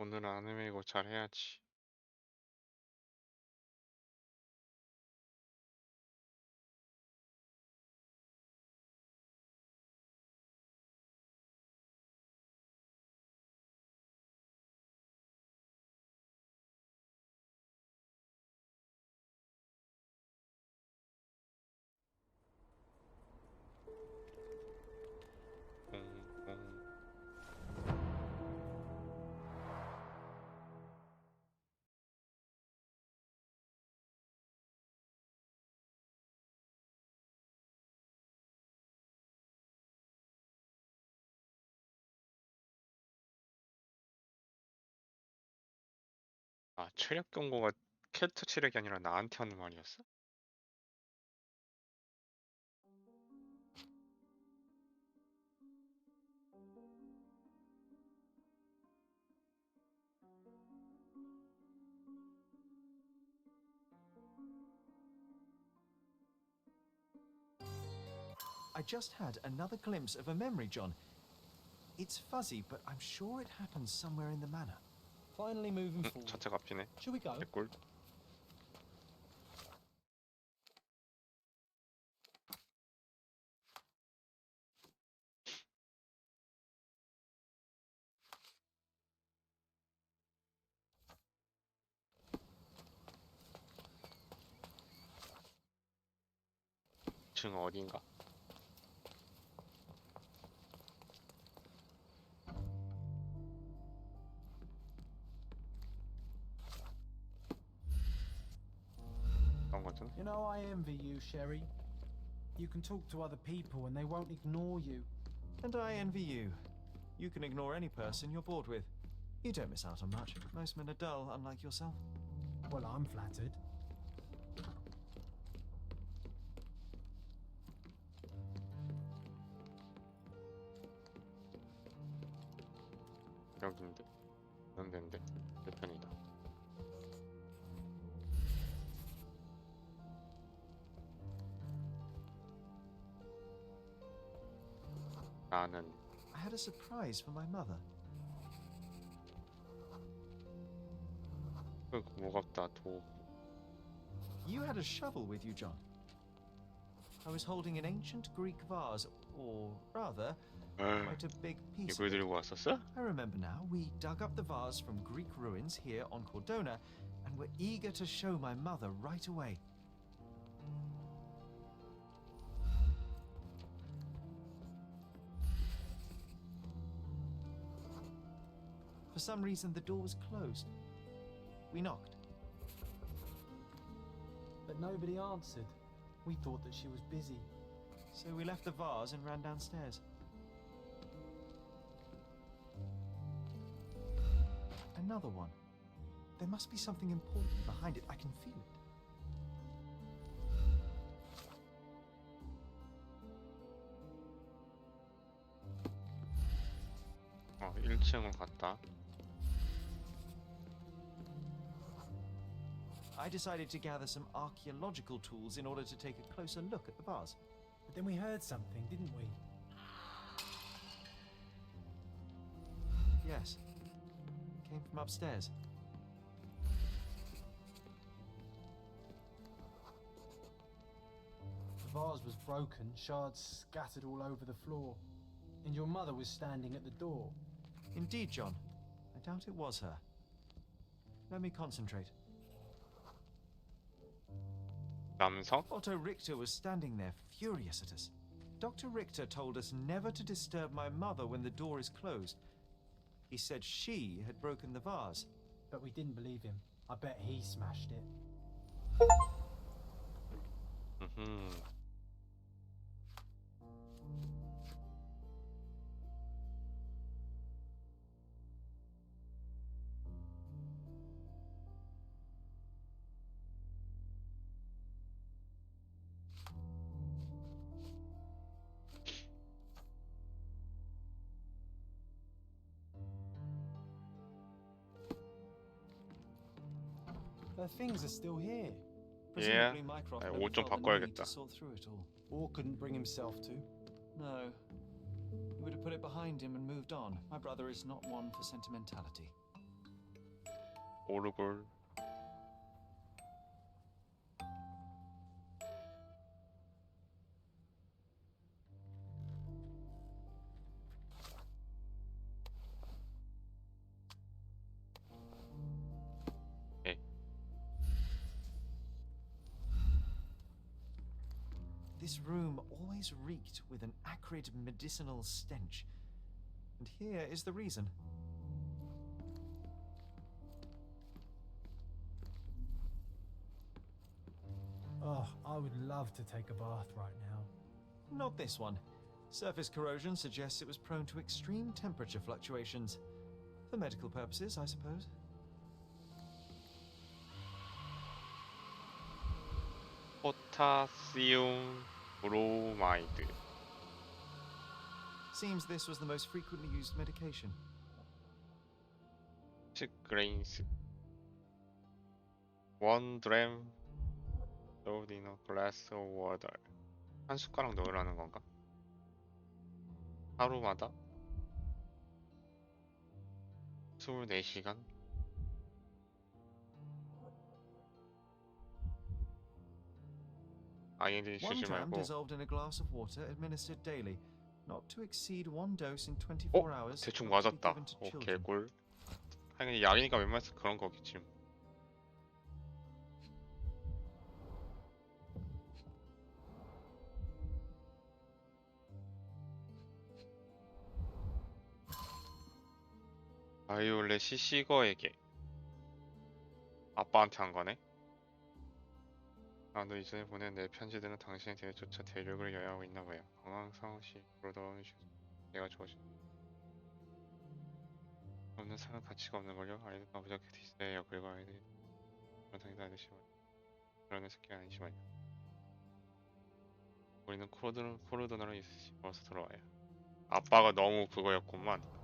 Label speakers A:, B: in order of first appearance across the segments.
A: 오늘은 안 헤매고 잘 해야지. 공, 공. 아, 체력 경고가 캐릭터 체력이 아니라 나한테 하는 말이었어?
B: I just had another glimpse of a memory, John. It's fuzzy, but I'm sure it happened somewhere in the manor.
C: Finally moving forward.
A: 자책 앞이네.
C: Shall we go?
A: 개꿀. 층 어딘가? 그런 거든.
C: You know, I envy you, Sherry. You can talk to other people and they won't ignore you.
B: And I envy you. You can ignore any person you're bored with. You don't miss out on much. Most men are dull, unlike yourself.
C: Well, I'm flattered.
A: 여긴데. 이런 데인데. 내 편이다. 나는
B: I had a surprise for my mother.
A: 무겁다. 도.
B: You had a shovel with you, John. I was holding an ancient Greek vase, or rather, quite a big piece of
A: 이걸
B: it.
A: 들고 왔었어?
B: I remember now, we dug up the vase from Greek ruins here on Cordona and were eager to show my mother right away. For some reason, the door was closed. We knocked.
C: But nobody answered. We thought that she was busy.
B: So we left the vase and ran downstairs. Another one. There must be something important behind it. I can feel it.
A: 어, 1층을 갔다.
B: I decided to gather some archaeological tools in order to take a closer look at the vase.
C: But then we heard something, didn't we?
B: Yes. It came from upstairs.
C: The vase was broken, shards scattered all over the floor. And your mother was standing at the door.
B: Indeed, John. I doubt it was her. Let me concentrate.
A: 남성?
B: Otto Richter was standing there, furious at us. Dr. Richter told us never to disturb my mother when the door is closed. He said she had broken the vase.
C: But we didn't believe him. I bet he smashed it. The things are still here.
B: Presumably Mycroft
A: 네,
B: never
A: 옷 좀
B: felt the need
A: 바꿔야겠다.
B: to sort through it all.
C: Or couldn't bring himself to.
B: No. He would have put it behind him and moved on. My brother is not one for sentimentality.
A: 오르골. 예.
B: This room always reeked with an acrid medicinal stench. And here is the reason.
C: Oh, I would love to take a bath right now.
B: Not this one. Surface corrosion suggests it was prone to extreme temperature fluctuations. For medical purposes, I suppose.
A: 포타시움 브로마이드.
B: Seems this was the most frequently used medication.
A: 6 grains. 1 dram. Sold in a glass of water. 한 숟가락 넣으라는 건가? 하루마다? 24시간? 아이들이
B: One
A: 주지
B: dram
A: 말고.
B: dissolved in a glass of water administered daily, not to exceed one dose in 24 hours.
A: 대충
B: not to be
A: 맞았다.
B: given to
A: 오,
B: children.
A: 개꿀. 하긴 약이니까 웬만해서 그런 거겠지. 바이올렛이 시거에게. 아빠한테 한 거네. 나도 이전에 보낸 내 편지들은 당신의 대조차 대륙을 여행하고 있나 봐요. 건강상시 돌아오는 내가 좋아진 없는 사람 가치가 없는 걸요. 아이들과 부족해 있어요. 그리고 아이들이 그런 당이도 아저씨 말이야. 그러는 새끼가 아니지 말이야. 우리는 코르도나로 있으시 어서 들어와요. 아빠가 너무 그거였구만.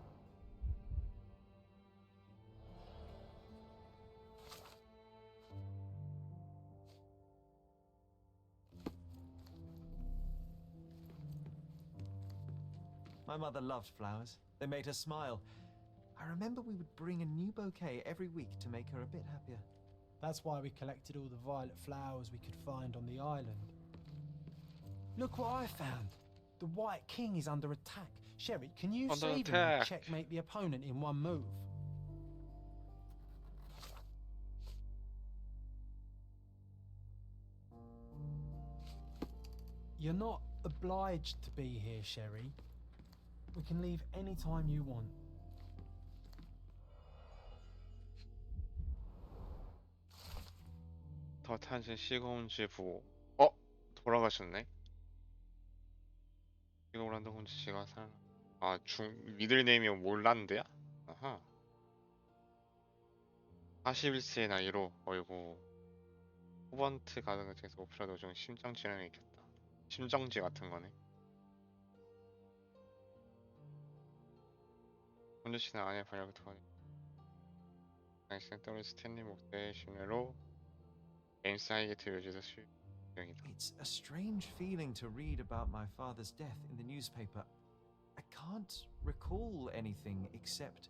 B: My mother loved flowers. They made her smile. I remember we would bring a new bouquet every week to make her a bit happier.
C: That's why we collected all the violet flowers we could find on the island. Look what I found. The White King is under attack. Sherry, can you
A: Under
C: save him and
A: attack.
C: checkmate the opponent in one move? You're not obliged to be here, Sherry. We can leave any time you want.
A: 더 탄신 시거운지 부호. 돌아가셨네. 시거울란드 혼지 씨가 살. 미들네임이 몰란드야? 아하. 41세의 나이로 어이구. 호번트 가는 것 중에서 오프라 도중 심장 질환이 있겠다. 심정지 같은 거네. 혼주 씨는 아내 발약을 도와내. 당신은 떠오른 스탠리 목대의 신뢰로 에임스 하이게트 묘지에서 수용이다.
B: It's a strange feeling to read about my father's death in the newspaper. I can't recall anything except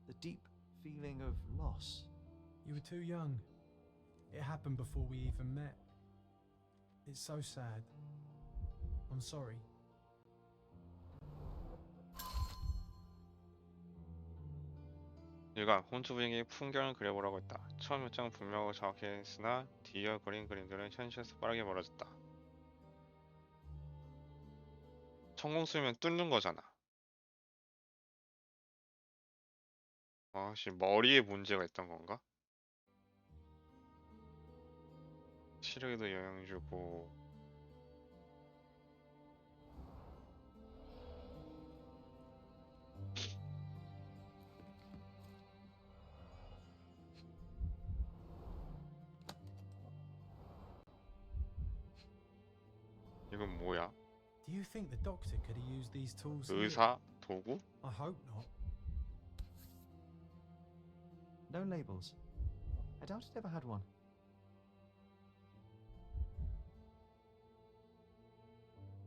B: the deep feeling of loss.
C: You were too young. It happened before we even met. It's so sad. I'm sorry.
A: 일간 혼주 부인에게 풍경을 그려보라고 했다. 처음 몇 장은 분명하고 정확히 했으나 뒤이어 그린 그림들은 현실에서 빠르게 멀어졌다. 천공 쓰면 뚫는 거잖아. 혹시 머리에 문제가 있던 건가? 시력에도 영향 주고. 이건 뭐야?
C: Do you think the doctor could have used these tools here?
A: 의사? 도구?
C: I hope not.
B: No labels. I doubt it ever had one.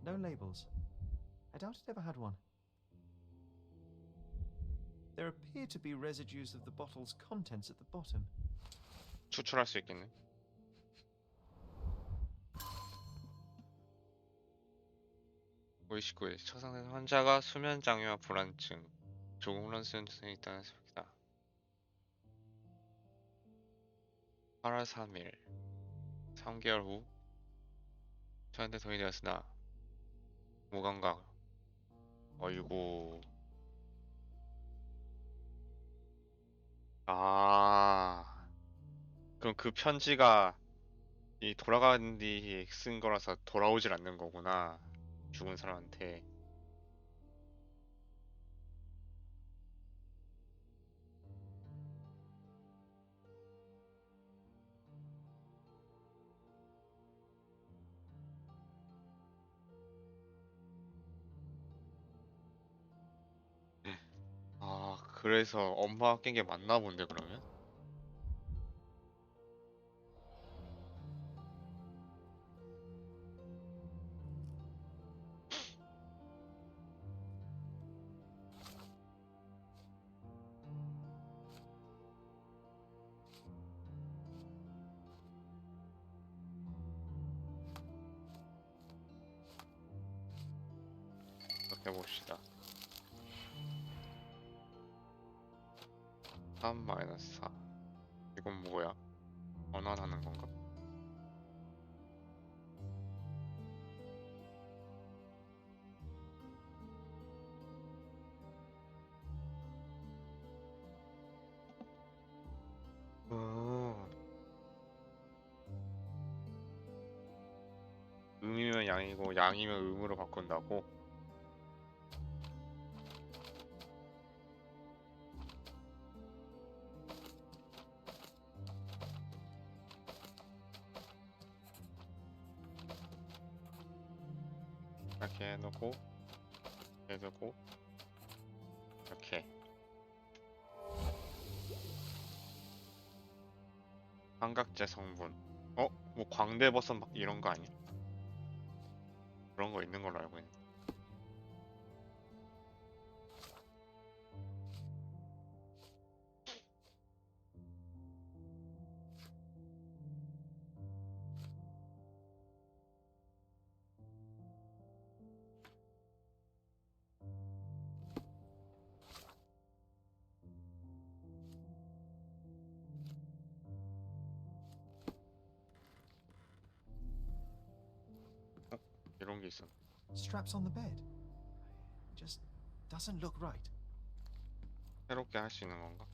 B: No labels. I doubt it ever had one. There appear to be residues of the bottle's contents at the bottom.
A: 추출할 수 있겠네. (529일) 처상된 환자가 수면 장애와 불안증, 조금 혼란스러운 증상이 있다는 소식이다. (8월 3일) 3개월 후 처형돼 동이 되었으나 무감각. 어이구. 아, 그럼 그 편지가 이 돌아간 뒤 쓴 거라서 돌아오질 않는 거구나. 죽은 사람한테. 아, 그래서 엄마가 깬 게 맞나 본데, 그러면? 이렇게 봅시다. 3-4. 이건 뭐야? 전환하는 건가? 어, 음이면 양이고 양이면 음으로 바꾼다고? 이렇게 해놓고 해두고 이렇게 삼각제 성분. 어? 뭐 광대버섯 막 이런 거 아니야? 그런 거 있는 걸로 알고 있는데. 이런 게 있어.
B: Straps on the bed. Just doesn't look right.
A: 새롭게 할 수 있는 건가?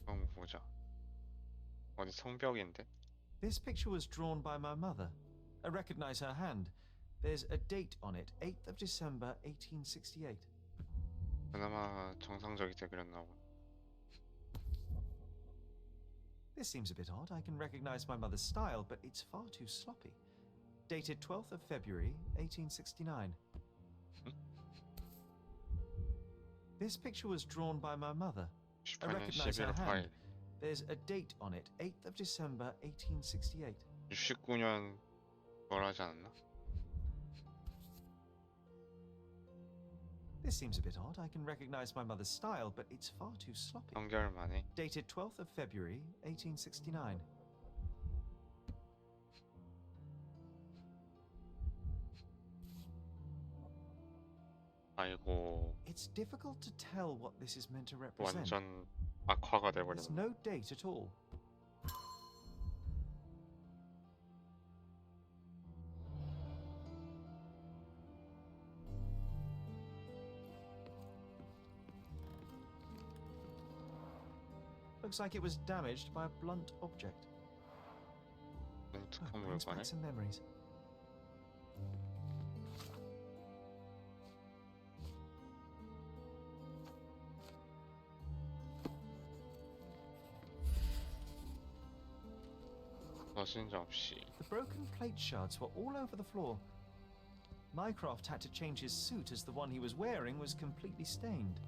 A: 한번 보자. 어디 성벽인데?
B: This picture was drawn by my mother. I recognize her hand. There's a date on it, 8th of December, 1868.
A: 그나마 정상적이게 그렸나 보네.
B: This seems a bit odd. I can recognize my mother's style, but it's far too sloppy. Dated 12th of February, 1869. This picture was drawn by my mother. I
A: 68년
B: recognize her
A: 11월
B: hand.
A: 8일.
B: There's a date on it, 8th of December, 1868.
A: 69년 뭘 하지 않았나?
B: This seems a bit odd. I can recognize my mother's style, but it's far too sloppy.
A: 3개월 만에.
B: Dated 12th of February, 1869.
A: 아이고,
B: It's difficult to tell what this is meant to represent.
A: 완전 악화가
B: There's
A: 돼버렸네.
B: no date at all. Looks like it was damaged by a blunt object.
A: 독특한
B: Brings
A: 물건에.
B: back some memories.
A: 거신 접시.
B: The broken plate shards were all over the floor. Mycroft had to change his suit as the one he was wearing was completely stained.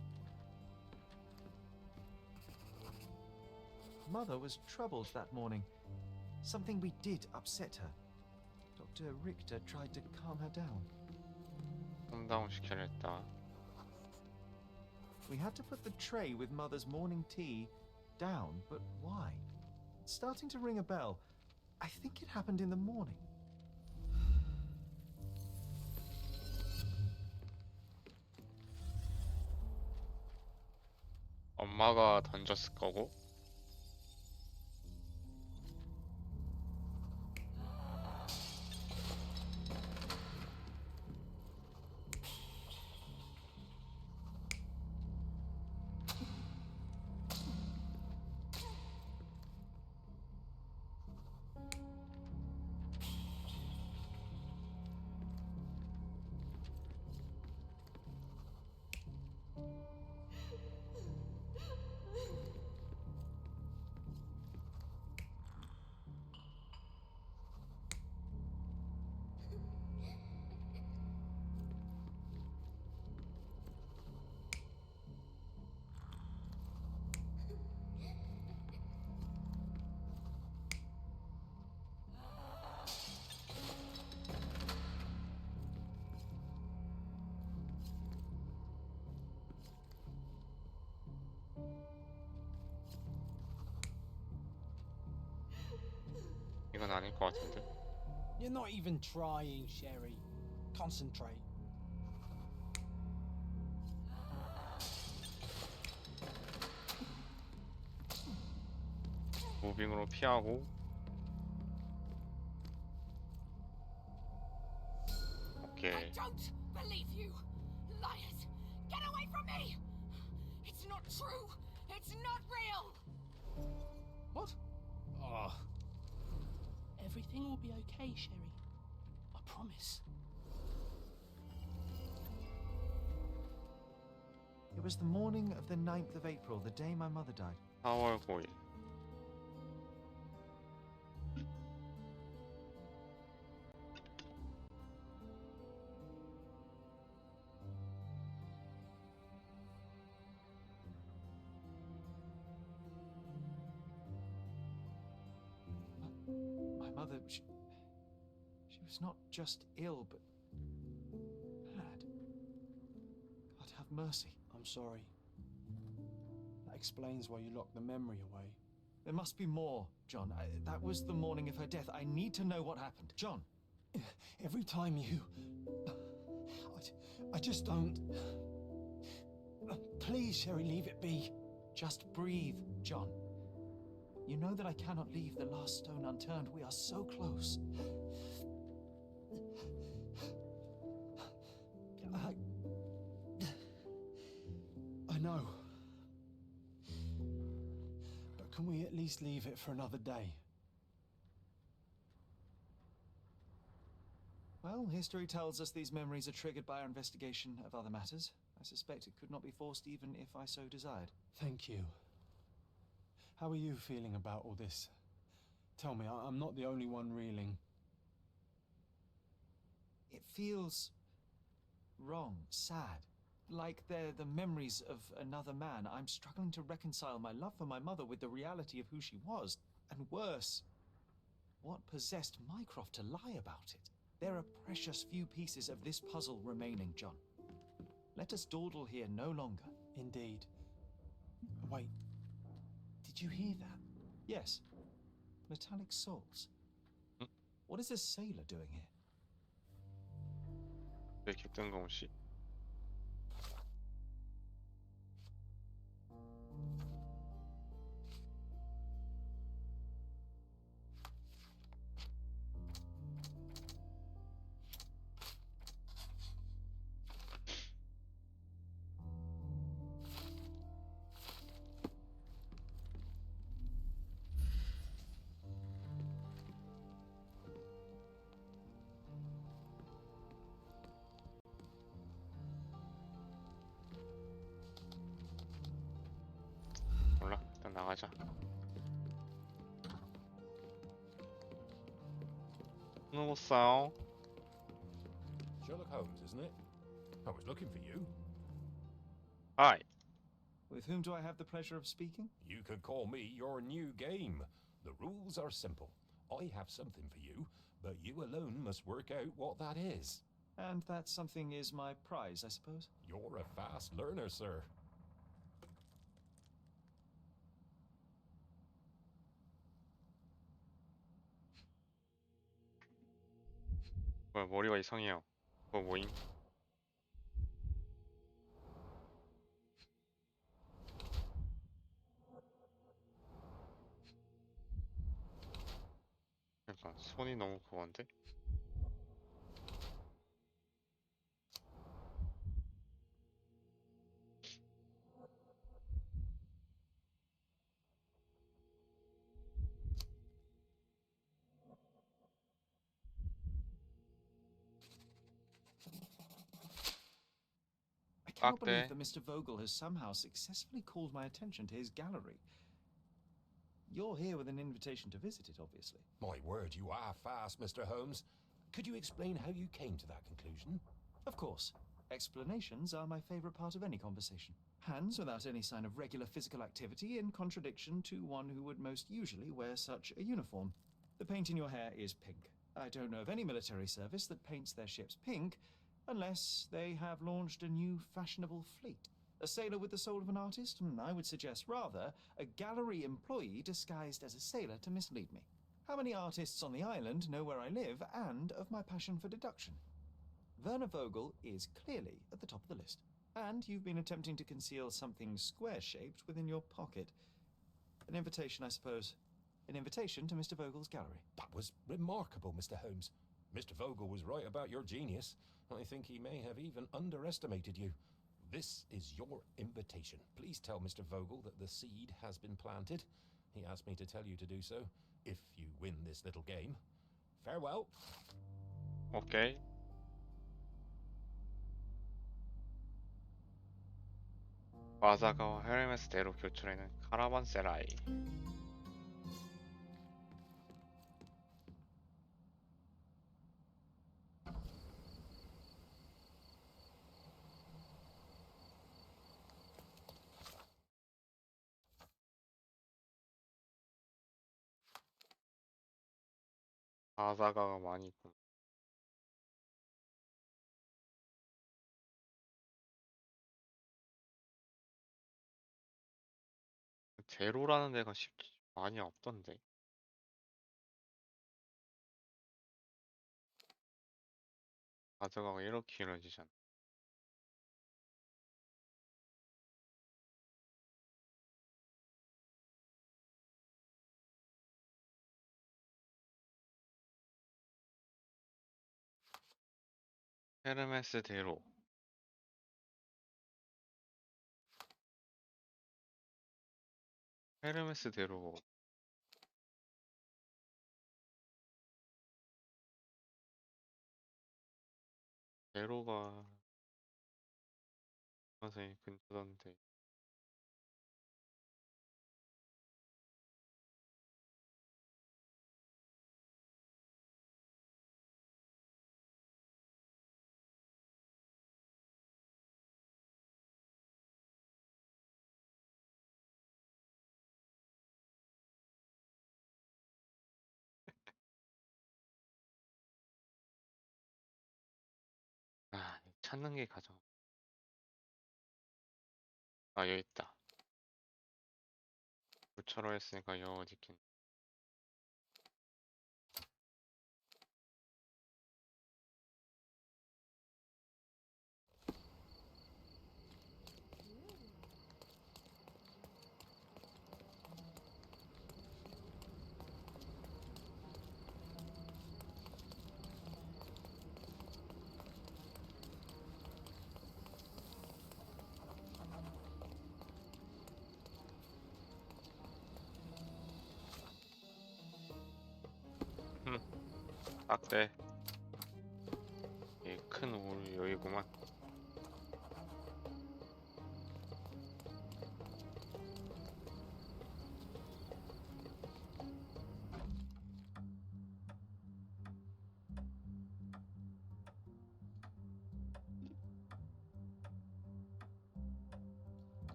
B: Mother was troubled that morning. Something we did upset her. Dr. Richter tried to calm her down.
A: 컴다운 시켜야 했다.
B: We had to put the tray with Mother's morning tea down, but why? It's starting to ring a bell. I think it happened in the morning.
A: 엄마가 던졌을 거고. 이건 아닐 것 같은데.
C: You're not even trying, Sherry. Concentrate.
A: 무빙으로 피하고. 오케이.
D: I don't believe you! Liars! Get away from me! It's not true! It's not real!
C: What? Ah.
E: Everything will be okay, Sherry. I promise.
B: It was the morning of the 9th of April, the day my mother died.
A: 4월 9일.
B: My mother, she was not just ill, but mad. God have mercy.
C: I'm sorry. That explains why you locked the memory away.
B: There must be more, John. That was the morning of her death. I need to know what happened. John!
C: Every time you... I just don't... Please, Sherry, leave it be.
B: Just breathe, John. You know that I cannot leave the last stone unturned. We are so close.
C: I know. But can we at least leave it for another day?
B: Well, history tells us these memories are triggered by our investigation of other matters. I suspect it could not be forced even if I so desired.
C: Thank you. How are you feeling about all this? Tell me, I'm not the only one reeling.
B: It feels wrong, sad. Like they're the memories of another man. I'm struggling to reconcile my love for my mother with the reality of who she was. And worse, what possessed Mycroft to lie about it? There are precious few pieces of this puzzle remaining, John. Let us dawdle here no longer.
C: Indeed. Wait, did you hear that?
B: Yes. Metallic salts. What is this sailor doing here?
A: 왜 이렇게 뜬금없이? 몰라, 일단 나가자. 누구세요?
F: Sherlock Holmes, isn't it? I was looking for you.
A: Hi.
B: With whom do I have the pleasure of speaking?
F: You could call me your new game. The rules are simple. I have something for you, but you alone must work out what that is.
B: And that something is my prize, I suppose?
F: You're a fast learner, sir.
A: 뭐야, 머리가 이상해요. 그거 뭐임? 그러니까 손이 너무 그건데?
B: I cannot believe
A: 빡대.
B: that Mr. Vogel has somehow successfully called my attention to his gallery. You're here with an invitation to visit it, obviously.
F: My word, you are fast, Mr. Holmes. Could you explain how you came to that conclusion?
B: Of course. Explanations are my favorite part of any conversation. Hands without any sign of regular physical activity, in contradiction to one who would most usually wear such a uniform. The paint in your hair is pink. I don't know of any military service that paints their ships pink, unless they have launched a new fashionable fleet. A sailor with the soul of an artist? I would suggest rather a gallery employee disguised as a sailor to mislead me. How many artists on the island know where I live and of my passion for deduction? Werner Vogel is clearly at the top of the list. And you've been attempting to conceal something square-shaped within your pocket. An invitation, I suppose. An invitation to Mr. Vogel's gallery.
F: That was remarkable, Mr. Holmes. Mr. Vogel was right about your genius. I think he may have even underestimated you. This is your invitation. Please tell Mr. Vogel that the seed has been planted. He asked me to tell you to do so, if you win this little game. Farewell.
A: 오케이. 와사가와 헤르메스대로 교출하는 카라반세라이. 와사가가 많이 있고. 제로라는 데가 쉽지 많이 없던데. 와사가가 이렇게 길어지잖아. 헤르메스대로. 헤르메스대로. 대로가 선생님 근처던데. 아, 찾는 게 가장. 아, 여기 있다. 부처로 했으니까 여기 어디 있긴. 딱대. 이 큰 우리 여기구만.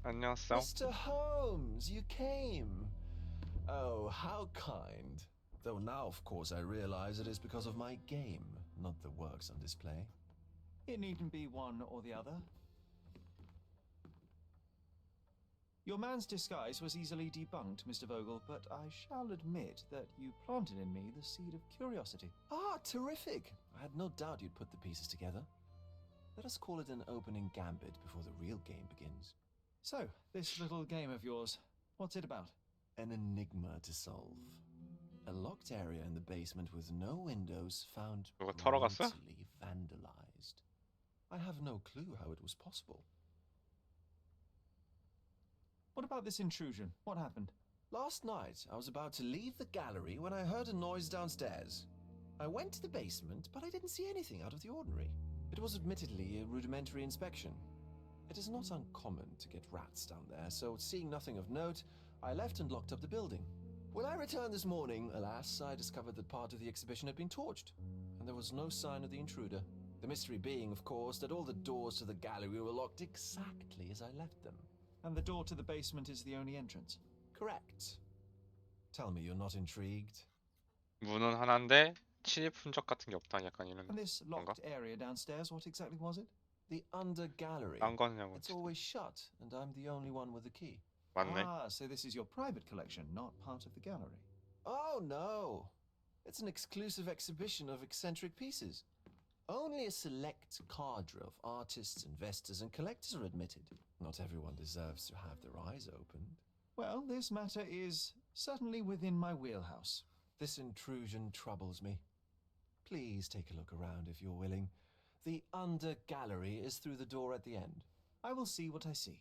A: 안녕하세요.
G: Mr. Holmes, you came. Oh, how kind. Though now, of course, I realize it is because of my game, not the works on display.
B: It needn't be one or the other. Your man's disguise was easily debunked, Mr. Vogel, but I shall admit that you planted in me the seed of curiosity.
G: Ah, terrific! I had no doubt you'd put the pieces together. Let us call it an opening gambit before the real game begins.
B: So, this little game of yours, what's it about?
G: An enigma to solve. A locked area in the basement with no windows found
A: 누가 털어갔어?
G: brutally vandalized. I have no clue how it was possible.
B: What about this intrusion? What happened?
G: Last night, I was about to leave the gallery when I heard a noise downstairs. I went to the basement, but I didn't see anything out of the ordinary. It was admittedly a rudimentary inspection. It is not uncommon to get rats down there, so seeing nothing of note, I left and locked up the building. When I returned this morning, alas, I discovered that part of the exhibition had been torched, and there was no sign of the intruder. The mystery being, of course, that all the doors to the gallery were locked exactly as I left them.
B: And the door to the basement is the only entrance?
G: Correct. Tell me you're not intrigued.
A: 문은 하나인데 침입 흔적 같은 게 없다. 약간 이런
B: And this
A: 건가?
B: locked area downstairs, what exactly was it?
G: The under gallery.
A: 딴 거냐고.
G: It's always shut, and I'm the only one with the key.
A: 맞네.
B: Ah, so this is your private collection, not part of the gallery.
G: Oh, no. It's an exclusive exhibition of eccentric pieces. Only a select cadre of artists, investors, and collectors are admitted. Not everyone deserves to have their eyes opened.
B: Well, this matter is certainly within my wheelhouse.
G: This intrusion troubles me. Please take a look around if you're willing. The under gallery is through the door at the end.
B: I will see what I see.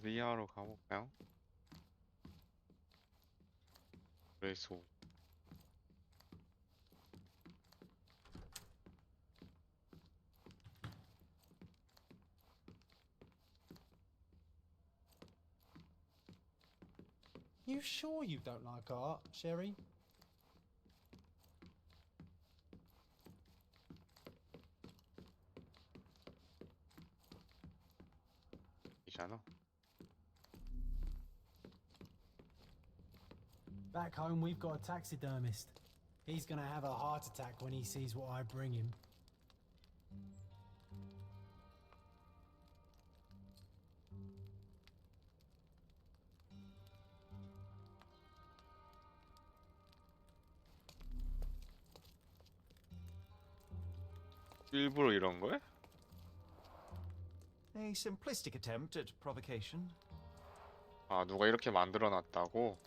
A: 리하로 가볼까요? 그래서
C: You sure you don't like art, Sherry?
A: 이잖아.
C: Back home, we've got a taxidermist. He's gonna have a heart attack when he sees what I bring him.
A: 일부러 이런 거야?
B: A simplistic attempt at provocation.
A: 아, 누가 이렇게 만들어 놨다고?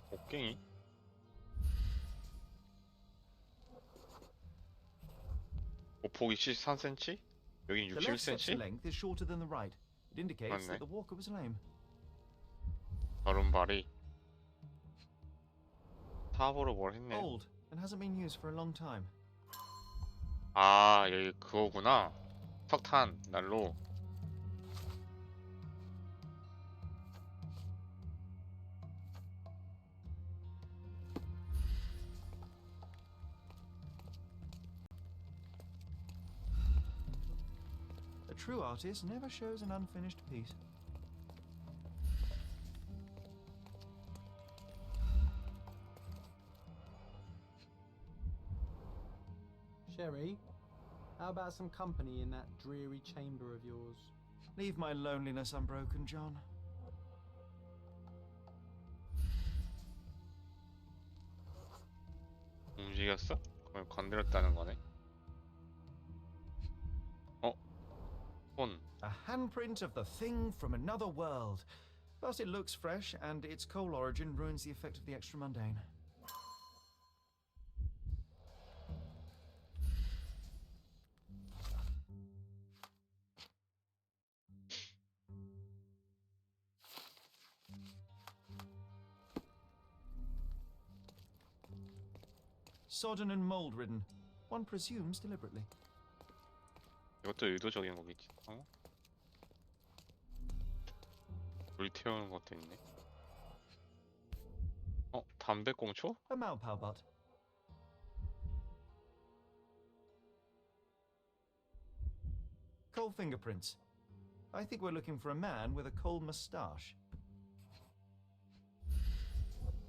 A: 곡괭이? 보폭이 73cm? 여긴
B: The left step's
A: 61cm?
B: length is shorter than the right. It indicates
A: 맞네.
B: that the walker was lame.
A: 걸음발이 탑으로 뭘 했네.
B: Old and hasn't been used for a long time.
A: 아, 여기 그거구나. 석탄 난로.
B: A true artist never shows an unfinished piece.
C: Sherry, how about some company in that dreary chamber of yours?
B: Leave my loneliness unbroken, John.
A: 움직였어? 그럼 건드렸다는 거네. 어? 손.
B: A handprint of the thing from another world. But it looks fresh, and its coal origin ruins the effect of the extra mundane. Sodden and mold-ridden. One presumes deliberately.
A: 이것도 의도적인 거겠지. 어? 물 태우는 것도 있네. 담배꽁초?
B: A Malpalbot. Coal fingerprints. I think we're looking for a man with a coal moustache.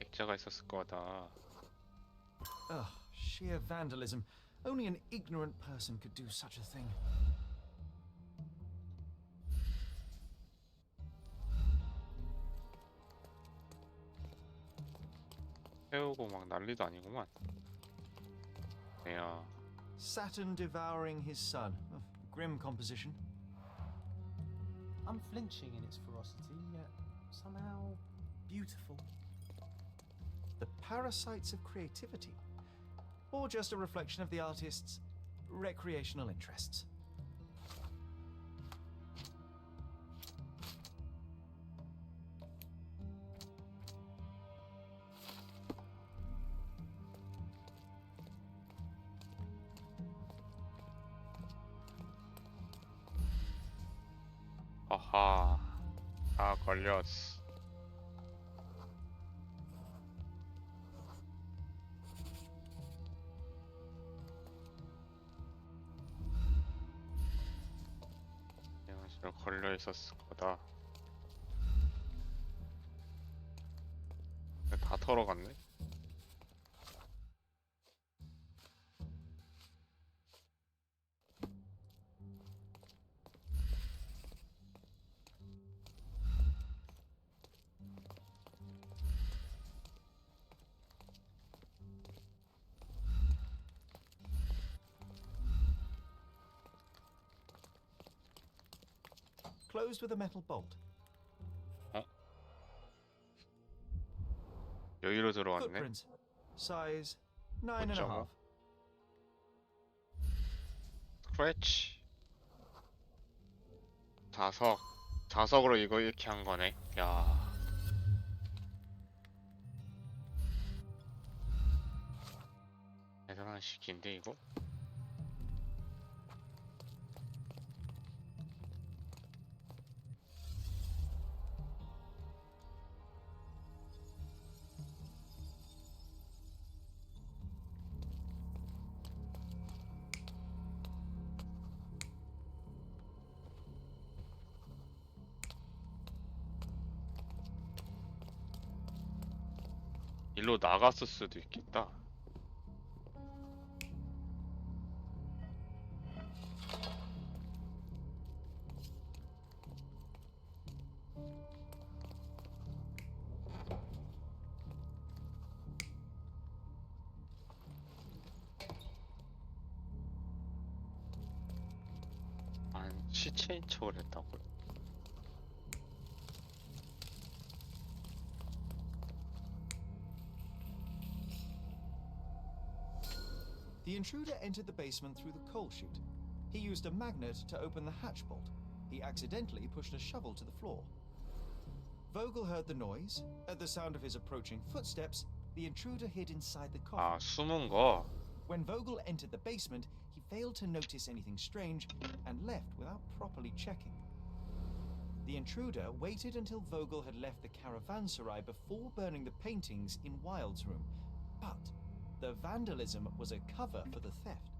A: 액자가 있었을 거다.
B: Ugh, sheer vandalism. Only an ignorant person could do such a thing.
A: 태우고 막 난리도 아니구만. 야,
B: Saturn devouring his son. Grim composition.
C: Unflinching in its ferocity, yet somehow beautiful.
B: The parasites of creativity. Or just a reflection of the artist's recreational interests.
A: 아하, 다 걸렸어. 이거 걸려 있었을 거다. 다 털어갔네.
B: Closed with a metal bolt.
A: 여기로 들어왔네.
B: Footprints. Size 9.5.
A: 스크래치. 자석으로 이거 이렇게 한 거네. 야. 대단한 시기인데 이거? 일로 나갔을 수도 있겠다. 시체인 척을 했다고요?
B: The intruder entered the basement through the coal chute. He used a magnet to open the hatch bolt. He accidentally pushed a shovel to the floor. Vogel heard the noise. At the sound of his approaching footsteps, the intruder hid inside the coffin.
A: 숨은 거.
B: When Vogel entered the basement, he failed to notice anything strange and left without properly checking. The intruder waited until Vogel had left the caravanserai before burning the paintings in Wilde's room. But the vandalism was a cover for the theft.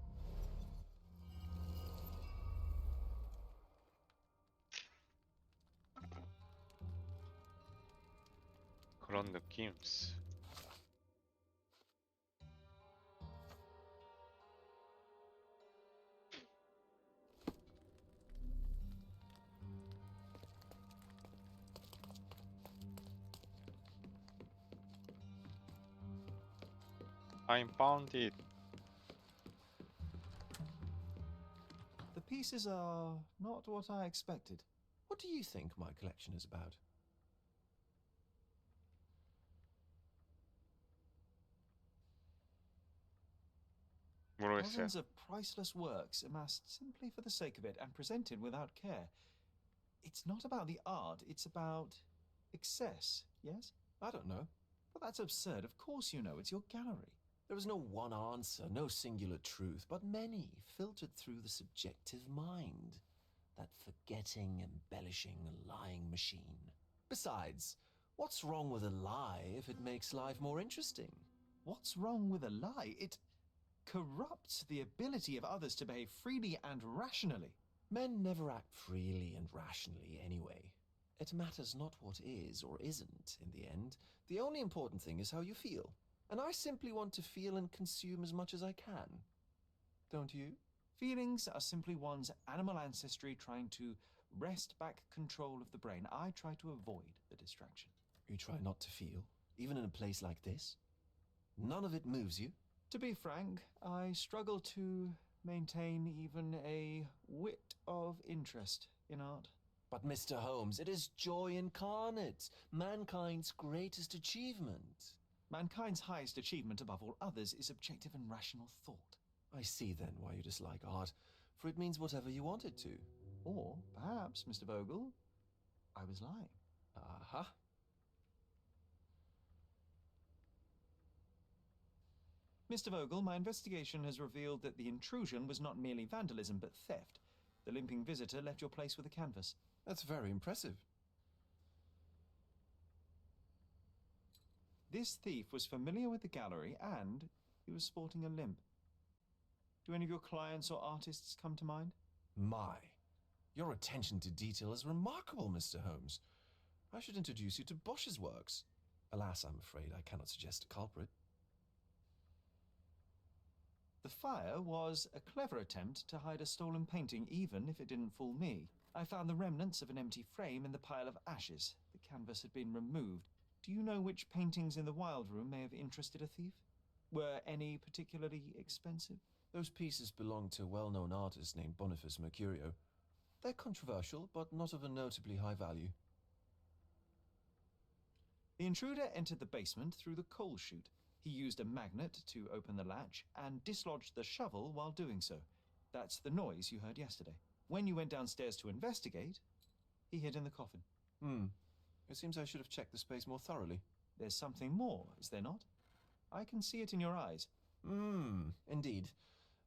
A: 그런 느낌. I found it.
B: The pieces are not what I expected.
G: What do you think my collection is about?
A: 모르겠어요.
B: Dozens of priceless works amassed simply for the sake of it and presented without care. It's not about the art, it's about excess, yes?
G: I don't know.
B: But that's absurd. Of course you know. It's your gallery.
G: There is no one answer, no singular truth, but many filtered through the subjective mind. That forgetting, embellishing, lying machine. Besides, what's wrong with a lie if it makes life more interesting?
B: What's wrong with a lie? It corrupts the ability of others to behave freely and rationally.
G: Men never act freely and rationally anyway. It matters not what is or isn't in the end. The only important thing is how you feel. And I simply want to feel and consume as much as I can. Don't you?
B: Feelings are simply one's animal ancestry trying to wrest back control of the brain. I try to avoid the distraction.
G: You try not to feel, even in a place like this? None of it moves you?
B: To be frank, I struggle to maintain even a whit of interest in art.
G: But Mr. Holmes, it is joy incarnate, mankind's greatest achievement.
B: Mankind's highest achievement above all others is objective and rational thought.
G: I see then why you dislike art, for it means whatever you want it to.
B: Or perhaps, Mr. Vogel, I was lying.
G: Aha.
B: Mr. Vogel, my investigation has revealed that the intrusion was not merely vandalism but theft. The limping visitor left your place with a canvas.
G: That's very impressive.
B: This thief was familiar with the gallery and he was sporting a limp. Do any of your clients or artists come to mind?
G: My, your attention to detail is remarkable, Mr. Holmes. I should introduce you to Bosch's works. Alas, I'm afraid I cannot suggest a culprit.
B: The fire was a clever attempt to hide a stolen painting, even if it didn't fool me. I found the remnants of an empty frame in the pile of ashes. The canvas had been removed. Do you know which paintings in the Wild Room may have interested a thief? Were any particularly expensive?
G: Those pieces belong to a well-known artist named Boniface Mercurio. They're controversial, but not of a notably high value.
B: The intruder entered the basement through the coal chute. He used a magnet to open the latch and dislodged the shovel while doing so. That's the noise you heard yesterday. When you went downstairs to investigate, he hid in the coffin.
G: It seems I should have checked the space more thoroughly.
B: There's something more, is there not? I can see it in your eyes.
G: Indeed.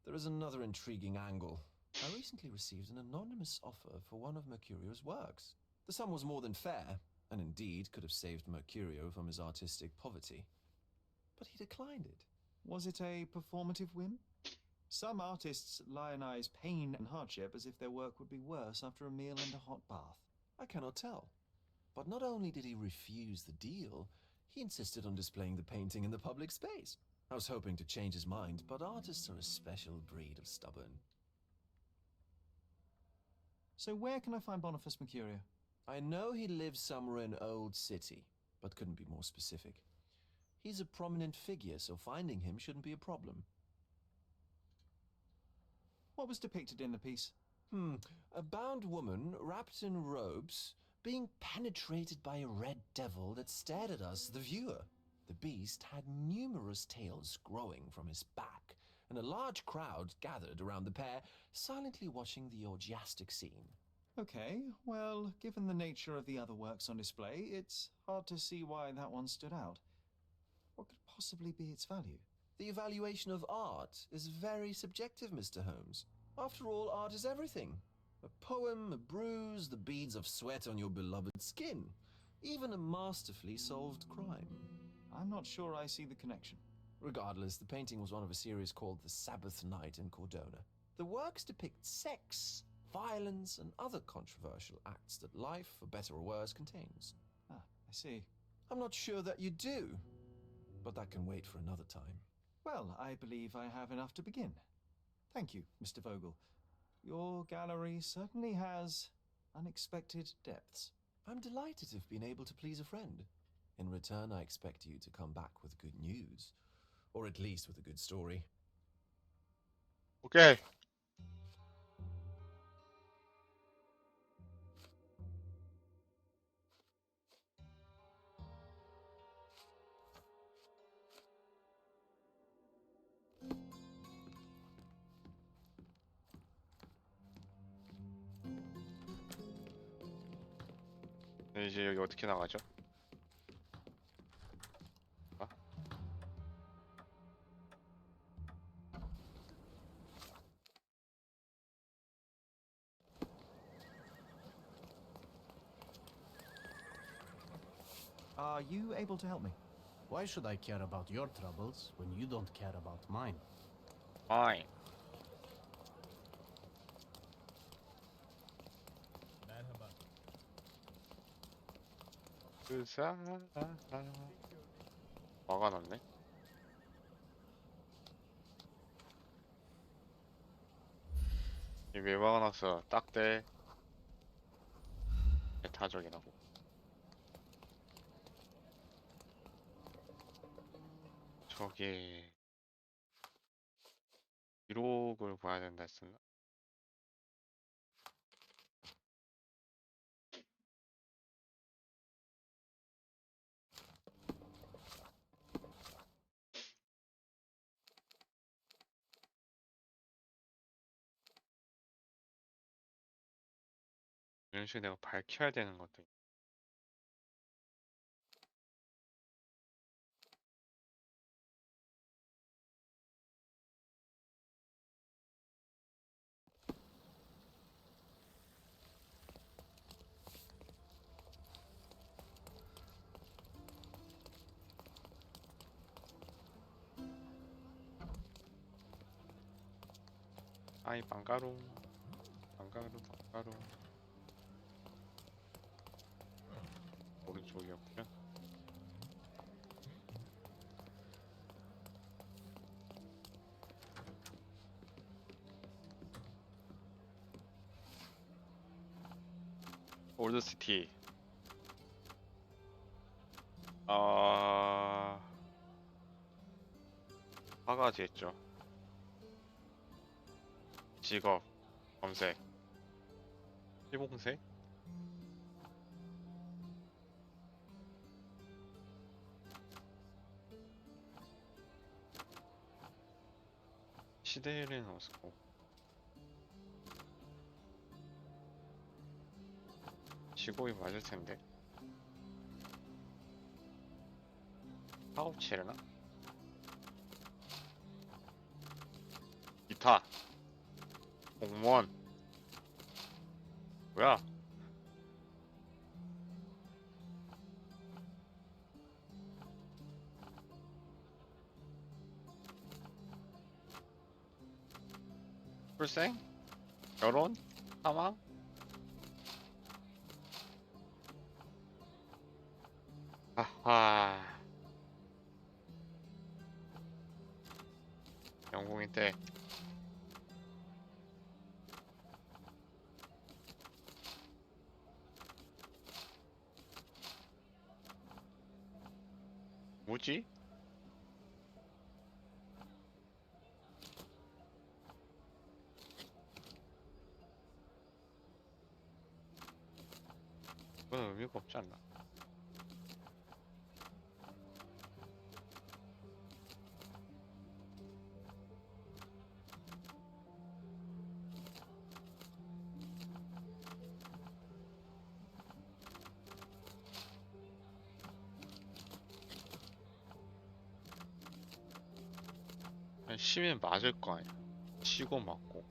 G: There is another intriguing angle. I recently received an anonymous offer for one of Mercurio's works. The sum was more than fair, and indeed could have saved Mercurio from his artistic poverty. But he declined it.
B: Was it a performative whim? Some artists lionize pain and hardship as if their work would be worse after a meal and a hot bath.
G: I cannot tell. But not only did he refuse the deal, he insisted on displaying the painting in the public space. I was hoping to change his mind, but artists are a special breed of stubborn.
B: So where can I find Boniface Mercurio?
G: I know he lives somewhere in Old City, but couldn't be more specific. He's a prominent figure, so finding him shouldn't be a problem.
B: What was depicted in the piece?
G: A bound woman, wrapped in robes, being penetrated by a red devil that stared at us, the viewer. The beast had numerous tails growing from his back, and a large crowd gathered around the pair, silently watching the orgiastic scene.
B: Okay, well, given the nature of the other works on display, it's hard to see why that one stood out. What could possibly be its value?
G: The evaluation of art is very subjective, Mr. Holmes. After all, art is everything. A poem, a bruise, the beads of sweat on your beloved skin, even a masterfully solved crime.
B: I'm not sure I see the connection.
G: Regardless, the painting was one of a series called The Sabbath Night in Cordona. The works depict sex, violence, and other controversial acts that life, for better or worse, contains.
B: Ah, I see.
G: I'm not sure that you do, but that can wait for another time.
B: Well, I believe I have enough to begin. Thank you, Mr. Vogel. Your gallery certainly has unexpected depths.
G: I'm delighted to have been able to please a friend. In return, I expect you to come back with good news. Or at least with a good story.
A: 오케이. 네, 이제 여기 어떻게 나가죠? 아?
B: Are you able to help me?
H: Why should I care about your troubles when you don't care about mine?
A: 아이. 그 사람 막아놨네. 왜 막아놨어? 딱대 타적이라고. 저기 기록을 봐야 된다 했었나? 이런 식으로 내가 밝혀야 되는 것도 있- 아이 빵가루 빵가루 오른쪽이었구나. 올드시티. 아 바가지 했죠. 직업 검색 피봉색 시대를 넣었고 직업이 맞을 텐데 파우치래나? 기타 공무원 뭐야? 출생? 결혼? 사망? 아하 영웅인 때 뭐지? 그건 의미가 없지 않나? 시민 맞을 거 아니야. 치고 맞고.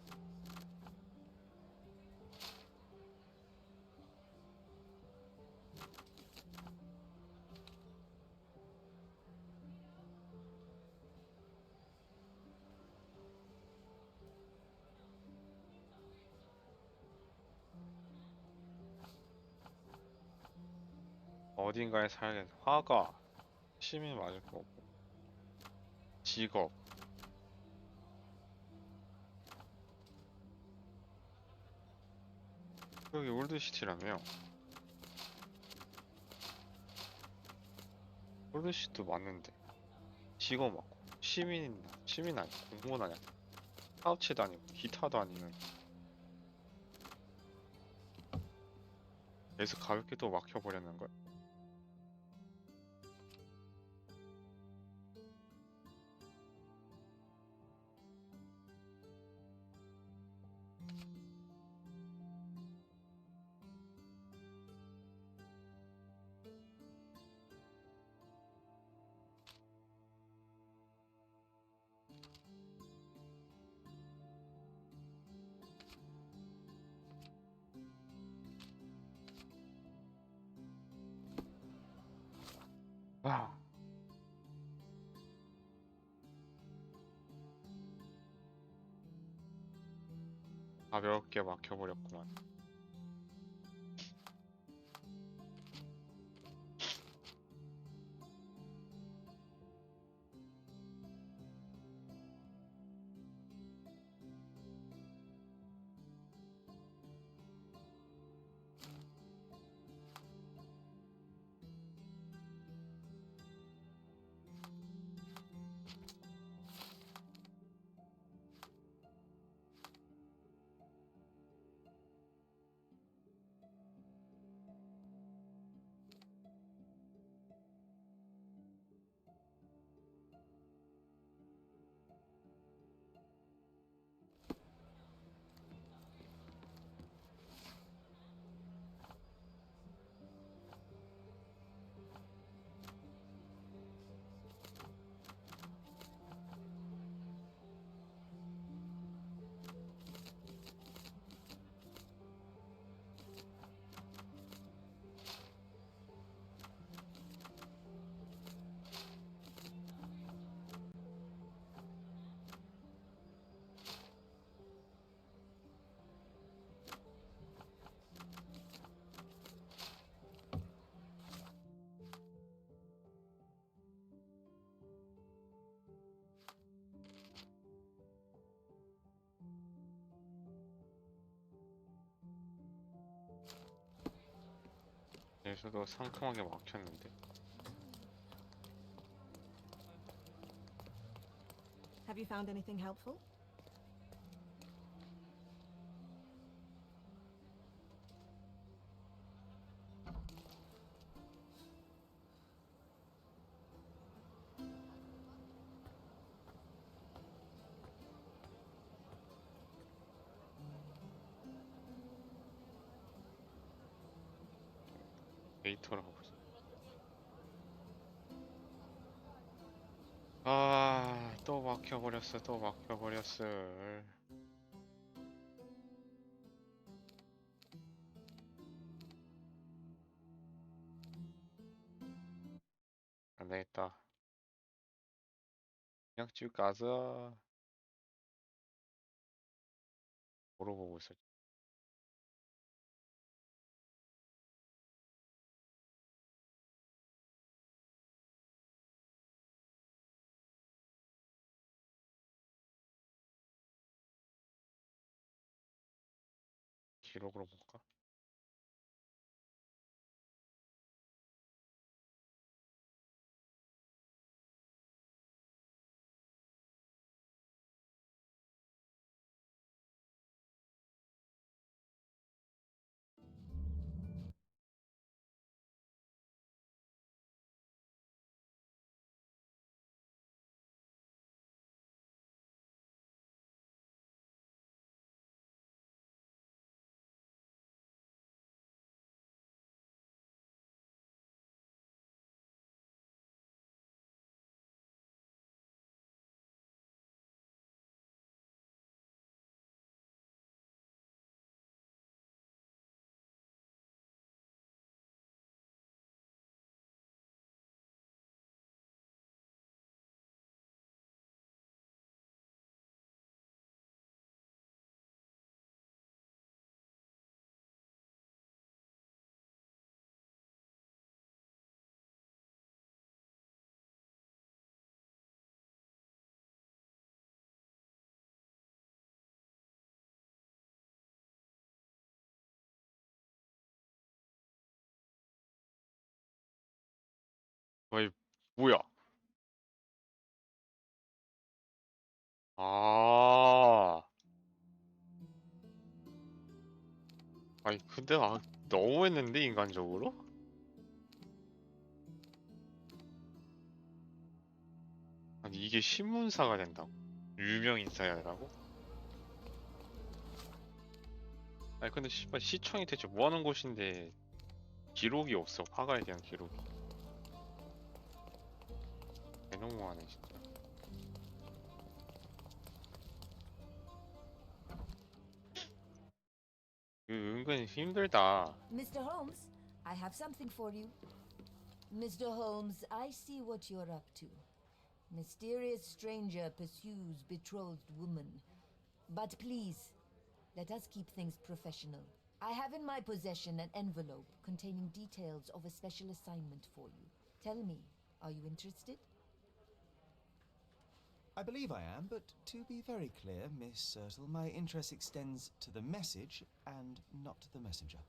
A: 어딘가에 살겠 화가 시민 맞을 거고. 직업 여기 올드시티라며. 올드시티도 맞는데 직업 맞고 시민 아니야 공무원 아니야 파우치도 아니고 기타도 아니면 계속 가볍게 또 막혀버렸는 걸. 아, 가볍게 막혀버렸구만. 여기서도 상큼하게 막혔는데.
I: Have you found anything helpful?
A: 데이터라고. 아, 또 막혀버렸어. 또 막혀버렸어. 안 되겠다. 그냥 쭉 가자. 물어보고 있었지. 기록으로 볼까? 어이, 뭐야? 아, 아니, 근데 너무했는데, 인간적으로? 아니, 이게 신문사가 된다고? 유명 인사야라고? 아니, 근데 씨발, 시청이 대체 뭐 하는 곳인데, 기록이 없어. 화가에 대한 기록이. 개너무하네, 진짜. 은근 힘들다.
D: Mr. Holmes, I have something for you.
J: Mr. Holmes, I see what you're up to. Mysterious stranger pursues betrothed woman. But please, let us keep things professional. I have in my possession an envelope containing details of a special assignment for you. Tell me, are you interested?
B: I believe I am, but to be very clear, Miss Sertle, my interest extends to the message and not the messenger.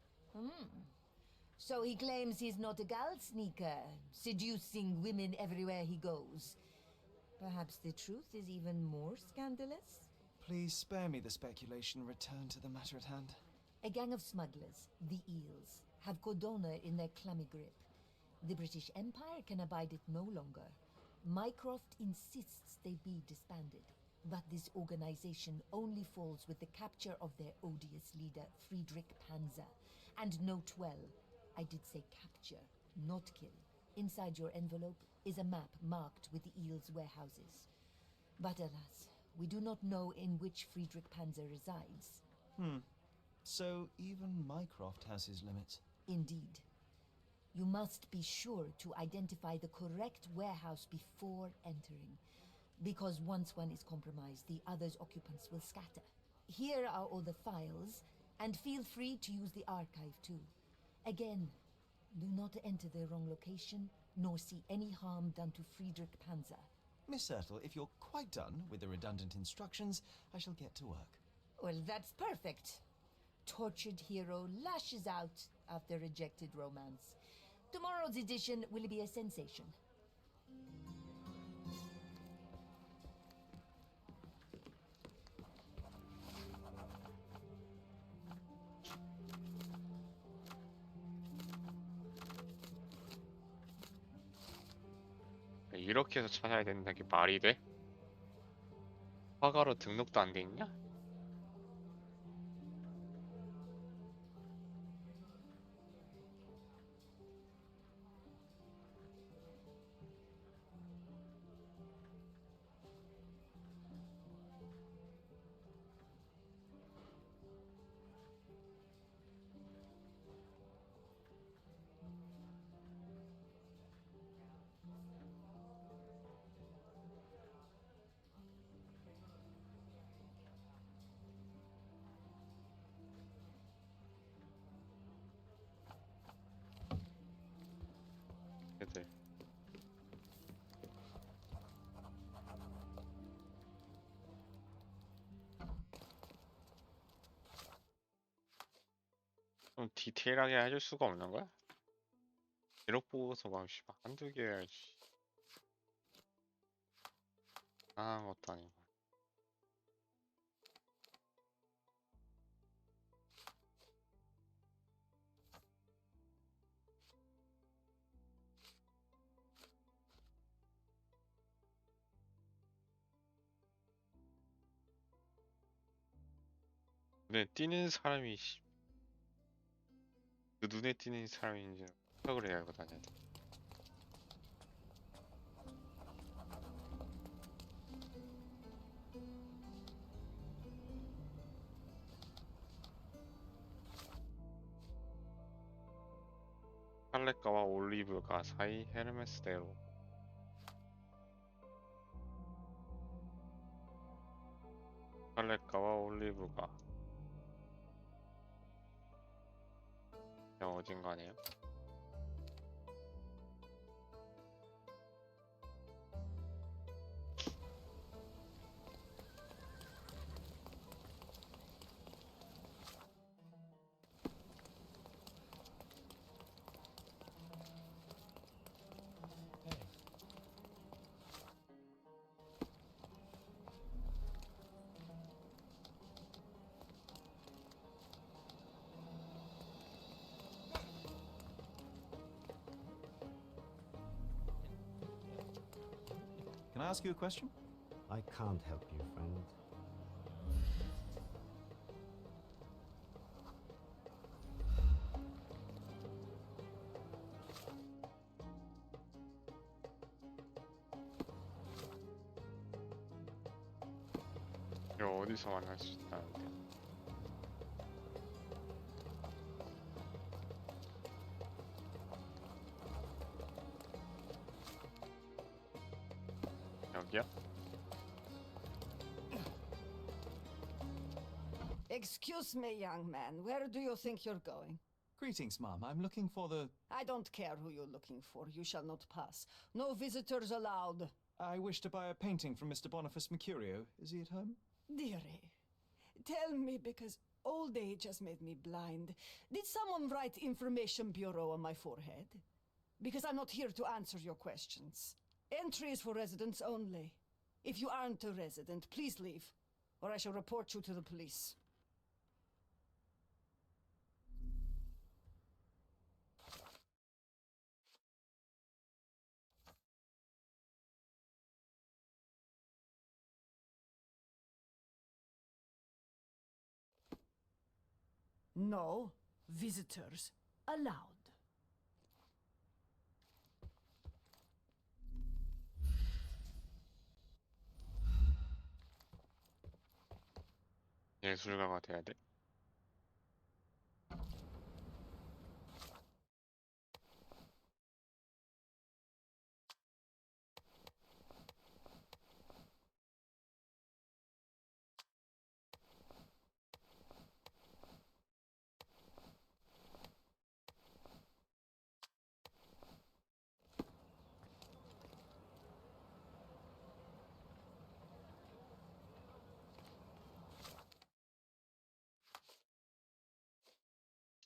J: So he claims he's not a gal sneaker, seducing women everywhere he goes. Perhaps the truth is even more scandalous?
B: Please spare me the speculation. Return to the matter at hand.
J: A gang of smugglers, the Eels, have Cordona in their clammy grip. The British Empire can abide it no longer. Mycroft insists they be disbanded. But this organization only falls with the capture of their odious leader, Friedrich Panzer. And note well, I did say capture, not kill. Inside your envelope is a map marked with the Eels' warehouses. But alas, we do not know in which Friedrich Panzer resides.
B: So even Mycroft has his limits.
J: Indeed. You must be sure to identify the correct warehouse before entering. Because once one is compromised, the other's occupants will scatter. Here are all the files, and feel free to use the archive too. Again, do not enter the wrong location, nor see any harm done to Friedrich Panzer.
B: Miss Sertle, if you're quite done with the redundant instructions, I shall get to work.
J: Well, that's perfect. Tortured hero lashes out after rejected romance. Tomorrow's edition will be a sensation.
A: 이렇게 해서 찾아야 된다는 게 말이 돼? 화가로 등록도 안 돼 있냐? 애들. 좀 디테일하게 해줄 수가 없는 거야? 기록 보고서 막 씨발 한두 개 아 것도 아니고. 눈에 띄는 사람이 그 눈에 띄는 사람인지 생각을 해야 하고 다녀야 돼. 칼레가와 올리브가 사이 헤르메스대로. 칼레가와 올리브가 그냥 어딘가네요.
B: Can I ask you a question?
H: I can't help you, friend.
A: 이거 어디서 만날 수 있다는데? 여기야?
K: Excuse me, young man. Where do you think you're going?
B: Greetings, ma'am. I'm looking for the...
K: I don't care who you're looking for. You shall not pass. No visitors allowed.
B: I wish to buy a painting from Mr. Boniface Mercurio. Is he at home?
K: Dearie, tell me, because old age has made me blind. Did someone write Information Bureau on my forehead? Because I'm not here to answer your questions. Entry is for residents only. If you aren't a resident, please leave, or I shall report you to the police. No visitors allowed.
A: 예술가가 돼야 돼?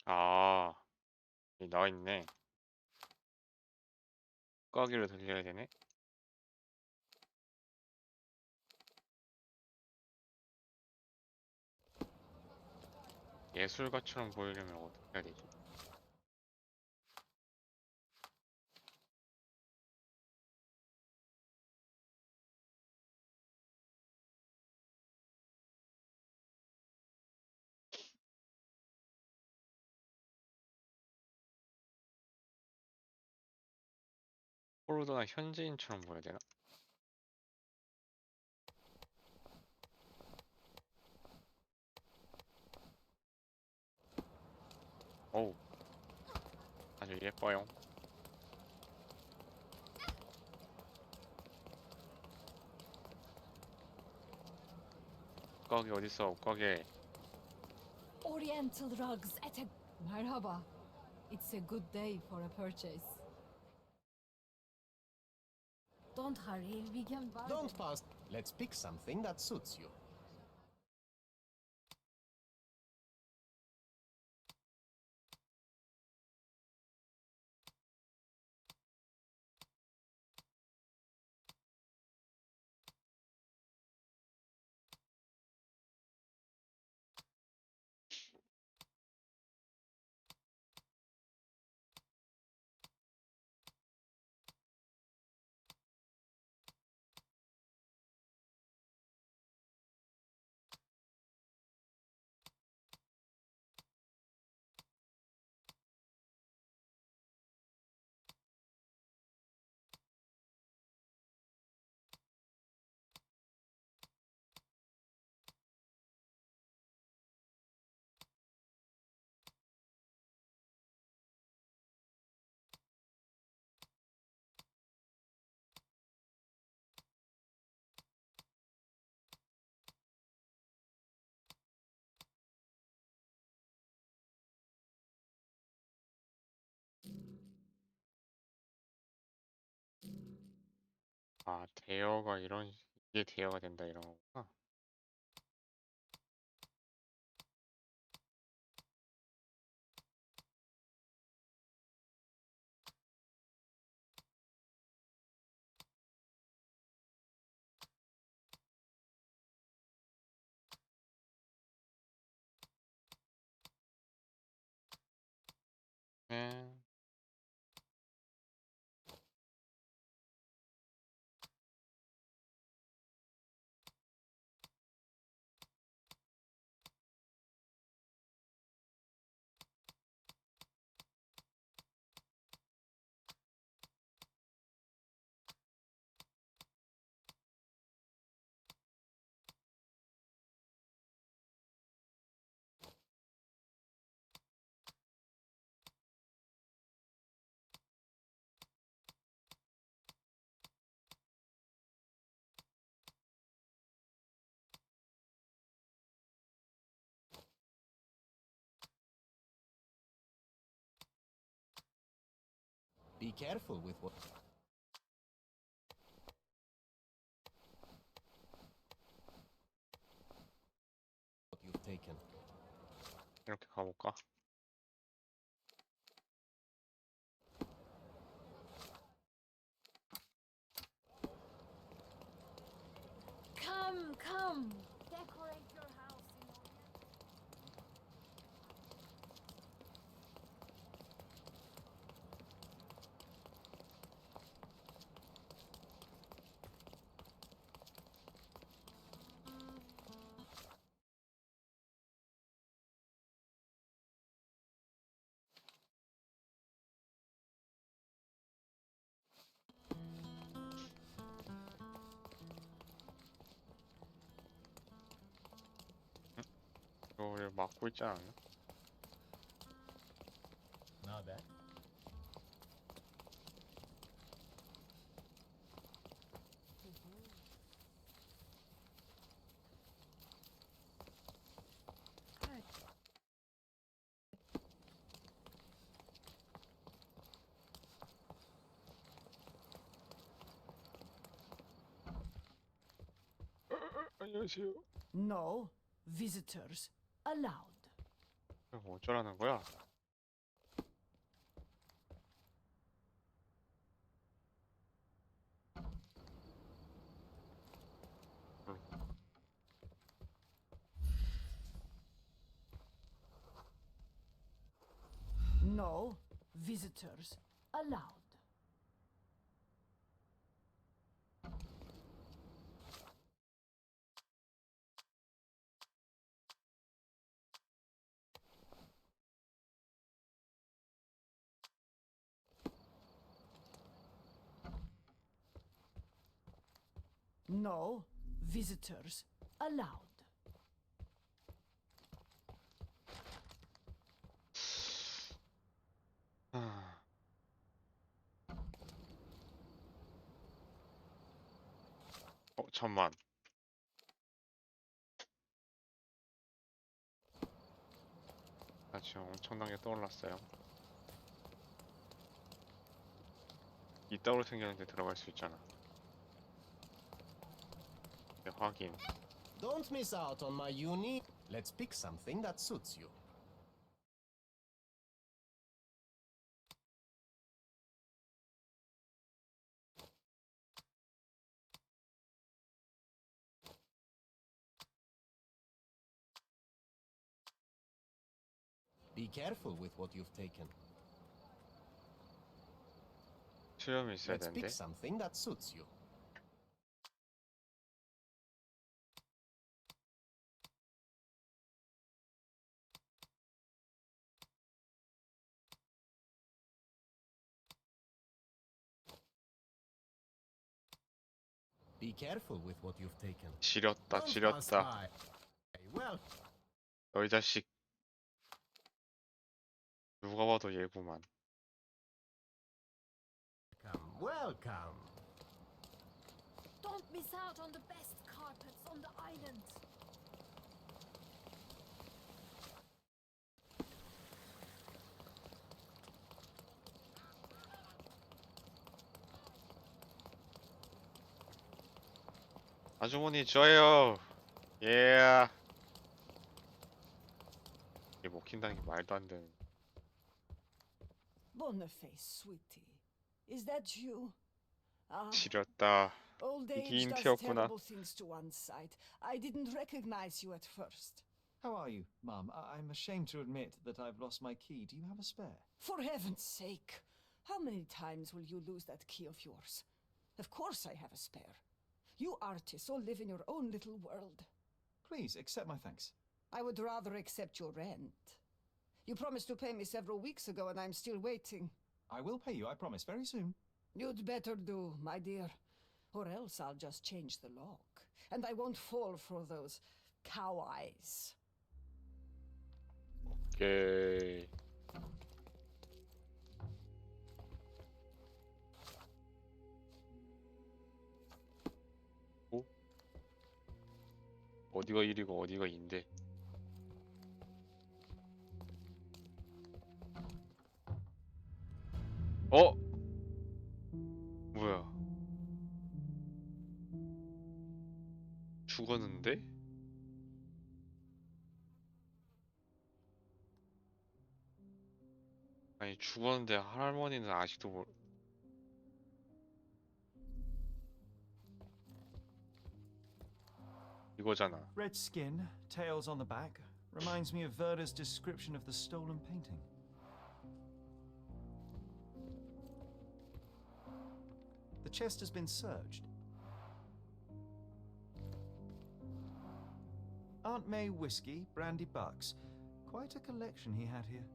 A: 아, 여기 나와 있네. 끄기로 돌려야 되네. 예술가처럼 보이려면 어떻게 해야 되지? 포르도나 현지인처럼 보여야 되나? 어우, 아주 예뻐요. 옷가게 어딨어, 옷가게.
J: Oriental rugs at a... Marhaba. It's a good day for a purchase. Don't hurry, we can bargain.
H: Don't pass. Let's pick something that suits you.
A: 아, 대여가 이게 대여가 된다 이런 거구나. 네.
H: Be careful with what you've taken.
A: 이렇게 가볼까?
D: Come, come. Decorate your house in order.
A: 이거를 막고 있지 않았나?
H: Not bad.
A: 안녕하세요.
K: No visitors allowed.
A: 이거 어쩌라는 거야?
K: No visitors allowed. No visitors allowed.
A: 잠만. 나 지금 엄청나게 떠올랐어요. 이따구로 생겼는데 들어갈 수 있잖아. 네, 확인.
H: Don't miss out on my unique. Let's pick something that suits you. Be careful with what you've taken.
A: 수염이 있어야
H: Let's
A: 되는데.
H: pick something that suits you. Be careful with what you've taken.
A: 지렸다,
H: Don't pass
A: 지렸다.
H: by. Well,
A: 너희 자식. 누가 봐도 얘구만.
H: welcome.
D: Don't miss out on the best carpets on the island.
A: 아주머니 저예요. 예. 이게 먹힌다는 게 말도 안 되는.
K: Boniface, sweetie. Is that you? Ah,
A: 지렸다.
K: old
A: 이게
K: age does
A: 인티였구나.
K: terrible things to one's sight. I didn't recognize you at first.
B: How are you, Mum? I'm ashamed to admit that I've lost my key. Do you have a spare?
K: For heaven's sake, how many times will you lose that key of yours? Of course I have a spare. You artists all live in your own little world.
B: Please, accept my thanks.
K: I would rather accept your rent. You promised to pay me several weeks ago and I'm still waiting.
B: I will pay you, I promise, very soon.
K: You'd better do, my dear. Or else I'll just change the lock. And I won't fall for those cow eyes.
A: 오케이. 오? 어디가 1이고 어디가 2인데? 어? 뭐야? 죽었는데? 아니 죽었는데 할머니는 아직도 이거잖아.
B: Red skin, tails on the back, reminds me of Werder's description of the stolen painting. The chest has been searched. Aunt May whiskey, brandy bucks. Quite a collection he had here.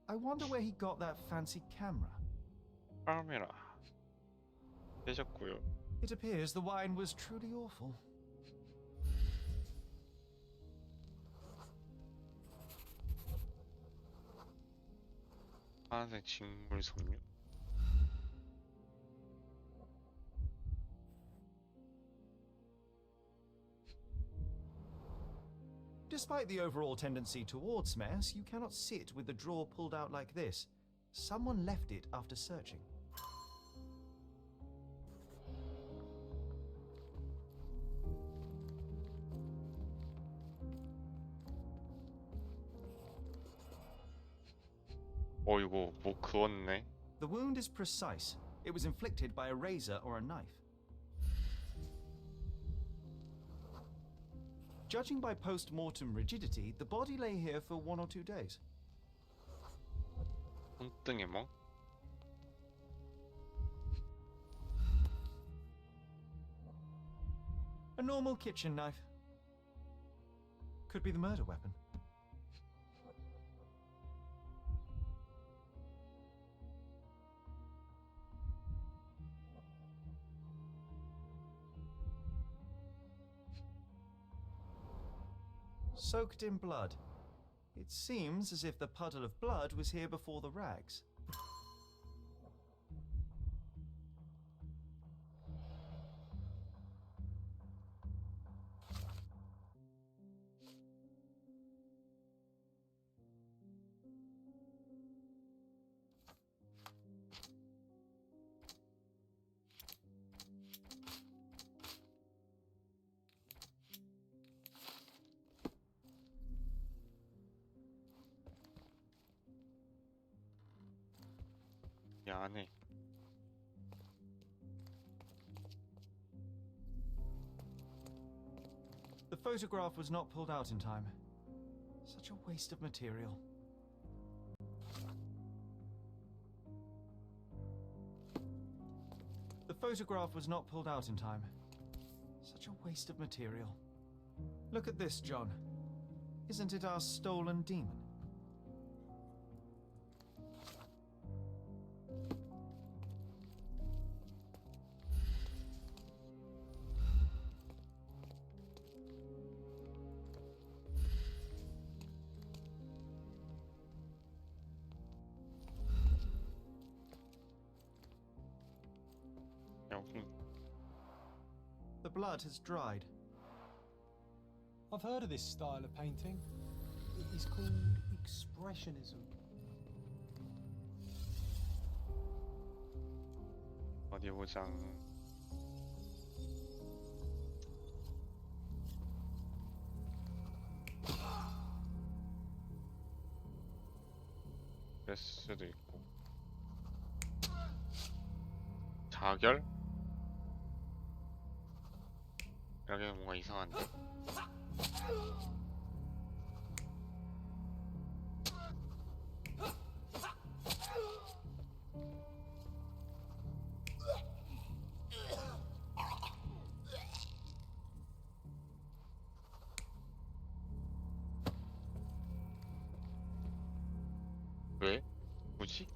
B: I wonder where he got that fancy camera.
A: 카메라 깨졌고요.
B: It appears the wine was truly awful.
A: 파란색 직물 섬유.
B: Despite the overall tendency towards mess, you cannot sit with the drawer pulled out like this. Someone left it after searching.
A: 이거 뭐 그었네.
B: The wound is precise. It was inflicted by a razor or a knife. Judging by post-mortem rigidity, the body lay here for 1 or 2 days.
A: 손등에 뭐?
B: A normal kitchen knife. Could be the murder weapon. Soaked in blood. It seems as if the puddle of blood was here before the rags.
A: 이 안에
B: The photograph was not pulled out in time. Such a waste of material. The photograph was not pulled out in time. Such a waste of material. Look at this, John. Isn't it our stolen demon?
A: 여기
B: The blood has dried.
C: I've heard of this style of painting. It is called expressionism.
A: 어디 보자. 그랬을 수도 있고. 자결? 여기 뭔가 이상한데? 왜? 뭐지?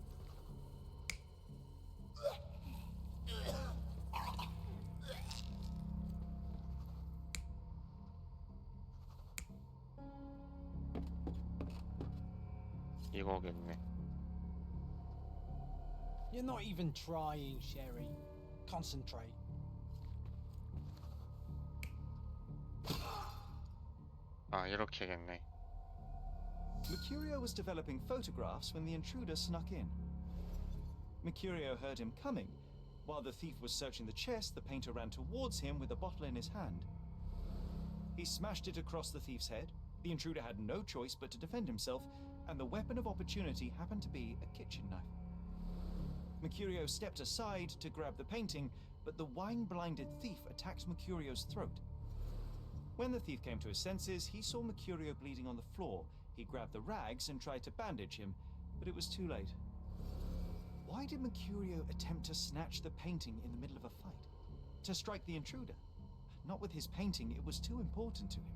A: 이거겠네.
C: You're not even trying, Sherry. Concentrate.
A: 아, 이렇게겠네.
B: Mercurio was developing photographs when the intruder snuck in. Mercurio heard him coming. While the thief was searching the chest, the painter ran towards him with a bottle in his hand. He smashed it across the thief's head. The intruder had no choice but to defend himself, and the weapon of opportunity happened to be a kitchen knife. Mercurio stepped aside to grab the painting, but the wine-blinded thief attacked Mercurio's throat. When the thief came to his senses, he saw Mercurio bleeding on the floor. He grabbed the rags and tried to bandage him, but it was too late. Why did Mercurio attempt to snatch the painting in the middle of a fight? To strike the intruder? Not with his painting, it was too important to him.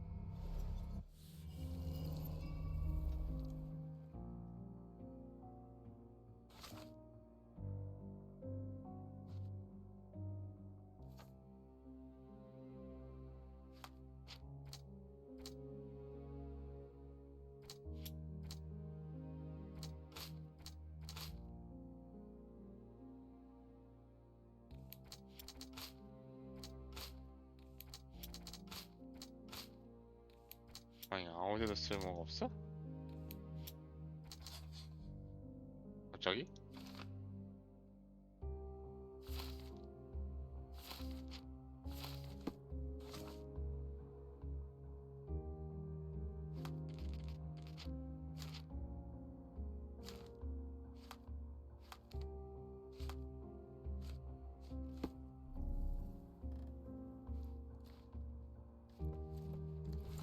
A: 아니 아무데도 쓸모가 없어? 갑자기?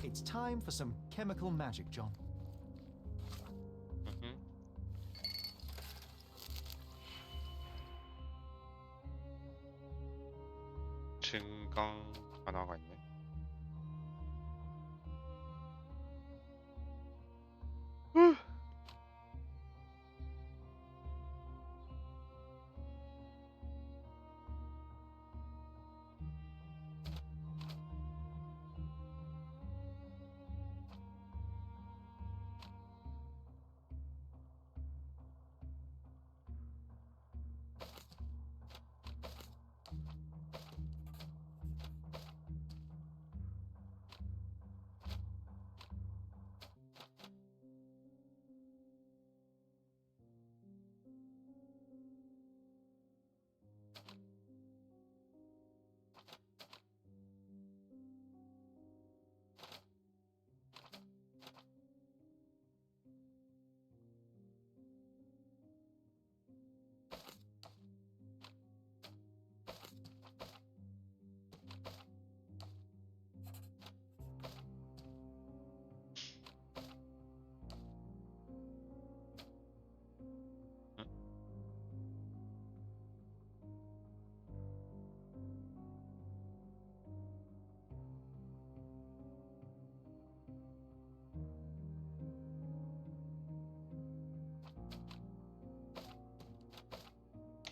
B: It's time for some chemical magic, John.
A: 증강 하나가 있네.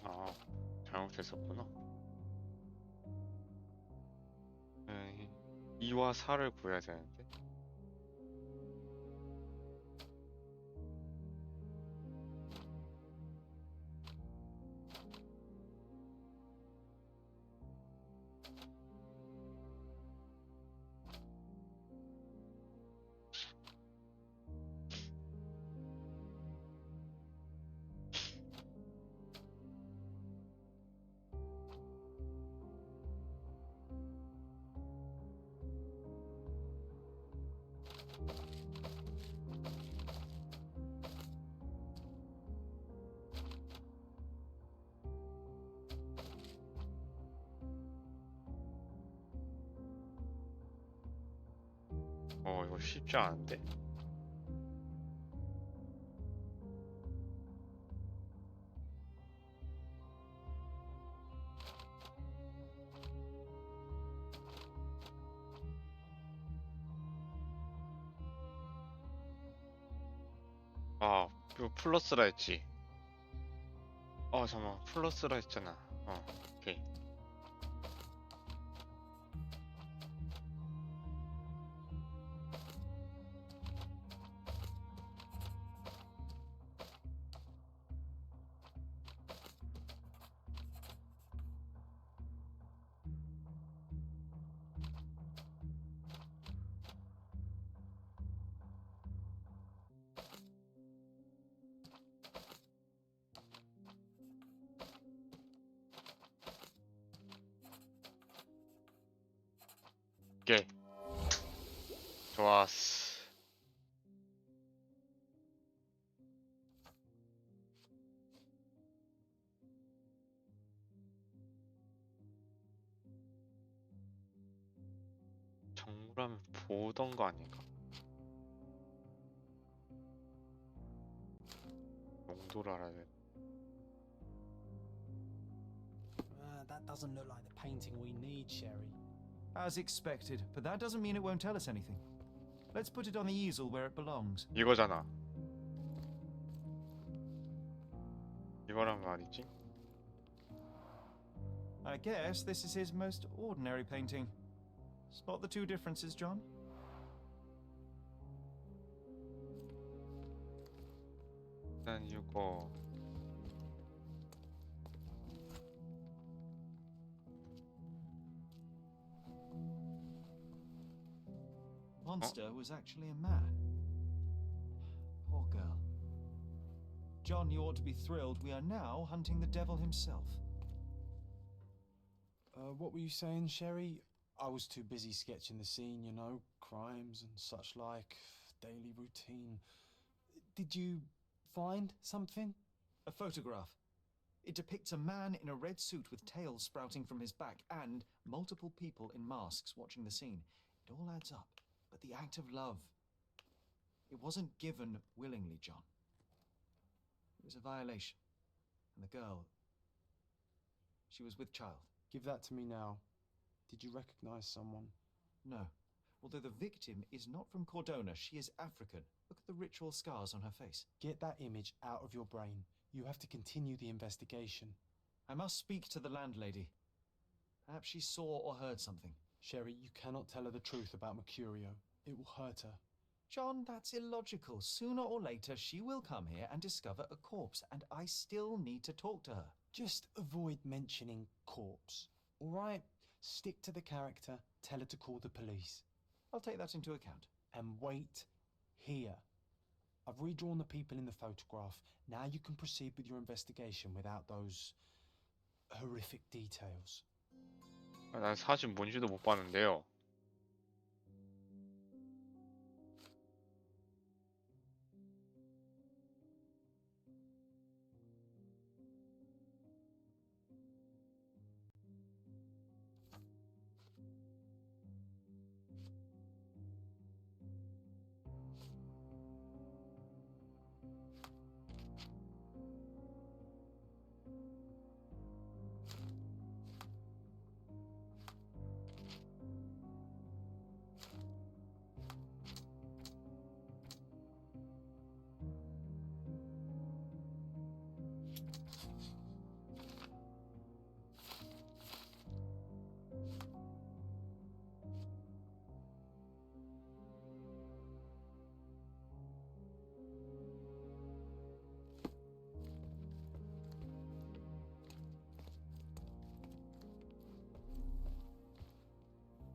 A: 아, 잘못했었구나. 에이, 2와 4를 구해야 되는데. 이거 쉽지 않은데? 아, 이거 플러스라 했지. 잠깐만, 플러스라 했잖아. 오케이. 좋았어. 정부라면 보던 거 아닌가? 용도를 알아야 돼.
C: That doesn't look like the painting we need, Sherry.
B: As expected, but that doesn't mean it won't tell us anything. Let's put it on the easel where it belongs.
A: 이거잖아. 이거란 말이지?
B: I guess this is his most ordinary painting. Spot the two differences, John?
A: 일단 이거
B: Monster was actually a man. Poor girl. John, you ought to be thrilled. We are now hunting the devil himself.
C: What were you saying, Sherry? I was too busy sketching the scene, you know, crimes and such like, daily routine. Did you find something?
B: A photograph. It depicts a man in a red suit with tails sprouting from his back and multiple people in masks watching the scene. It all adds up. But the act of love, it wasn't given willingly, John. It was a violation. And the girl, she was with child.
C: Give that to me now. Did you recognize someone?
B: No. Although the victim is not from Cordona, she is African. Look at the ritual scars on her face.
C: Get that image out of your brain. You have to continue the investigation.
B: I must speak to the landlady. Perhaps she saw or heard something.
C: Sherry, you cannot tell her the truth about Mercurio. It will hurt her.
B: John, that's illogical. Sooner or later, she will come here and discover a corpse, and I still need to talk to her.
C: Just avoid mentioning corpse, all right? Stick to the character, tell her to call the police.
B: I'll take that into account.
C: And wait here. I've redrawn the people in the photograph. Now you can proceed with your investigation without those horrific details.
A: 난 사진 뭔지도 못 봤는데요.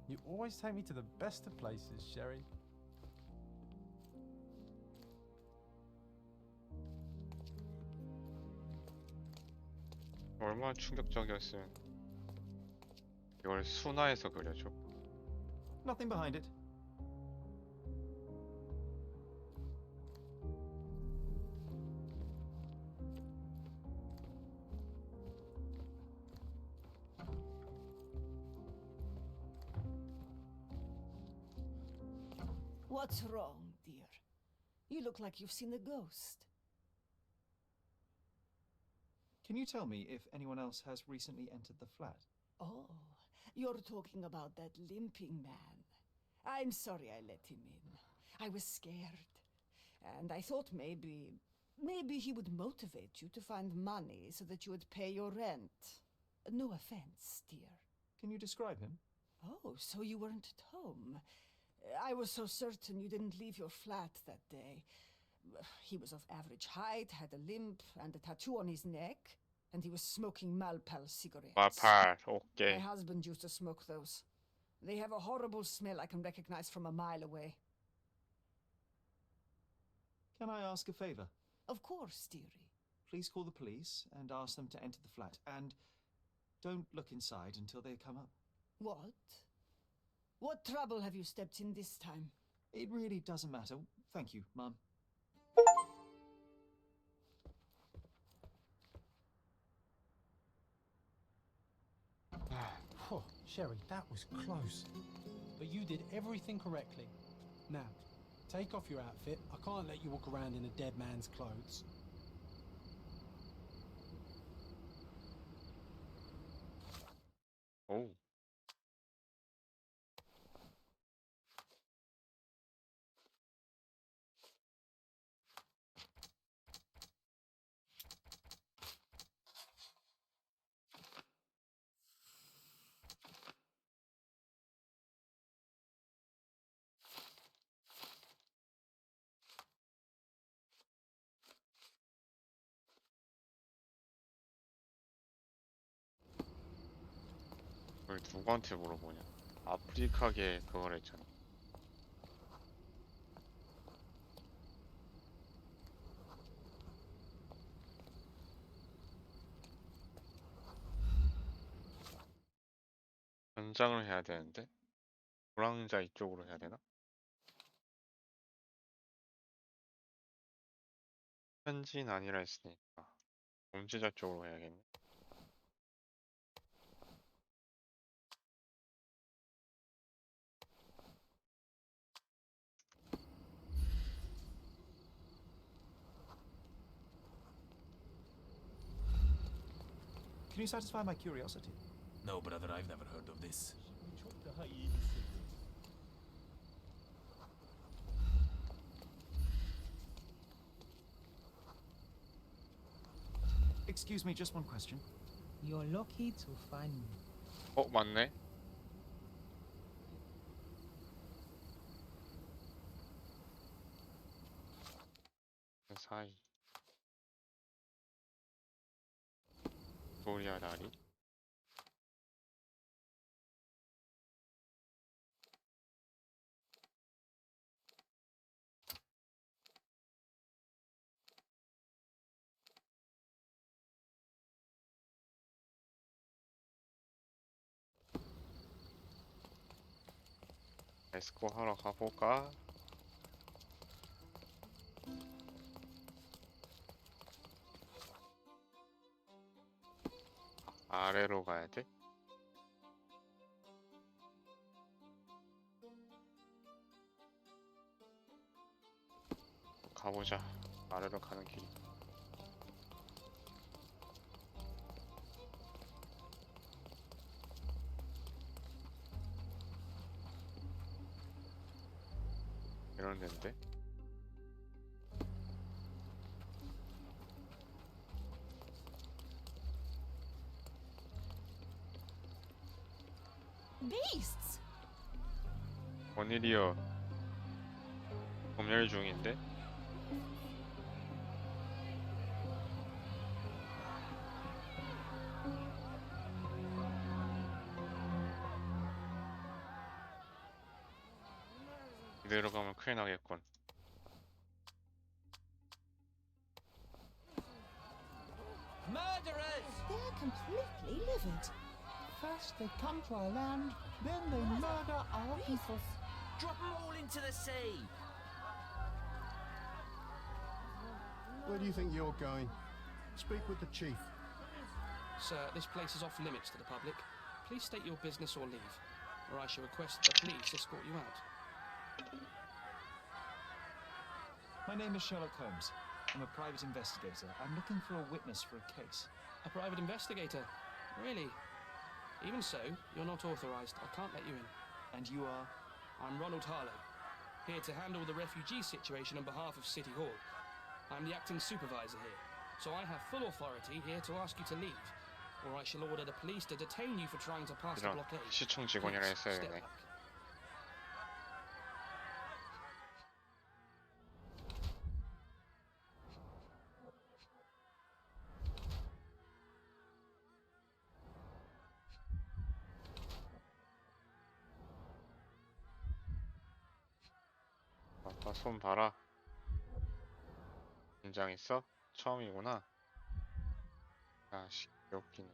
C: You always take me to the best of places, Sherry.
A: 얼마나 충격적이었으면 이걸 순화해서 그려줘.
B: Nothing behind it.
K: What's wrong, dear? You look like you've seen a ghost.
B: Can you tell me if anyone else has recently entered the flat?
K: Oh, you're talking about that limping man. I'm sorry I let him in. I was scared. And I thought maybe he would motivate you to find money so that you would pay your rent. No offense, dear.
B: Can you describe him?
K: Oh, so you weren't at home. I was so certain you didn't leave your flat that day. He was of average height, had a limp and a tattoo on his neck, and he was smoking Malpal cigarettes.
A: 마팔, 오케이.
K: My husband used to smoke those. They have a horrible smell I can recognize from a mile away.
B: Can I ask a favor?
K: Of course, dearie.
B: Please call the police and ask them to enter the flat, and don't look inside until they come up.
K: What? What trouble have you stepped in this time?
B: It really doesn't matter. Thank you, Mum.
C: Oh, Sherry, that was close. But you did everything correctly. Now, take off your outfit. I can't let you walk around in a dead man's clothes.
A: 오. 그걸 누구한테 물어보냐? 아프리카계 그걸 했잖아. 연장을 해야 되는데 불황자 이쪽으로 해야 되나? 현지인 아니라 했으니까 범죄자 쪽으로 해야겠네.
B: Can you satisfy my curiosity?
L: No, brother, I've never heard of this.
B: Excuse me, just one question.
E: You're lucky to find me.
A: 맞네. 그 사이 도리아 다리. 에스코 하러 가볼까? 아래로 가야 돼? 가보자. 아래로 가는 길. 이런 데인데?
K: Beasts!
A: 원일이어 검열 중인데? 이대로 가면 큰일 나겠군.
K: Murderers!
E: They're completely livid. First they come to our land, then they murder our people.
H: Drop them all into the sea!
M: Where do you think you're going? Speak with the chief.
N: Sir, this place is off limits to the public. Please state your business or leave, or I shall request that the police escort you out.
B: My name is Sherlock Holmes. I'm a private investigator. I'm looking for a witness for a case.
N: A private investigator? Really? Even so, you're not authorized. I can't let you in.
B: And you are?
N: I'm Ronald Harlow, here to handle the refugee situation on behalf of City Hall. I'm the acting supervisor here, so I have full authority here to ask you to leave, or I shall order the police to detain you for trying to pass the
A: 이런
N: blockade.
A: 시청 직원이라
N: Please,
A: 했어야
N: step
A: 되네.
N: back.
A: 아빠 손 봐라. 긴장했어? 처음이구나. 아씨, 웃기네.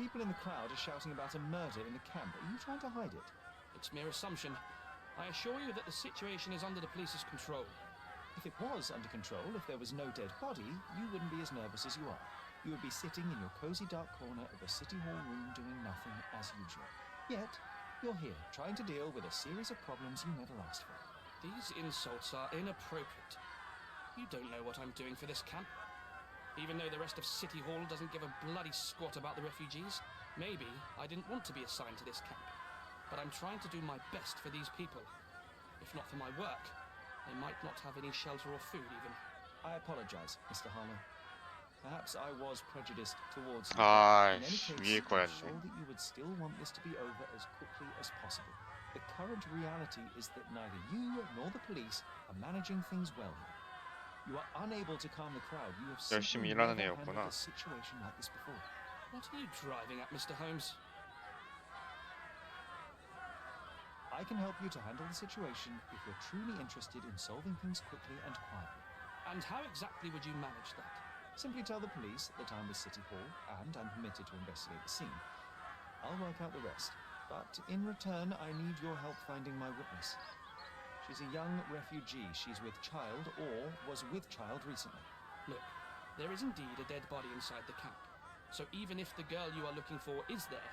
B: people in the crowd are shouting about a murder in the camp. Are you trying to hide it?
N: It's mere assumption. I assure you that the situation is under the police's control.
B: If it was under control, if there was no dead body, you wouldn't be as nervous as you are. You would be sitting in your cozy dark corner of the City Hall room doing nothing as usual. Yet, you're here, trying to deal with a series of problems you never asked for.
N: These insults are inappropriate. You don't know what I'm doing for this camp. Even though the rest of City Hall doesn't give a bloody squat about the refugees, maybe I didn't want to be assigned to this camp. But I'm trying to do my best for these people. If not for my work, they might not have any shelter or food even.
B: I apologize, Mr. Harlow. Perhaps I was prejudiced towards you.
A: 아,
B: In any case,
A: 위에
B: I'm
A: 거였네.
B: sure that you would still want this to be over as quickly as possible. The current reality is that neither you nor the police are managing things well here. You are unable to calm the crowd. You have
A: 열심히
B: simply
A: 일하는
B: never handled
A: 애였구나.
B: a situation like this before.
N: What are you driving at, Mr. Holmes?
B: I can help you to handle the situation if you're truly interested in solving things quickly and quietly.
N: And how exactly would you manage that?
B: Simply tell the police that I'm with City Hall and I'm permitted to investigate the scene. I'll work out the rest, but in return I need your help finding my witness. She's a young refugee. She's with child or was with child recently.
N: Look, there is indeed a dead body inside the camp. So even if the girl you are looking for is there,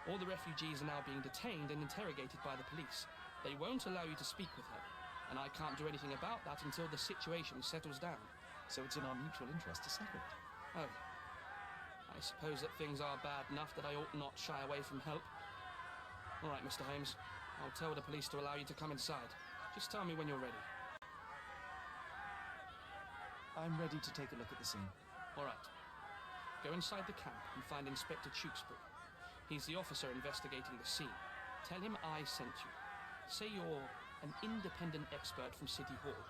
N: all the refugees are now being detained and interrogated by the police. They won't allow you to speak with her, and I can't do anything about that until the situation settles down.
B: So it's in our mutual interest to settle it.
N: Oh. I suppose that things are bad enough that I ought not shy away from help. All right, Mr. Holmes. I'll tell the police to allow you to come inside. Just tell me when you're ready.
B: I'm ready to take a look at the scene.
N: All right. Go inside the camp and find Inspector Tewkesbury. He's the officer investigating the scene. Tell him I sent you. Say you're an independent expert from City Hall.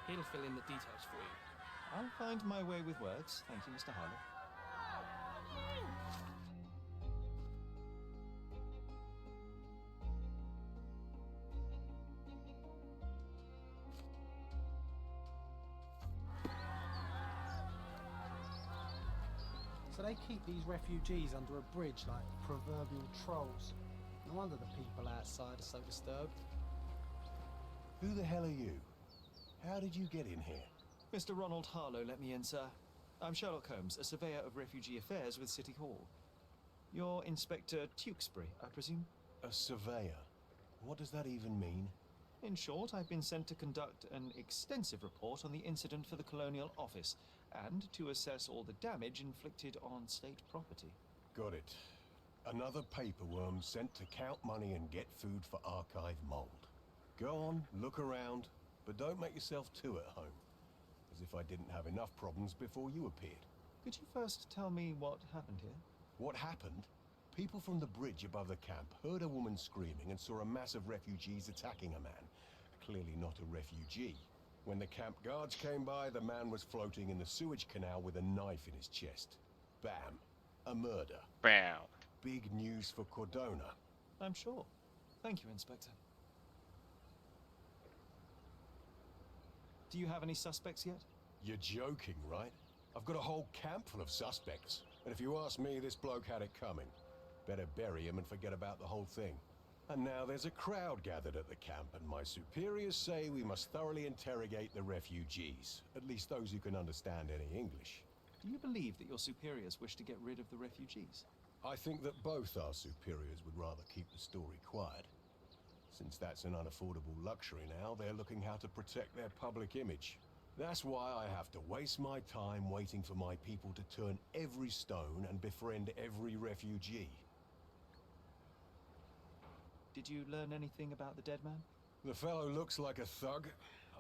N: He'll fill in the details for you.
B: I'll find my way with words. Thank you, Mr. Harlow.
C: So they keep these refugees under a bridge like proverbial trolls. No wonder the people outside are so disturbed.
O: Who the hell are you? How did you get in here?
B: Mr. Ronald Harlow let me in, sir. I'm Sherlock Holmes, a surveyor of refugee affairs with City Hall. You're Inspector Tewkesbury, I presume?
O: A surveyor? What does that even mean?
B: In short, I've been sent to conduct an extensive report on the incident for the Colonial Office and to assess all the damage inflicted on state property.
O: Got it. Another paperworm sent to count money and get food for archive mold. Go on, look around, but don't make yourself too at home. As if I didn't have enough problems before you appeared.
B: Could you first tell me what happened here?
O: What happened? People from the bridge above the camp heard a woman screaming and saw a mass of refugees attacking a man. Clearly not a refugee. When the camp guards came by, the man was floating in the sewage canal with a knife in his chest. Bam. A murder.
A: Bam.
O: Big news for Cordona.
B: I'm sure. Thank you, Inspector. Do you have any suspects yet?
O: You're joking, right? I've got a whole camp full of suspects. And if you ask me, this bloke had it coming. Better bury him and forget about the whole thing. And now there's a crowd gathered at the camp, and my superiors say we must thoroughly interrogate the refugees. At least those who can understand any English.
B: Do you believe that your superiors wish to get rid of the refugees?
O: I think that both our superiors would rather keep the story quiet. Since that's an unaffordable luxury now, they're looking how to protect their public image. That's why I have to waste my time waiting for my people to turn every stone and befriend every refugee.
B: Did you learn anything about the dead man?
O: The fellow looks like a thug.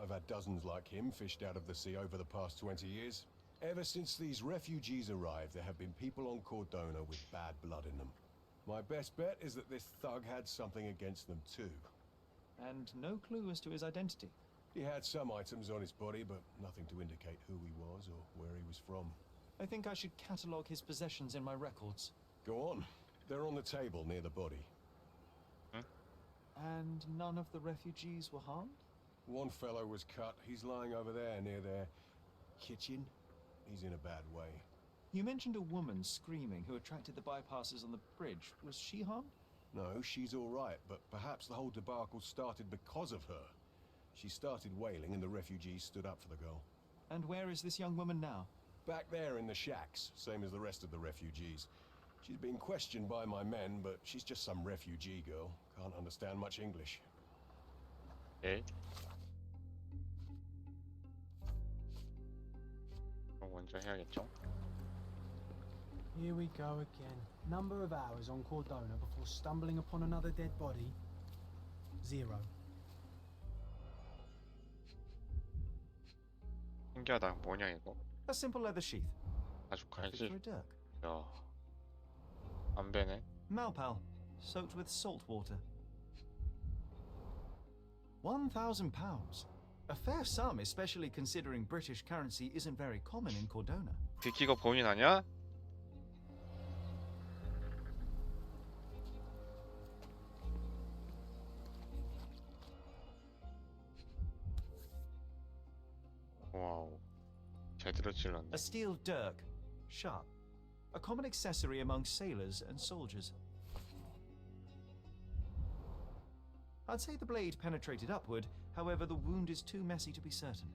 O: I've had dozens like him fished out of the sea over the past 20 years. Ever since these refugees arrived, there have been people on Cordona with bad blood in them. My best bet is that this thug had something against them too.
B: And no clue as to his identity?
O: He had some items on his body, but nothing to indicate who he was or where he was from.
B: I think I should catalogue his possessions in my records.
O: Go on. They're on the table near the body.
B: And none of the refugees were harmed?
O: One fellow was cut. He's lying over there near their kitchen. He's in a bad way.
B: You mentioned a woman screaming who attracted the bypassers on the bridge. Was she harmed?
O: No, she's all right, but perhaps the whole debacle started because of her. She started wailing and the refugees stood up for the girl.
B: And where is this young woman now?
O: Back there in the shacks, same as the rest of the refugees. She's being questioned by my men, but she's just some refugee girl. Can't understand much English.
A: 네. 그럼 먼저 해야겠죠?
C: Here we go again. Number of hours on Cordona before stumbling upon another dead body? 0.
A: 신기하다. 뭐냐 이거?
B: A simple leather sheath.
A: 아주
B: Perfect
A: 칼질.
B: for a dirk.
A: 야. 담배네.
B: Malpal, soaked with salt water. £1,000. A fair sum, especially considering British currency isn't very common in Cordona.
A: 비키가 본인 아니야? 와우. 제대로 찔렀네.
B: A steel dirk, sharp. A common accessory among sailors and soldiers. I'd say the blade penetrated upward, however the wound is too messy to be certain.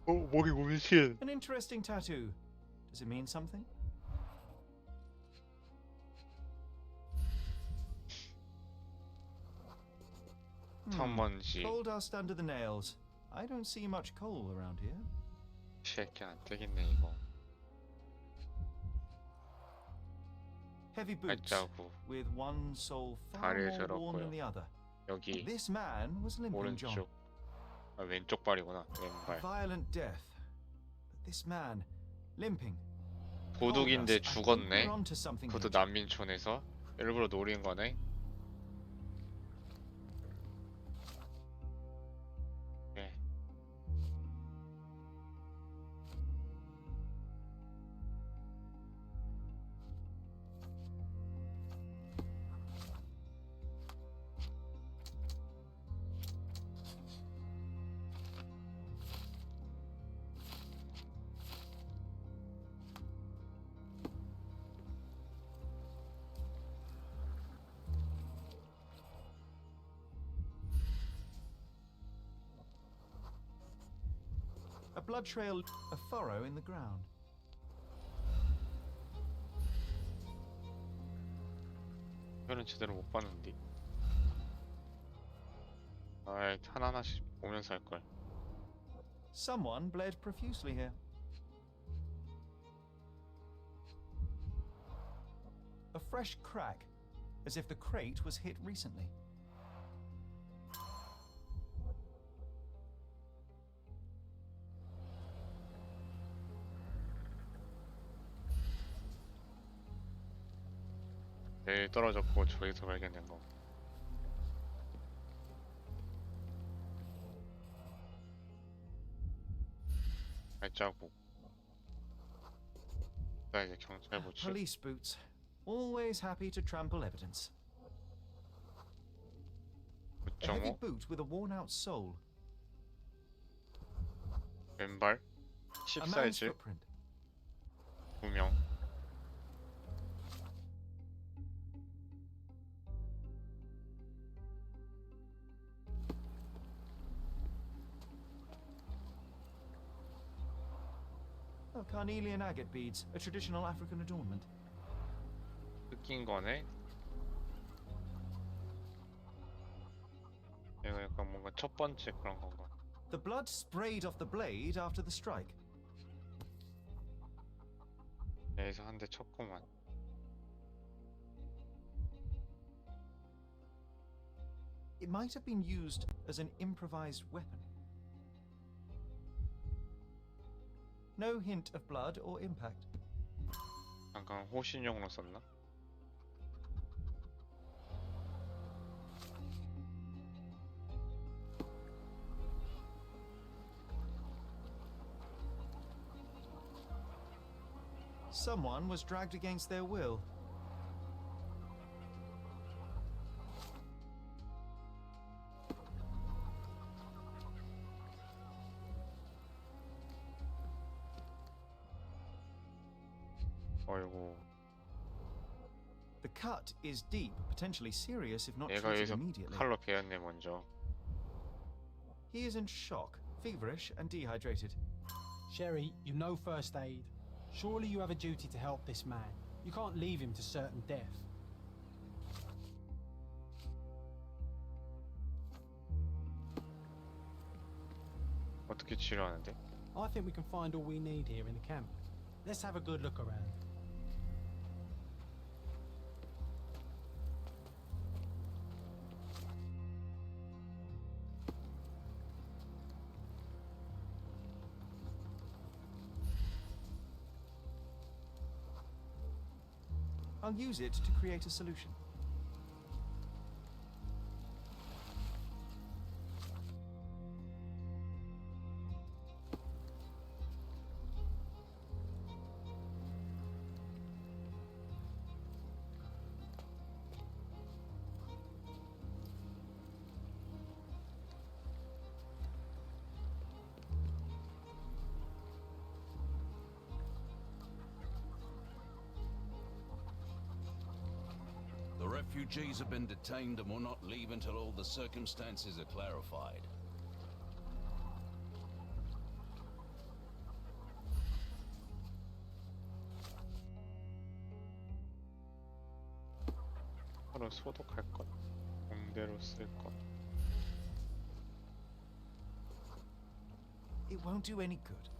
A: 목이 울실.
B: An interesting tattoo. Does it mean something?
A: 탐먼지.
B: Coal dust under the nails. I don't see much coal around here.
A: 새끼 안 되겠네 이거.
B: Heavy boots
A: 발자국.
B: with one sole far
A: 다리에
B: more worn than
A: 절었고요.
B: the other.
A: 여기
B: This man was limping, John.
A: 오른쪽. 아, 왼쪽 발이구나.
B: A
A: 왼발.
B: violent death. But this man, limping.
A: 도둑인데
B: told us, I think
A: 죽었네.
B: we're onto something
A: 그것도
B: here.
A: 난민촌에서 일부러 노린 거네. 네.
B: A blood trail, a furrow in the ground.
A: 이거는 제대로 못 봤는데. 아이, 하나하나씩 보면서 할 걸.
B: Someone bled profusely here. A fresh crack, as if the crate was hit recently.
A: 내일 떨어졌고 저기서 발견된 거. 발자국. 나 이제 경찰 보지.
B: Police boots, always happy to trample evidence. A heavy
A: 9.5.
B: boot with a worn-out sole.
A: 왼발.
B: A
A: 10
B: man's
A: 사이즈.
B: footprint.
A: 2명.
B: Oh, carnelian agate beads, a traditional African adornment.
A: 뜯긴 거네. 이거 약간 뭔가 첫 번째 그런 건가.
B: The blood sprayed off the blade after the strike.
A: 여기서 한 대 쳤구만.
B: It might have been used as an improvised weapon. No hint of blood or impact.
A: 잠깐 호신용으로 썼나?
B: Someone was dragged against their will.
A: 어이구.
B: The cut is deep, potentially serious if not
A: 얘가
B: treated
A: 여기서
B: immediately.
A: 칼로 베었네 먼저.
B: He is in shock, feverish, and dehydrated.
C: Sherry, you know first aid. Surely you have a duty to help this man. You can't leave him to certain death.
A: 어떻게 치료하는데?
C: I think we can find all we need here in the camp. Let's have a good look around.
B: I'll use it to create a solution.
P: The refugees have been detained and will not leave until all the circumstances are clarified.
A: 바로 소독할 것, 공대로 쓸 것.
B: It won't do any good.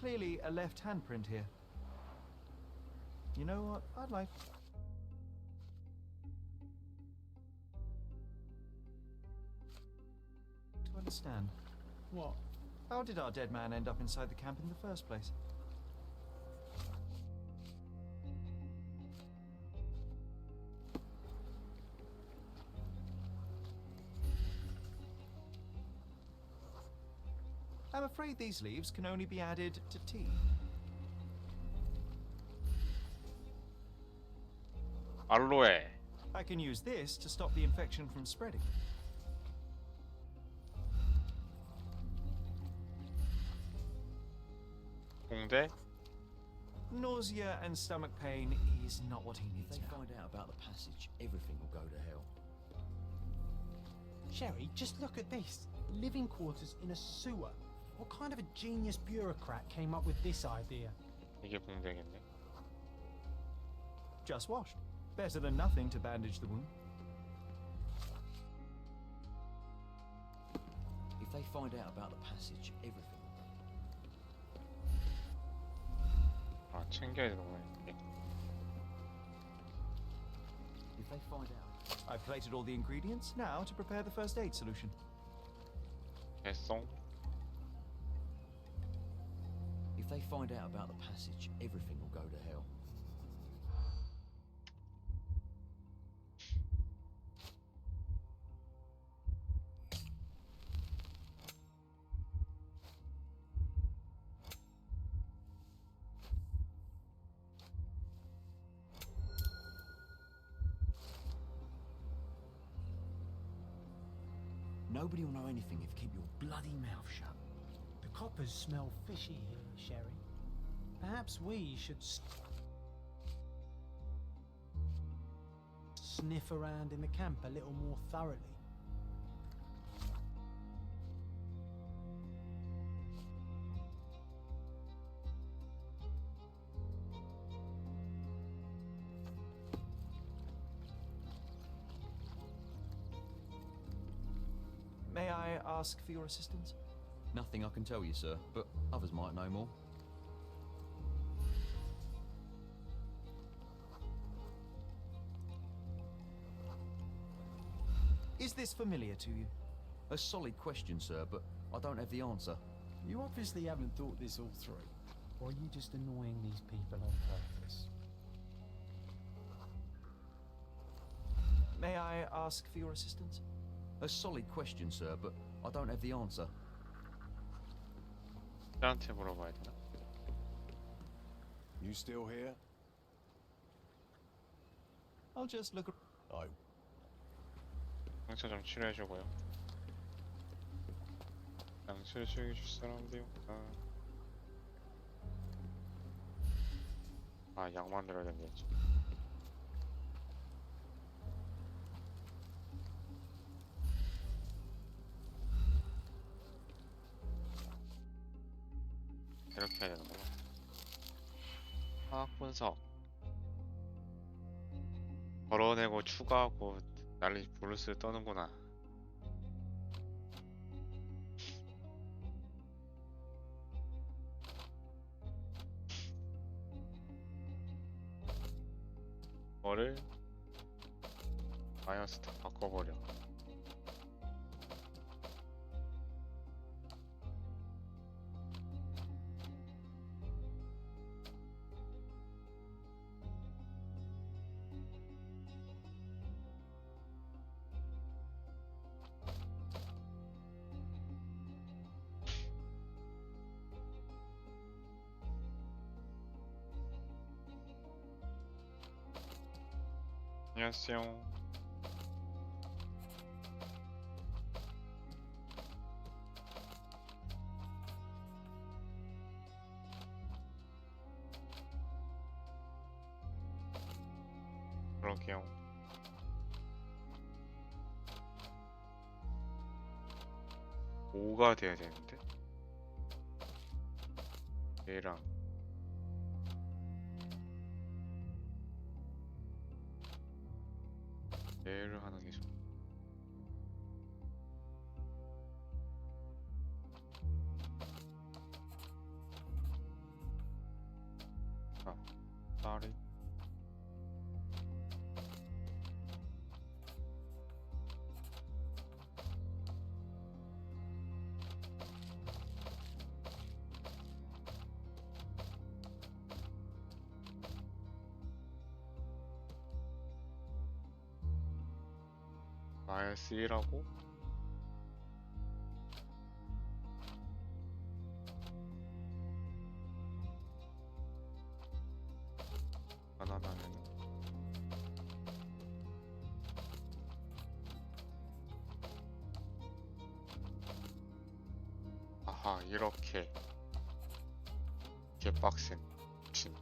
B: Clearly a left handprint here. You know what? I'd like... to understand.
C: What?
B: How did our dead man end up inside the camp in the first place? I'm afraid these leaves can only be added to tea.
A: 알로에.
B: I can use this to stop the infection from spreading.
A: 공대?
B: Nausea and stomach pain is not what he needs
Q: If they
B: now.
Q: find out about the passage, everything will go to hell.
C: Sherry, just look at this. Living quarters in a sewer. What kind of a genius bureaucrat came up with this idea?
A: 이게 공대겠네.
B: Just washed. Better than nothing to bandage the wound.
Q: If they find out about the passage, everything.
A: 아, 챙겨야 되는 거네.
Q: If they find out.
B: I've plated all the ingredients now to prepare the first aid solution.
A: 개송.
Q: If they find out about the passage, everything will go to hell. Nobody will know anything if you keep your bloody mouth shut.
C: The coppers smell fishy here, Sherry. Perhaps we should sniff around in the camp a little more thoroughly.
B: May I ask for your assistance?
Q: Nothing I can tell you, sir, but others might know more.
B: Is this familiar to you?
Q: A solid question, sir, but I don't have the answer.
C: You obviously haven't thought this all through. Or are you just annoying these people on purpose?
B: May I ask for your assistance?
Q: A solid question, sir, but I don't have the answer.
A: 나한테 물어봐야 되나?
O: You still here?
B: I'll just look.
O: I
A: 상처 좀 치료해주고요. 상처를 치료해줄 사람 어디 없나? 아, 약 만들어야 된댔지. 이렇게 해야 되는구나. 화학 분석 걸어내고 추가하고 난리 브루스 떠는구나. 뭐를 마이너스 다 바꿔버려. 안녕하세요. 그러게요. 오가 돼야 되는데 얘랑 얘를 하는 게 좋아. 아, sorry. 마이너스 1하고 가난하면은 아하, 이렇게 개빡센 팀.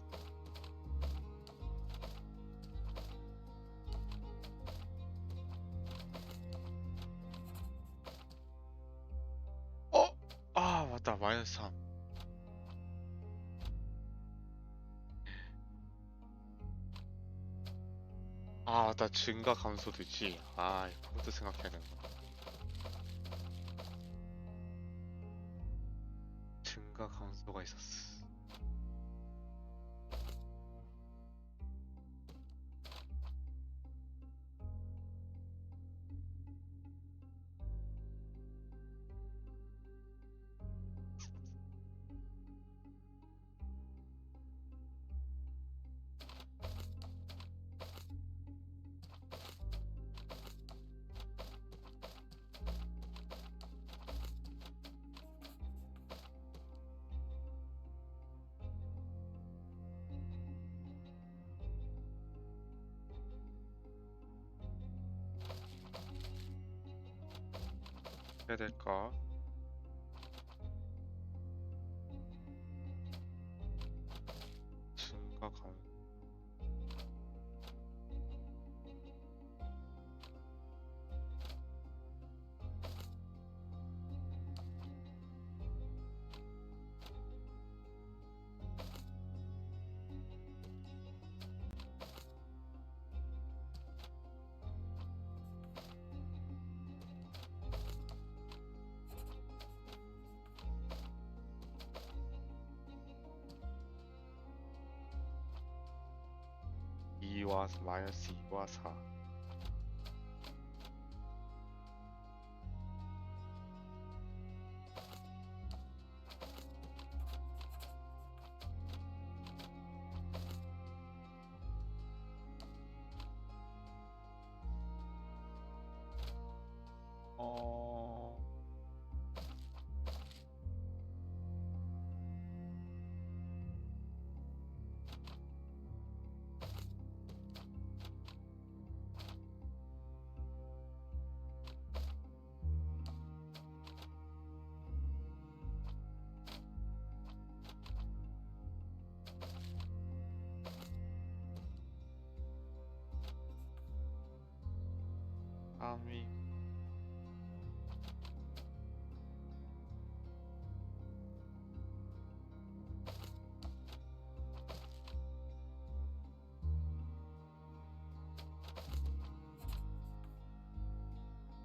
A: 아, 맞다. 마이너스 3. 아, 맞다. 증가 감소도 있지. 아, 그것도 생각해야 되는구나. 증가 감소가 있었어. 해야 될까? 증가 감소. 이와 마이너스 2와 4. 어... 3위.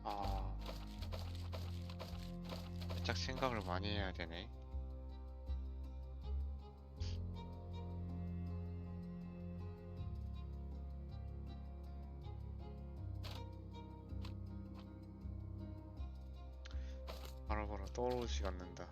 A: 아, 살짝 생각을 많이 해야 되네. 바로바로 떠오르지가 않는다.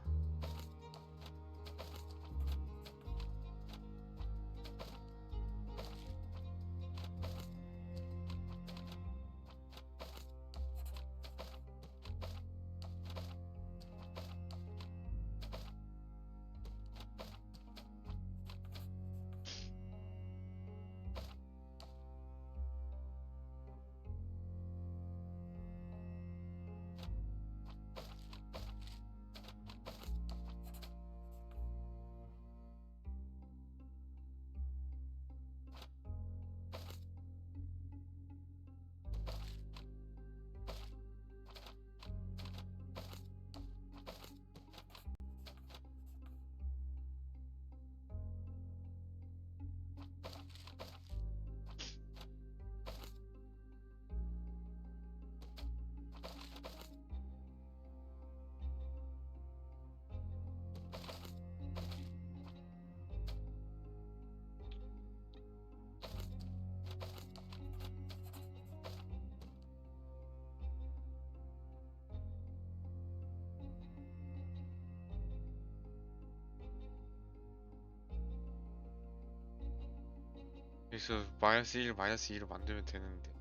A: 그래서 마이너스 1, 마이너스 2를 만들면 되는데.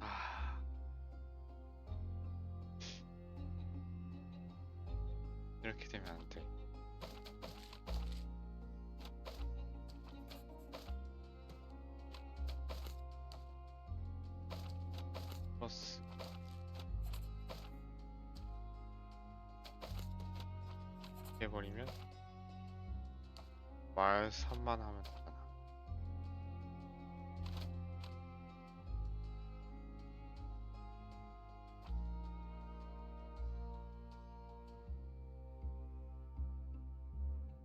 A: 아, 이렇게 되면 안 돼. 플러스 해버리면 마이너스 3만 하면 되잖아.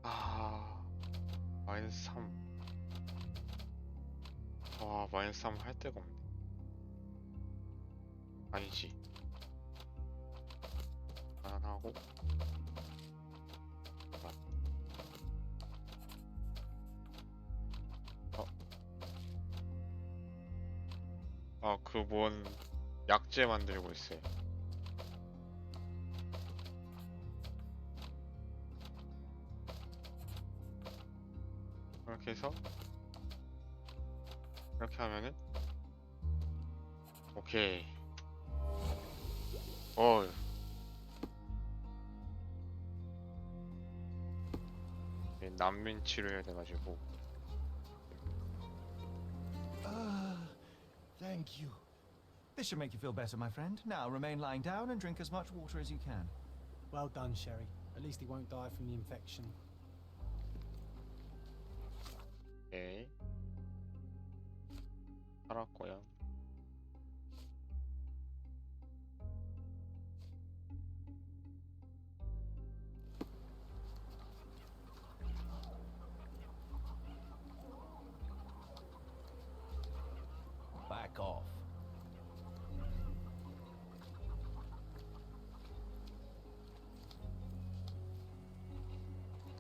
A: 아, 마이너스 3. 와, 마이너스 3 할 데가 없네. 아니지. 하고 그 뭔 약재 만들고 있어요. 이렇게 해서 이렇게 하면은 오케이. 난민 치료해야 돼가지고.
B: Thank you. This should make you feel better, my friend. Now remain lying down and drink as much water as you can.
C: Well done, Sherry. At least he won't die from the infection.
A: 오케이. 살았고요.
Q: Back off.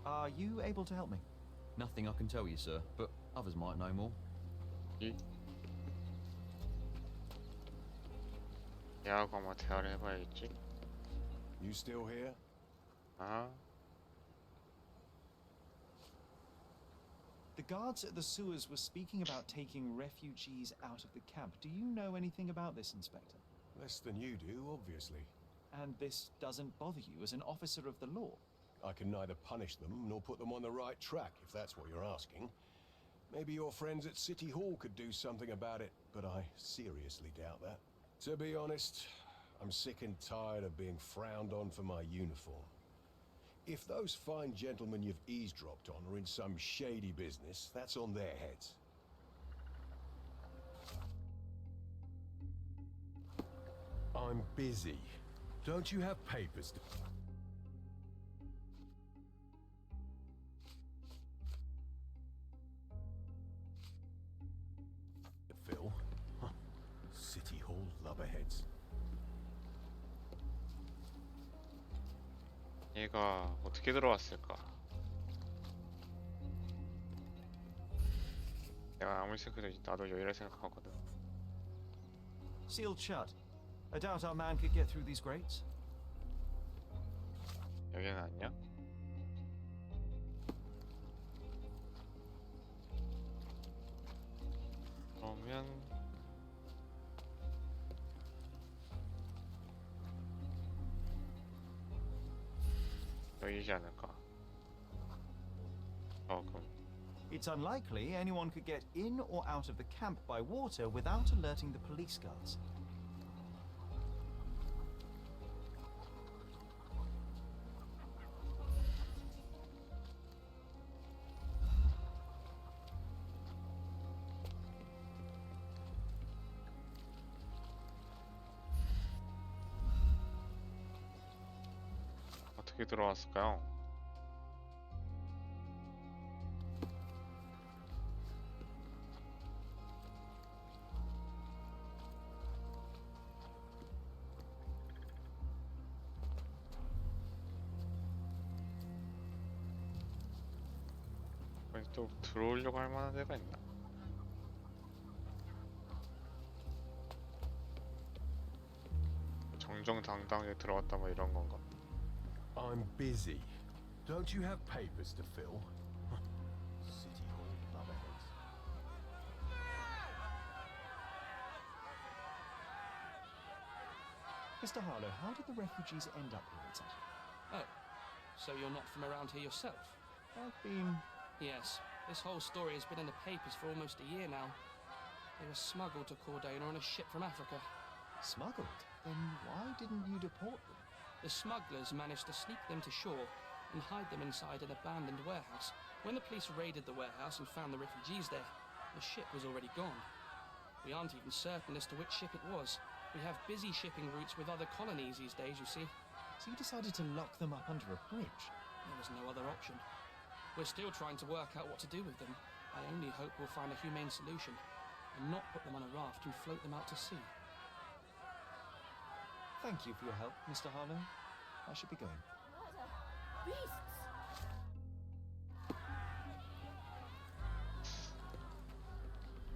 B: Are you able to help me?
Q: Nothing I can tell you, sir, but others might know more.
A: 얘하고 한번 대화를 해봐야겠지.
O: You still here?
B: The guards at the sewers were speaking about taking refugees out of the camp. Do you know anything about this, Inspector?
O: Less than you do, obviously.
B: And this doesn't bother you as an officer of the law?
O: I can neither punish them nor put them on the right track, if that's what you're asking. Maybe your friends at City Hall could do something about it, but I seriously doubt that. To be honest, I'm sick and tired of being frowned on for my uniform. If those fine gentlemen you've eavesdropped on are in some shady business, that's on their heads. I'm busy. Don't you have papers to... Phil? Huh. City Hall lubberheads.
A: 얘가 어떻게 들어왔을까? 내가 아무리 생각해도 나도 여기라 생각하거든.
B: Sealed shut. I doubt our man could get through these grates.
A: 여기는 아니야? 그러면 여기지 않을까? 그럼
B: It's unlikely anyone could get in or out of the camp by water without alerting the police guards.
A: 어떻게 들어왔을까요? 또 들어오려고 할 만한 데가 있나? 정정당당하게 들어왔다 뭐 이런 건가?
O: I'm busy. Don't you have papers to fill? City Hall lubberheads.
B: Mr. Harlow, how did the refugees end up here exactly?
N: Oh, so you're not from around here yourself?
B: I've been...
N: Yes, this whole story has been in the papers for almost a year now. They were smuggled to Cordona on a ship from Africa.
B: Smuggled? Then why didn't you deport them?
N: The smugglers managed to sneak them to shore and hide them inside an abandoned warehouse. When the police raided the warehouse and found the refugees there, the ship was already gone. We aren't even certain as to which ship it was. We have busy shipping routes with other colonies these days, you see.
B: So you decided to lock them up under a bridge?
N: There was no other option. We're still trying to work out what to do with them. I only hope we'll find a humane solution and not put them on a raft and float them out to sea.
B: Thank you for your help, Mr. Harlow. I should be going.
D: Beasts!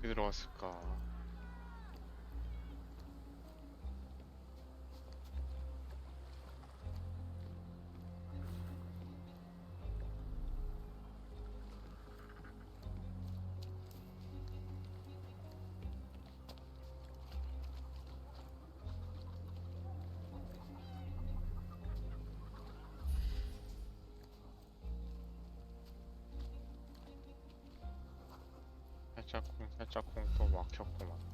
A: 어떻게 들어왔을까? 살짝쿵 또 막혔구만.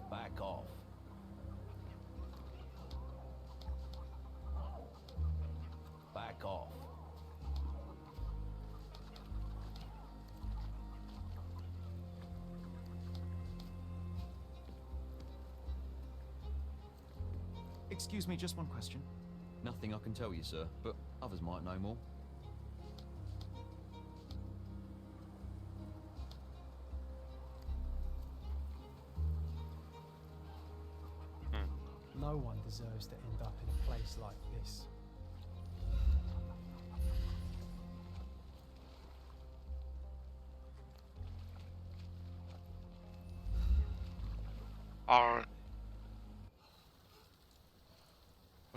Q: Back off.
B: Excuse me, just one question.
Q: Nothing I can tell you, sir, but others might know more.
C: No one deserves to end up in a place like this.
A: 아,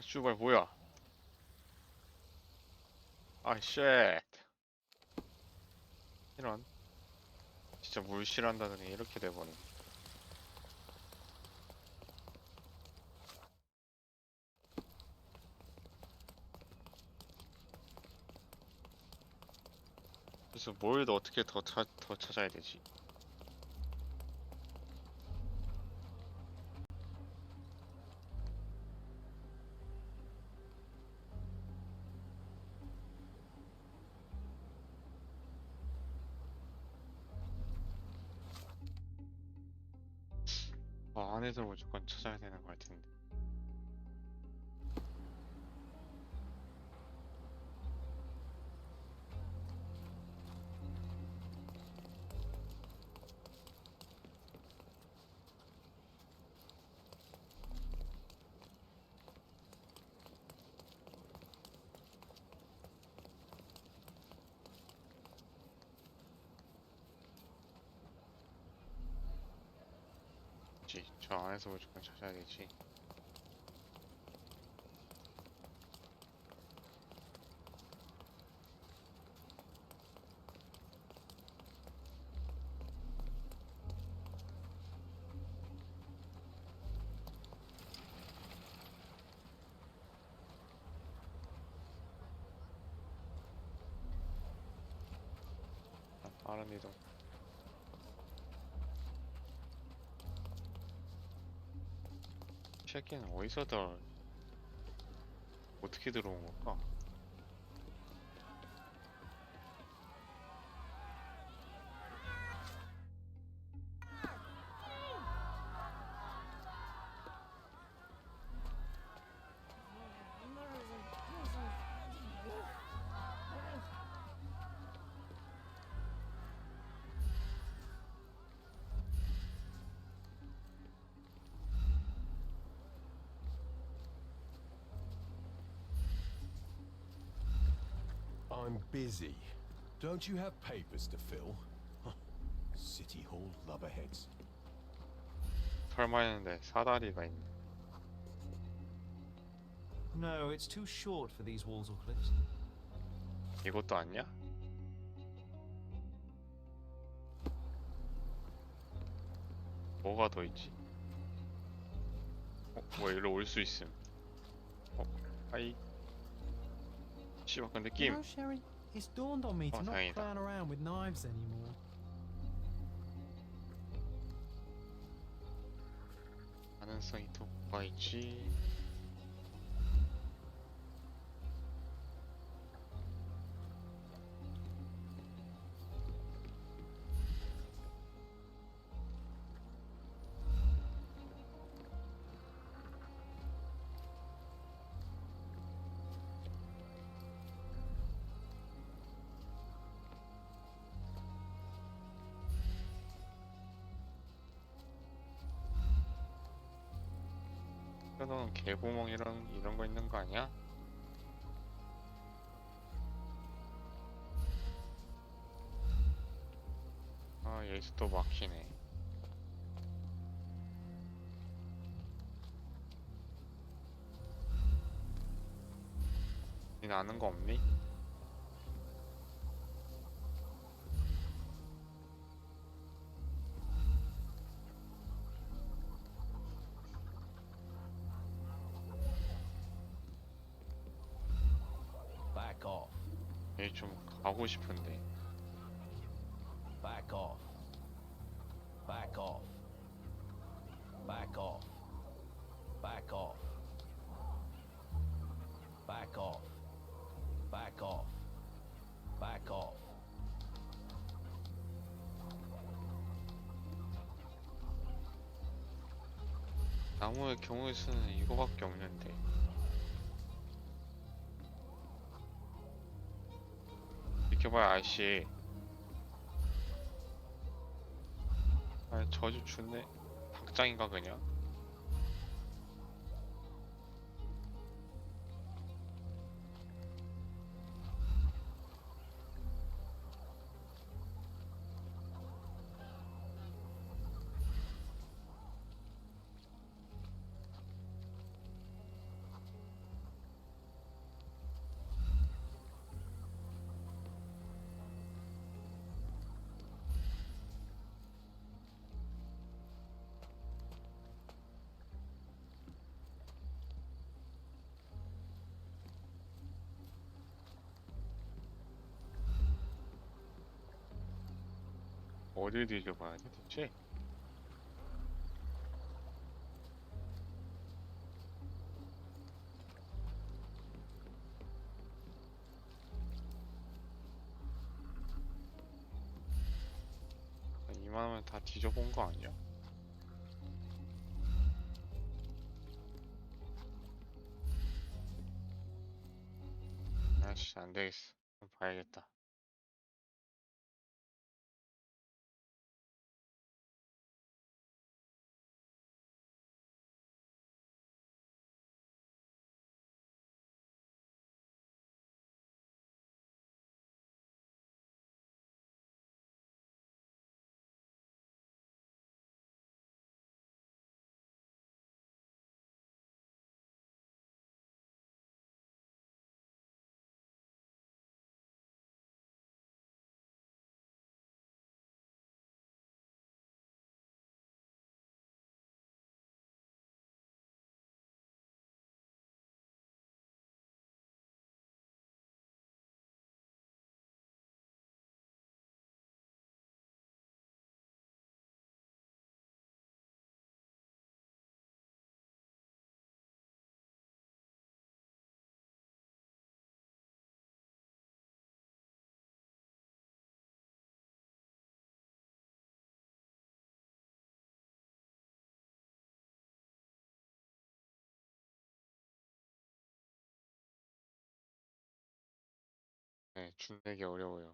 A: 슈발 뭐야? 아, 쉣. 이런. 진짜 물 싫어한다더니 이렇게 돼버린. 그래서 뭘 어떻게 더 찾아야 되지? 안에서 무조건 찾아야 되는 것 같은데. 저 안에서 무조건 찾아야 되지. 빠른 이동. 새끼는 어디서 어떻게 들어온 걸까?
O: I'm busy. Don't you have papers to fill? Huh. City Hall lubberheads.
A: 설마 했는데 사다리가 있네.
B: No, it's too short for these walls or cliffs.
A: 이것도 아니야? 뭐가 더 있지? 뭐 일로 올 수 있음. 하이. 씨발 그
C: You
A: 느낌.
C: know, Sherry, it's dawned on me to not
A: 다행이다.
C: clown around with knives anymore.
A: 가능성이 더 뭐가 있지? 너는 개구멍 이런 거 있는 거 아니야? 아 여기서 또 막히네. 니 아는 거 없니?
P: Back off.
A: 여기 좀 가고 싶은데.
P: Back off. Back off. Back off. Back off. Back off. Back off. Back off.
A: 나무의 경우의 수는 이거밖에 없는데. 비켜봐요 아저씨. 아 저주 죽네. 당장인가 그냥? 어딜 뒤져봐야 돼 대체? 이만하면 다 뒤져본 거 아니야? 아씨 안되겠어. 봐야겠다. 네, 준내기 어려워요.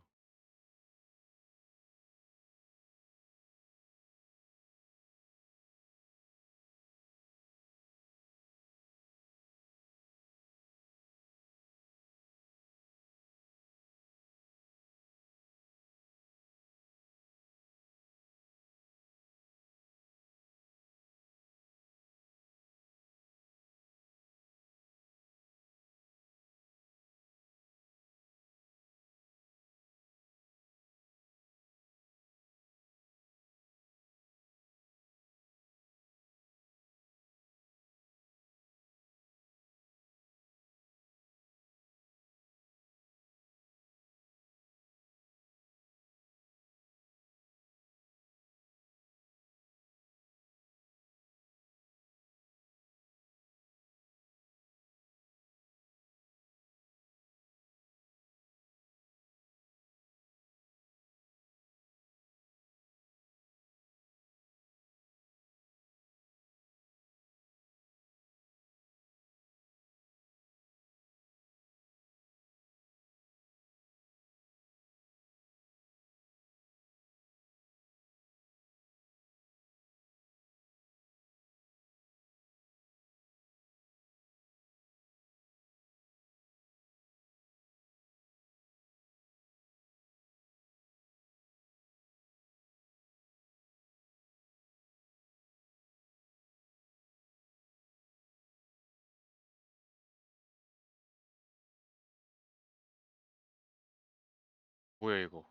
A: 뭐야 이거?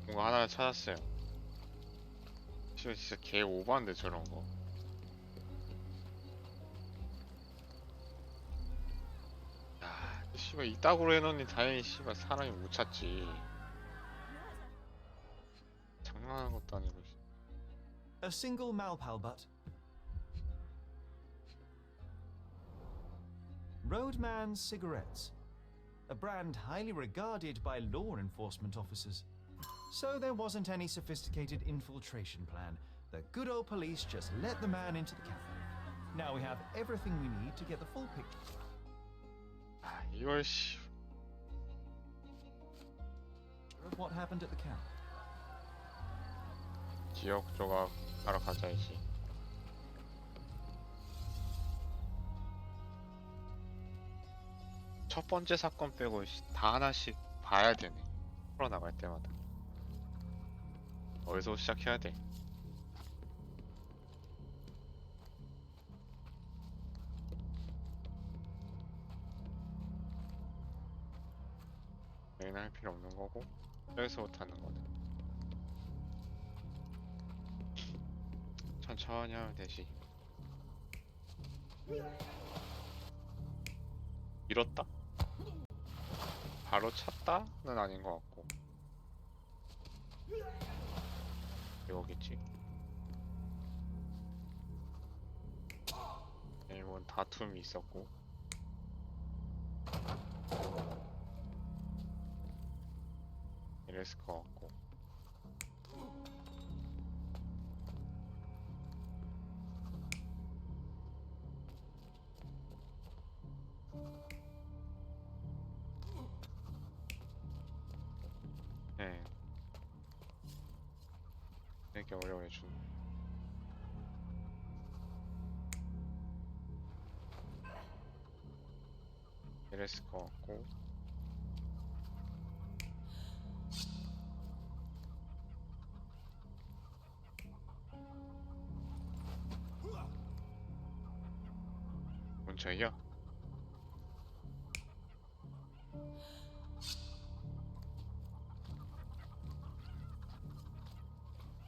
A: 뭔가 하나 찾았어요. 씨발 진짜 개 오버한데 저런 거. 야, 씨발 이따구로 해놓니 당연히 씨발 사람이 못 찾지. 장난하는 것도 아니고.
B: A single Malpal butt. Roadman cigarettes. A brand highly regarded by law enforcement officers. So there wasn't any sophisticated infiltration plan. The good old police just let the man into the camp. Now we have everything we need to get the full picture.
A: 이걸 씨.
B: Of what happened at the camp.
A: 지역 조각 하러 가자야지. 첫 번째 사건 빼고 다 하나씩 봐야 되네. 풀어나갈 때마다. 어디서 시작해야 돼? 여기는 할 필요 없는 거고 여기서부터 하는 거다. 천천히 하면 되지. 밀었다? 바로 찼다는 아닌 것 같고. 여기겠지? 일본 다툼이 있었고. 이랬을 것 같고. 네. 되게 어려워해 준. 이랬을 것 같고. 뭔 차이야?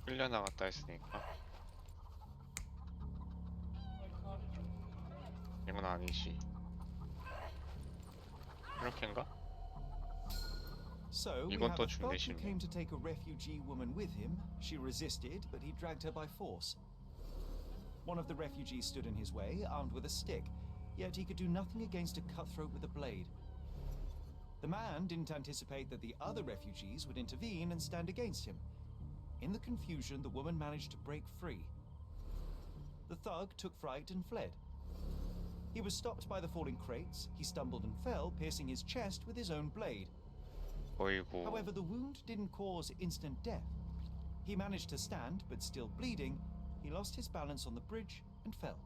A: 끌려나갔다 했으니까 이건 아니지. 이렇게인가?
B: So we
A: 이건
B: have
A: 또
B: a thug who
A: 중매실네.
B: came to take a refugee woman with him. She resisted, but he dragged her by force. One of the refugees stood in his way, armed with a stick, yet he could do nothing against a cutthroat with a blade. The man didn't anticipate that the other refugees would intervene and stand against him. In the confusion, the woman managed to break free. The thug took fright and fled. He was stopped by the falling crates. He stumbled and fell, piercing his chest with his own blade.
A: 어이구.
B: However, the wound didn't cause instant death. He managed to stand, but still bleeding, he lost his balance on the bridge and fell.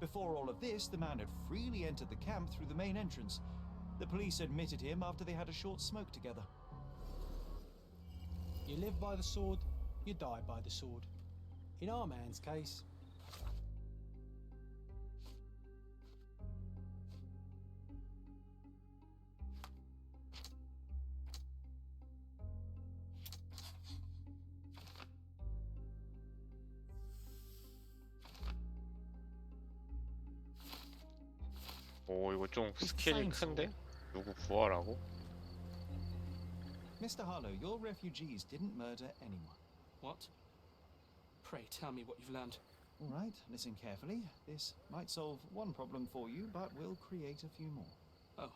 B: Before all of this, the man had freely entered the camp through the main entrance. The police admitted him after they had a short smoke together.
C: You live by the sword, you die by the sword. In our man's case,
A: 오 이거 좀 스케일이 큰데? 누구 구하라고?
B: Mr. Harlow, your refugees didn't murder anyone.
N: What? Pray tell me what you've learned.
B: All right, listen carefully. This might solve one problem for you, but will create a few more.
N: Oh,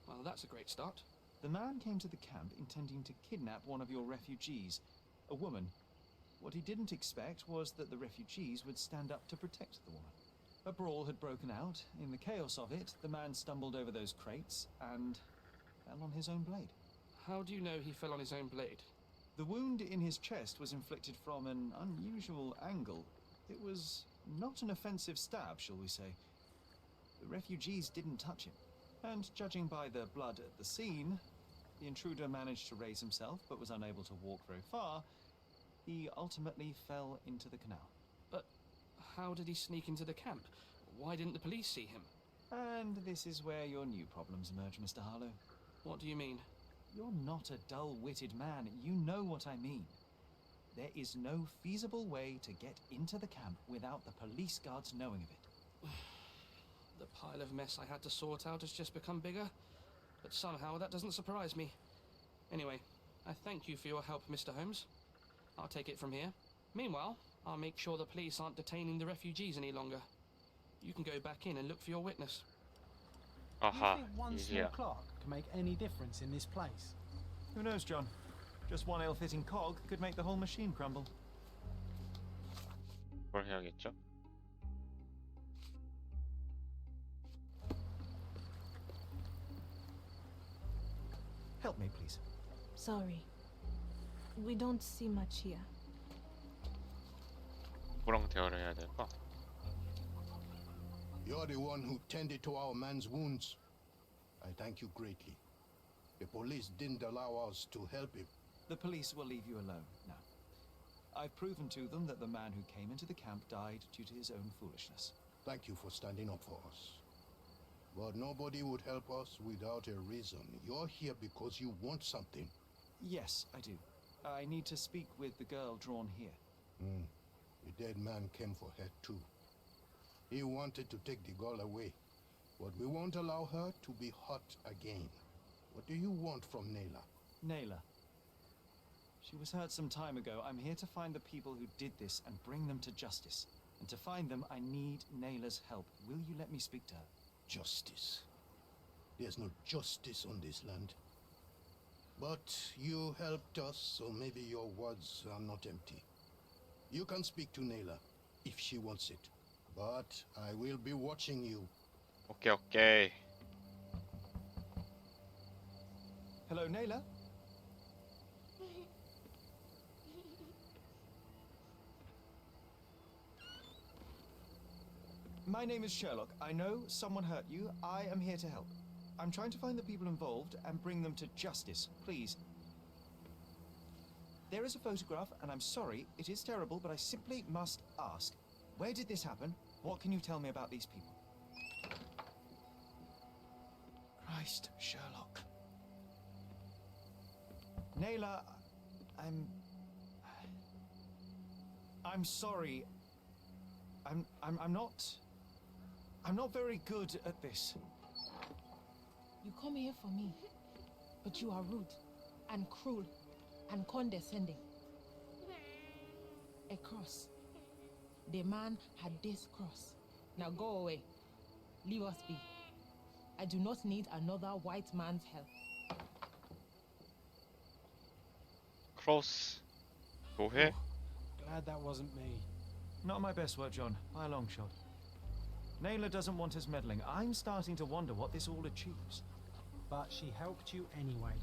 N: well, that's a great start.
B: The man came to the camp intending to kidnap one of your refugees, a woman. What he didn't expect was that the refugees would stand up to protect the woman. A brawl had broken out. In the chaos of it, the man stumbled over those crates and fell on his own blade.
N: How do you know he fell on his own blade?
B: The wound in his chest was inflicted from an unusual angle. It was not an offensive stab, shall we say. The refugees didn't touch him. And judging by the blood at the scene, the intruder managed to raise himself but was unable to walk very far. He ultimately fell into the canal.
N: But how did he sneak into the camp? Why didn't the police see him?
B: And this is where your new problems emerge, Mr. Harlow.
N: What do you mean?
B: You're not a dull-witted man. You know what I mean. There is no feasible way to get into the camp without the police guards knowing of it.
N: The pile of mess I had to sort out has just become bigger, but somehow that doesn't surprise me. Anyway, I thank you for your help, Mr. Holmes. I'll take it from here. Meanwhile, I'll make sure the police aren't detaining the refugees any longer. You can go back in and look for your witness.
A: 아하,
C: you think one small
A: 이제야.
C: clock can make any difference in this place?
B: Who knows, John? Just one ill-fitting cog could make the whole machine crumble.
A: 그걸 해야겠죠?
B: Help me, please.
R: Sorry. We don't see much here.
A: 누구랑 대화를 해야 될까?
M: You're the one who tended to our man's wounds. I thank you greatly. The police didn't allow us to help him.
B: The police will leave you alone now. I've proven to them that the man who came into the camp died due to his own foolishness.
M: Thank you for standing up for us. But nobody would help us without a reason. You're here because you want something.
B: Yes, I do. I need to speak with the girl drawn here.
M: The dead man came for her too. He wanted to take the girl away, but we won't allow her to be hurt again. What do you want from Nayla?
B: Nayla. She was hurt some time ago. I'm here to find the people who did this and bring them to justice. And to find them, I need Nayla's help. Will you let me speak to her?
M: Justice. There's no justice on this land. But you helped us, so maybe your words are not empty. You can speak to Nayla, if she wants it. But I will be watching you.
A: 오케이, 오케이.
B: Hello, Nayla? My name is Sherlock. I know someone hurt you. I am here to help. I'm trying to find the people involved and bring them to justice. Please. There is a photograph, and I'm sorry, it is terrible, but I simply must ask. Where did this happen? What can you tell me about these people? Christ, Sherlock. Nayla, I'm sorry. I'm not very good at this.
R: You come here for me, but you are rude and cruel and condescending. A cross. The man had this cross. Now go away. Leave us be. I do not need another white man's help.
A: 크로스. 교회?
C: Glad that wasn't me.
B: Not my best work, John, by a long shot. Nayla doesn't want us meddling. I'm starting to wonder what this all achieves.
C: But she helped you anyway.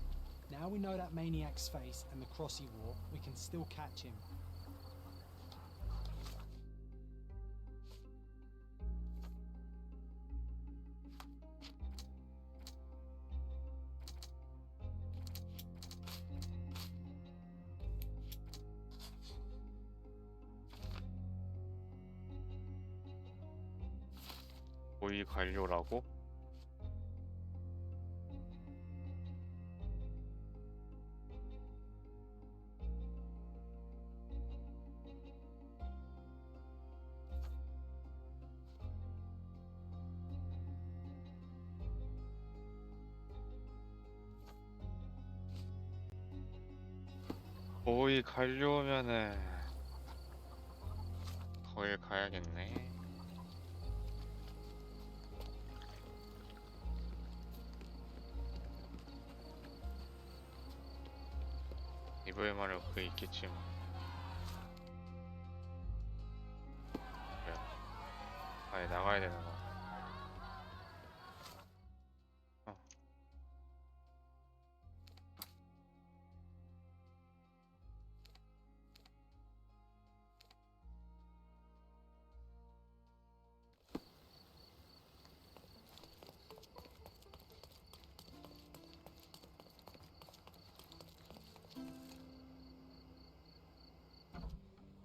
C: Now we know that maniac's face and the cross he wore, we can still catch him.
A: 고위 관료라고? 고위 관료면은 거기 가야겠네. 이번에 말은 그게 있겠지 뭐. 그래. 아예 나가야 되는 거. 어.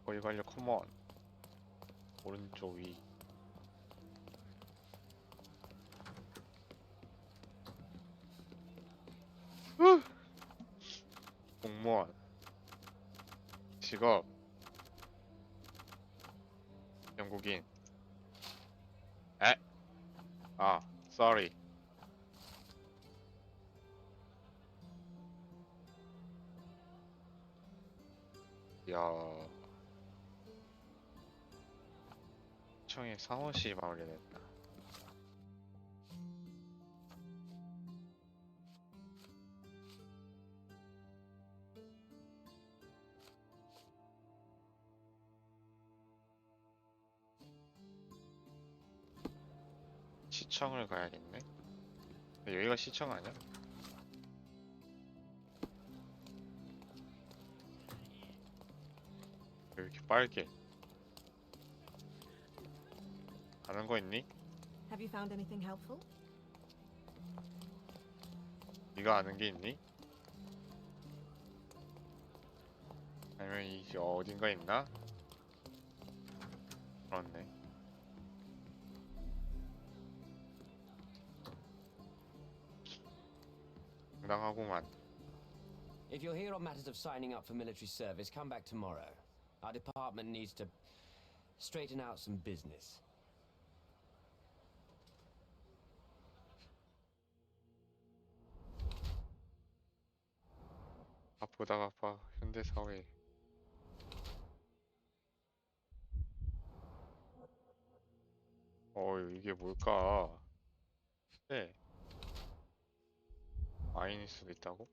A: 거기 관료 컴온. 오른쪽 위. 공무원. 직업. 영국인. 에? 아, sorry. 야. 청의 상호시 마무리됐다. 시청을 가야겠네. 여기가 시청 아니야? 왜 이렇게 빨개? 아는 거 있니?
I: Have you found anything helpful?
A: 네가 아는 게 있니? 아니면 이게 어딘가 있나? 그렇네. 당당하구만.
S: If you're here on matters of signing up for military service, come back tomorrow. Our department needs to straighten out some business.
A: 바쁘다 바빠 현대사회. 이게 뭘까? 네. 와인일 수도 있다고?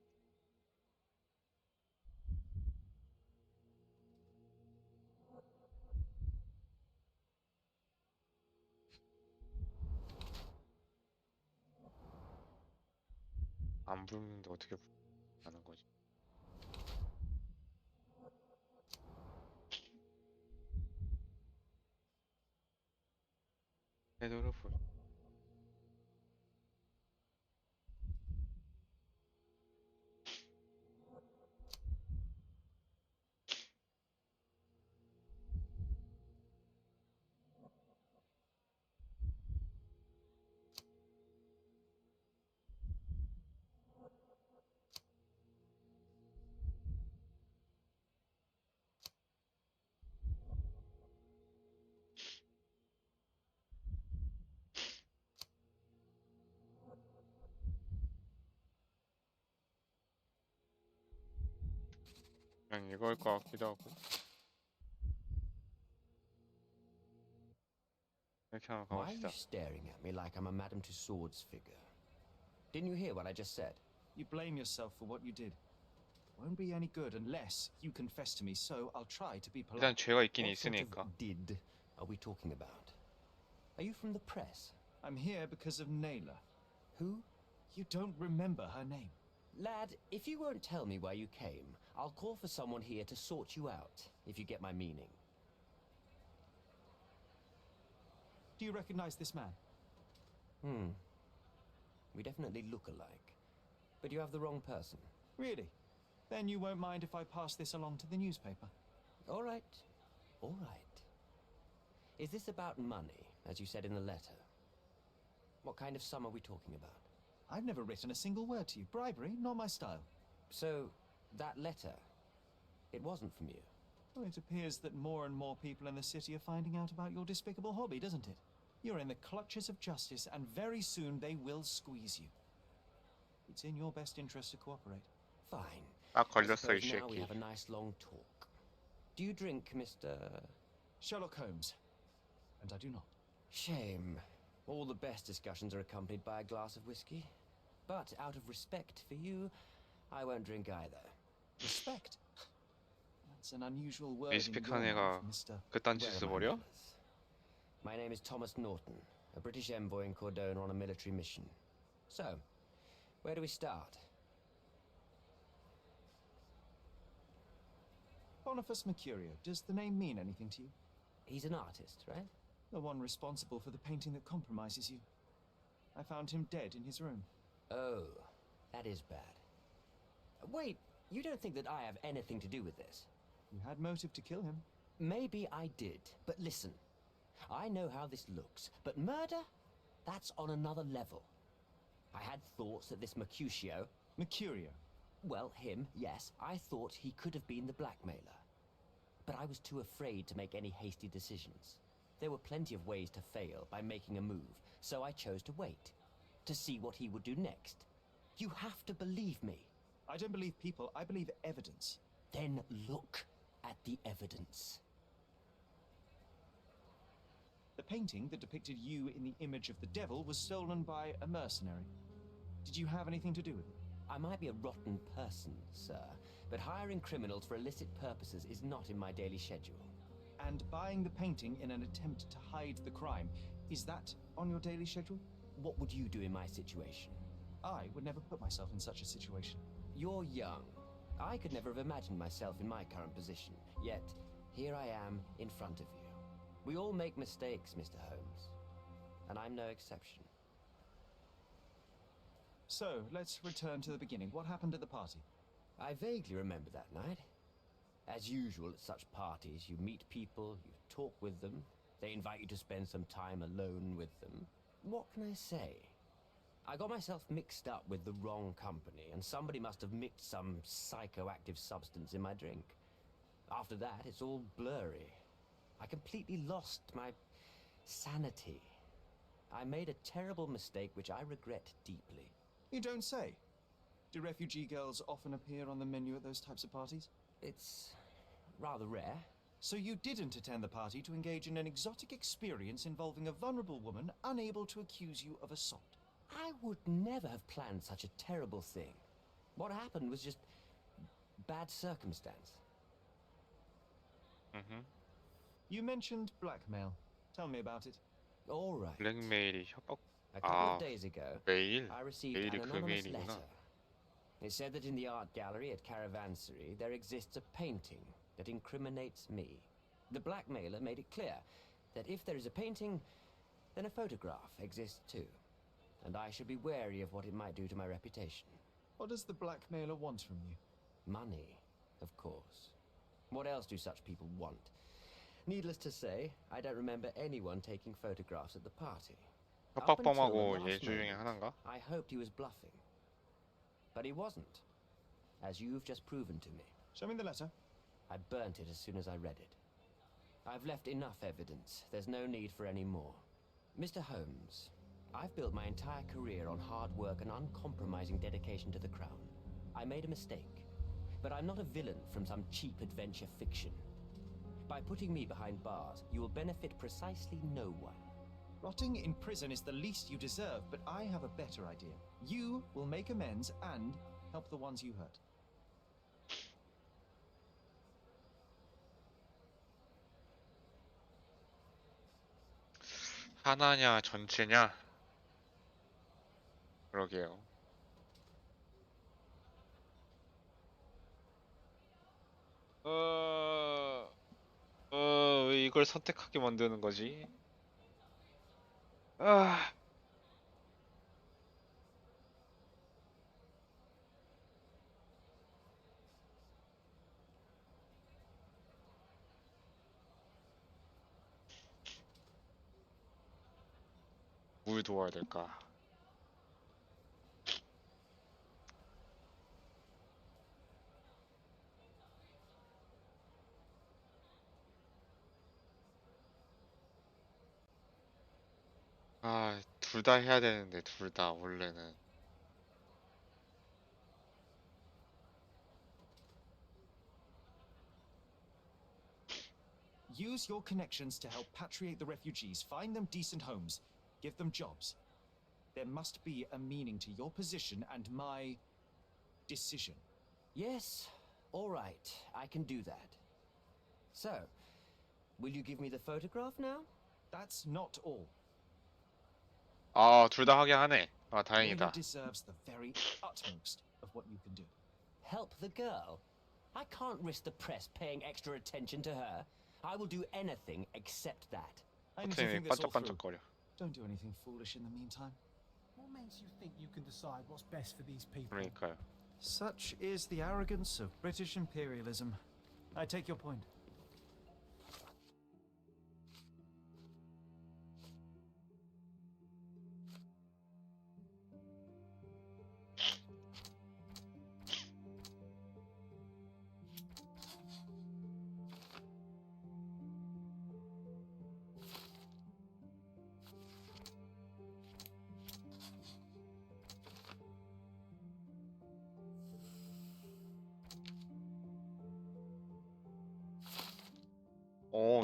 A: 안 부르는데 어떻게 하는 거지? 헤드로프. 그냥 이거일 것 같기도 하고. 이렇게 한번
S: Why are you
A: 가봅시다.
S: staring at me like I'm a Madame Tussauds figure? Didn't you hear what I just said?
B: You blame yourself for what you did. Won't be any good unless you confess to me, so I'll try to be
A: 일단
B: polite.
A: 죄가 있긴
S: What sort
A: 있으니까.
S: of did are we talking about? Are you from the press?
B: I'm here because of Naylor.
S: Who?
B: You don't remember her name.
S: Lad, if you won't tell me why you came, I'll call for someone here to sort you out, if you get my meaning.
B: Do you recognize this man?
S: We definitely look alike. But you have the wrong person.
B: Really? Then you won't mind if I pass this along to the newspaper.
S: All right. All right. Is this about money, as you said in the letter? What kind of sum are we talking about?
B: I've never written a single word to you. Bribery, not my style.
S: So, that letter, it wasn't from you?
B: Well, it appears that more and more people in the city are finding out about your despicable hobby, doesn't it? You're in the clutches of justice, and very soon they will squeeze you. It's in your best interest to cooperate.
S: Fine.
A: 딱
S: I
A: 걸렸어 이
S: suppose now we
A: 새끼.
S: have a nice long talk. Do you drink, Mr.
B: Sherlock Holmes. And I do not.
S: Shame. All the best discussions are accompanied by a glass of whiskey. But out of respect for you, I won't drink either.
B: Respect? That's an unusual word in your
A: 리스펙하는 애가
B: mouth, Mr.
A: 그딴
S: Where
A: 짓을
S: are my
A: 벌여?
S: manners? My name is Thomas Norton, a British envoy in Cordona on a military mission. So, where do we start?
B: Boniface Mercurio. Does the name mean anything to you?
S: He's an artist, right?
B: The one responsible for the painting that compromises you. I found him dead in his room.
S: Oh, that is bad. Wait, you don't think that I have anything to do with this?
B: You had motive to kill him.
S: Maybe I did, but listen. I know how this looks, but murder? That's on another level. I had thoughts that this Mercutio...
B: Mercurio?
S: Well, him, yes. I thought he could have been the blackmailer. But I was too afraid to make any hasty decisions. There were plenty of ways to fail by making a move, so I chose to wait. To see what he would do next. You have to believe me.
B: I don't believe people, I believe evidence.
S: Then look at the evidence.
B: The painting that depicted you in the image of the devil was stolen by a mercenary. Did you have anything to do with it?
S: I might be a rotten person, sir, but hiring criminals for illicit purposes is not in my daily schedule.
B: And buying the painting in an attempt to hide the crime, is that on your daily schedule?
S: what would you do in my situation?
B: I would never put myself in such a situation.
S: You're young. I could never have imagined myself in my current position, yet here I am in front of you. We all make mistakes, Mr. Holmes, and I'm no exception.
B: So, let's return to the beginning. What happened at the party?
S: I vaguely remember that night. As usual at such parties, you meet people, you talk with them, they invite you to spend some time alone with them. What can I say? I got myself mixed up with the wrong company, and somebody must have mixed some psychoactive substance in my drink. After that, it's all blurry. I completely lost my sanity. I made a terrible mistake which I regret deeply.
B: You don't say. Do refugee girls often appear on the menu at those types of parties?
S: It's rather rare.
B: So you didn't attend the party to engage in an exotic experience involving a vulnerable woman unable to accuse you of assault?
S: I would never have planned such a terrible thing. What happened was just bad circumstance.
B: You mentioned blackmail. Tell me about it.
S: All right.
A: 블랙메일이 협박.
S: A couple
A: 아,
S: of days ago,
A: 메일.
S: I received
A: 메일이
S: an
A: 그
S: anonymous
A: 메일이구나.
S: letter. It said that in the art gallery at Caravansary there exists a painting that incriminates me. The blackmailer made it clear that if there is a painting, then a photograph exists too. And I should be wary of what it might do to my reputation.
B: What does the blackmailer want from you?
S: Money, of course. What else do such people want? Needless to say, I don't remember anyone taking photographs at the party. Up until the
A: 협박범하고
S: last
A: 예주 중에
S: moment,
A: 하나인가?
S: I hoped he was bluffing. But he wasn't, as you've just proven to me.
B: Show me the letter.
S: I burnt it as soon as I read it. I've left enough evidence. There's no need for any more. Mr. Holmes, I've built my entire career on hard work and uncompromising dedication to the Crown. I made a mistake, but I'm not a villain from some cheap adventure fiction. By putting me behind bars, you will benefit precisely no one.
B: Rotting in prison is the least you deserve, but I have a better idea. You will make amends and help the ones you hurt.
A: 하나냐 전체냐? 그러게요. 왜 이걸 선택하게 만드는 거지? 아, 뭘 도와야 될까? 아, 둘 다 해야 되는데, 둘 다, 원래는.
B: Use your connections to help patriate the refugees, find them decent homes, give them jobs. There must be a meaning to your position and my decision.
S: Yes, all right, I can do that. So, will you give me the photograph now?
B: That's not all.
A: 아, 둘 다 하게 하네. 아,
B: Layla
A: 다행이다.
B: deserves the very utmost of what you can do.
S: Help the girl? I can't risk the press paying extra attention to her. I will do anything except that.
B: I need to
A: 커튼이
B: think this all through.
A: 반짝반짝거려.
B: Don't do anything foolish in the meantime.
C: What makes you think you can decide what's best for these people?
A: 그러니까요.
B: Such is the arrogance of British imperialism. I take your point.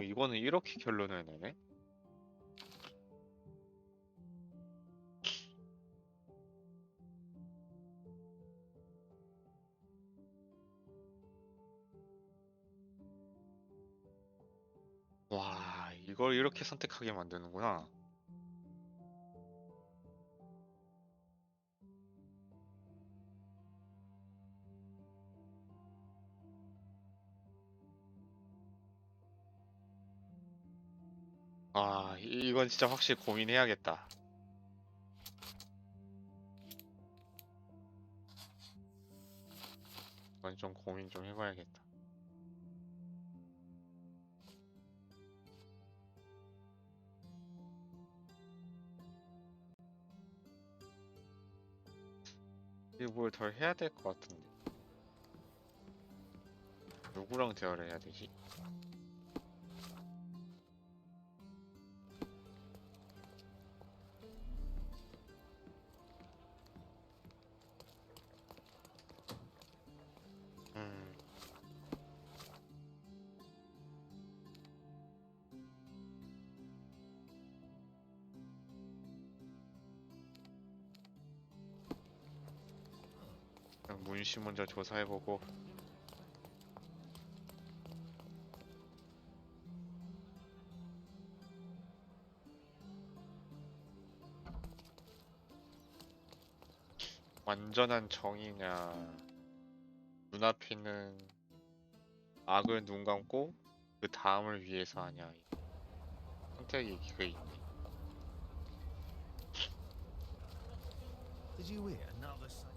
A: 이거는 이렇게 결론을 내네? 와, 이걸 이렇게 선택하게 만드는구나. 아, 이건 진짜 확실히 고민해야겠다. 이건 좀 고민 좀 해봐야겠다. 이거 뭘 더 해야 될 것 같은데. 누구랑 대화를 해야 되지? 음, 그냥 문씨 먼저 조사해보고. 완전한 정의냐, 눈앞에 있는 악을 눈 감고 그 다음을 위해서 하냐. 선택이 그게 있네.
H: Did you hear another sight?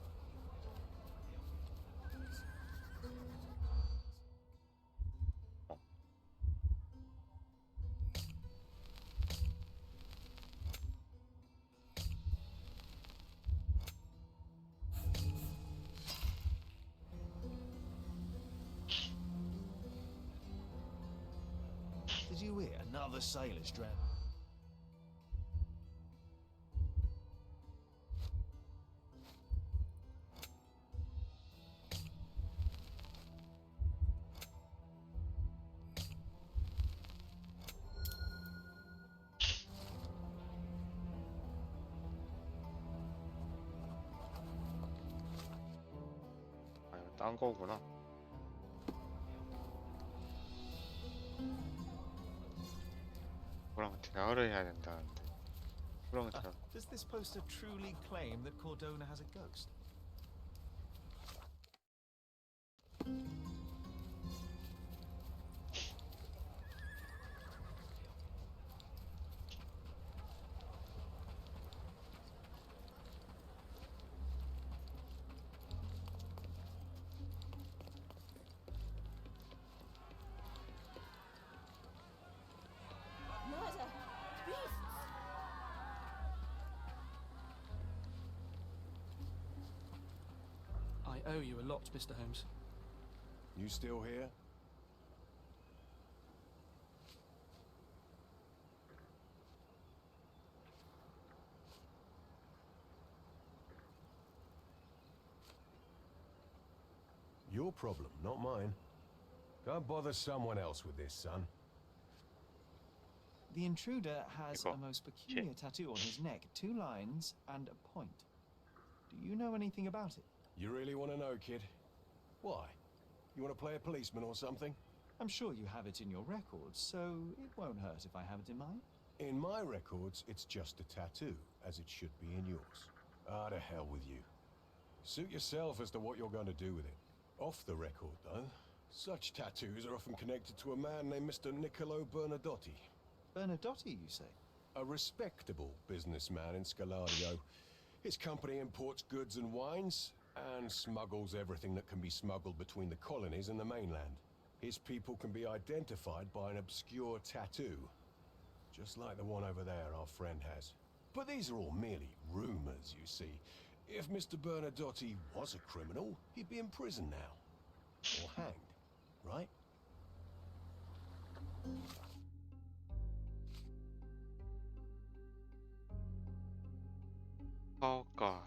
H: Did you hear another sailor's drowned?
A: 아, 이거 딴 거구나. 그거랑 대화를 해야 된다는데. 그거랑 대화.
B: Does this poster truly claim that Cordona has a ghost?
K: Murder! Beasts!
N: I owe you a lot, Mr. Holmes.
O: You still here? Your problem, not mine. Go bother someone else with this, son.
B: The intruder has
A: 이거.
B: a most peculiar tattoo on his neck, 2 lines and a point. Do you know anything about it?
O: You really want to know, kid? Why? You want to play a policeman or something?
B: I'm sure you have it in your records, so it won't hurt if I have it in mine.
O: In my records, it's just a tattoo, as it should be in yours. Ah, to hell with you. Suit yourself as to what you're going to do with it. Off the record, though, such tattoos are often connected to a man named Mr. Niccolo Bernadotti.
B: Bernadotti, you say?
O: A respectable businessman in Scalario. His company imports goods and wines, and smuggles everything that can be smuggled between the colonies and the mainland. His people can be identified by an obscure tattoo, just like the one over there our friend has. But these are all merely rumors, you see. If Mr. Bernadotti was a criminal, he'd be in prison now. Or hanged, right?
A: 사업가.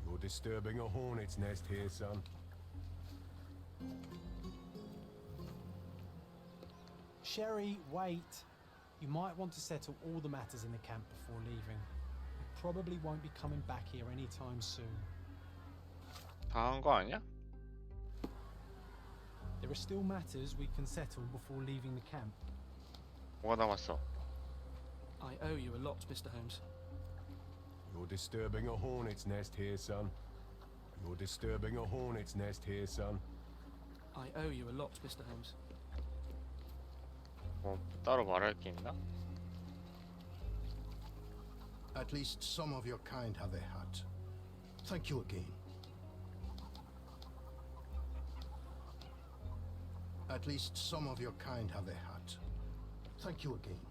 O: You're disturbing a hornet's nest here, son.
C: Sherry, wait. You might want to settle all the matters in the camp before leaving. You probably won't be coming back here anytime soon.
A: 다 한 거 아니야?
C: There are still matters we can settle before leaving the camp.
A: 뭐가 남았어?
N: I owe you a lot, Mr. Holmes.
O: You're disturbing a hornet's nest here, son. You're disturbing a hornet's nest here, son.
N: I owe you a lot, Mr. Holmes.
A: 뭐 따로 말할 게 있나?
M: At least some of your kind have a hat. Thank you again. At least some of your kind have a hat. Thank you again.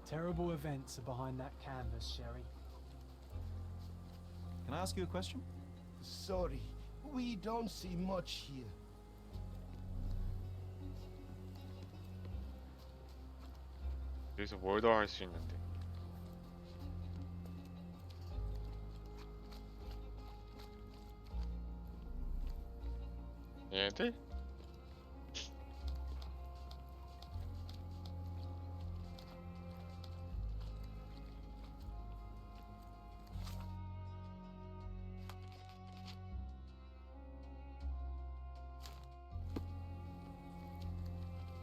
C: Terrible events are behind that canvas, Sherry.
B: Can I ask you a question?
M: Sorry, we don't see much here.
A: 여기서 뭘 더 할 수 있는데? 얘들?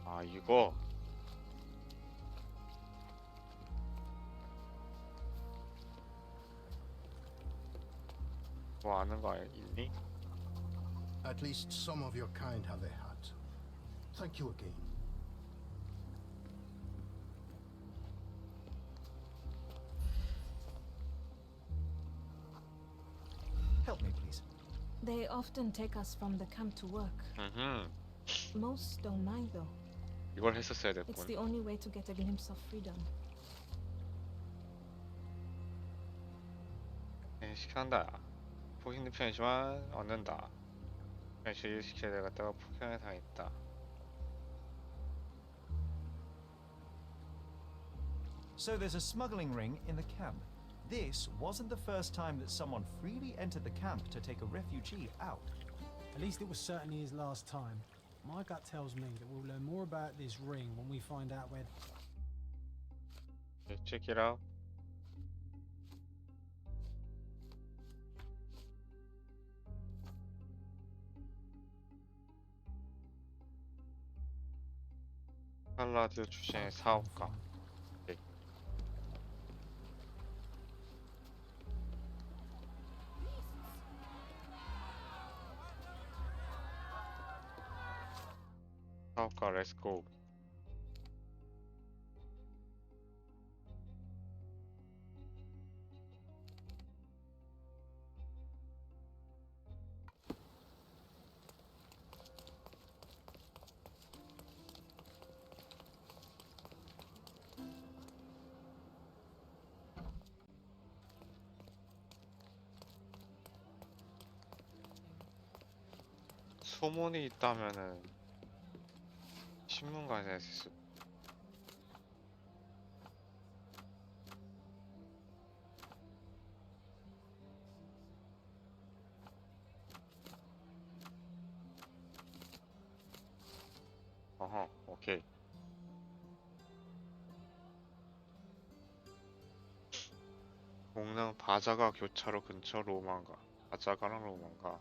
A: 아, 이거 뭐 아는 거 있니?
M: At least some of your kind have a hat. Thank you again.
B: Help me, please.
I: They often take us from the camp to work. Most don't mind, though.
A: 이걸 했었어야
I: It's
A: 됐군.
I: the only way to get a glimpse of freedom.
A: 네, 시간다. 포기는 편이지만 얻는다. 현실 시켜야 되겠다가 폭행을 당했다.
B: So there's a smuggling ring in the camp. This wasn't the first time that someone freely entered the camp to take a refugee out.
C: At least it was certainly his last time. My gut tells me that we'll learn more about this ring when we find out where...
A: Okay, check it out. 팔라드 출신의 사업가. 오케이. 사업가 렛츠고. 소문이 있다면은 신문가에 했을. 어허, 오케이. 공릉 바자가 교차로 근처 로망가. 바자가랑 로망가.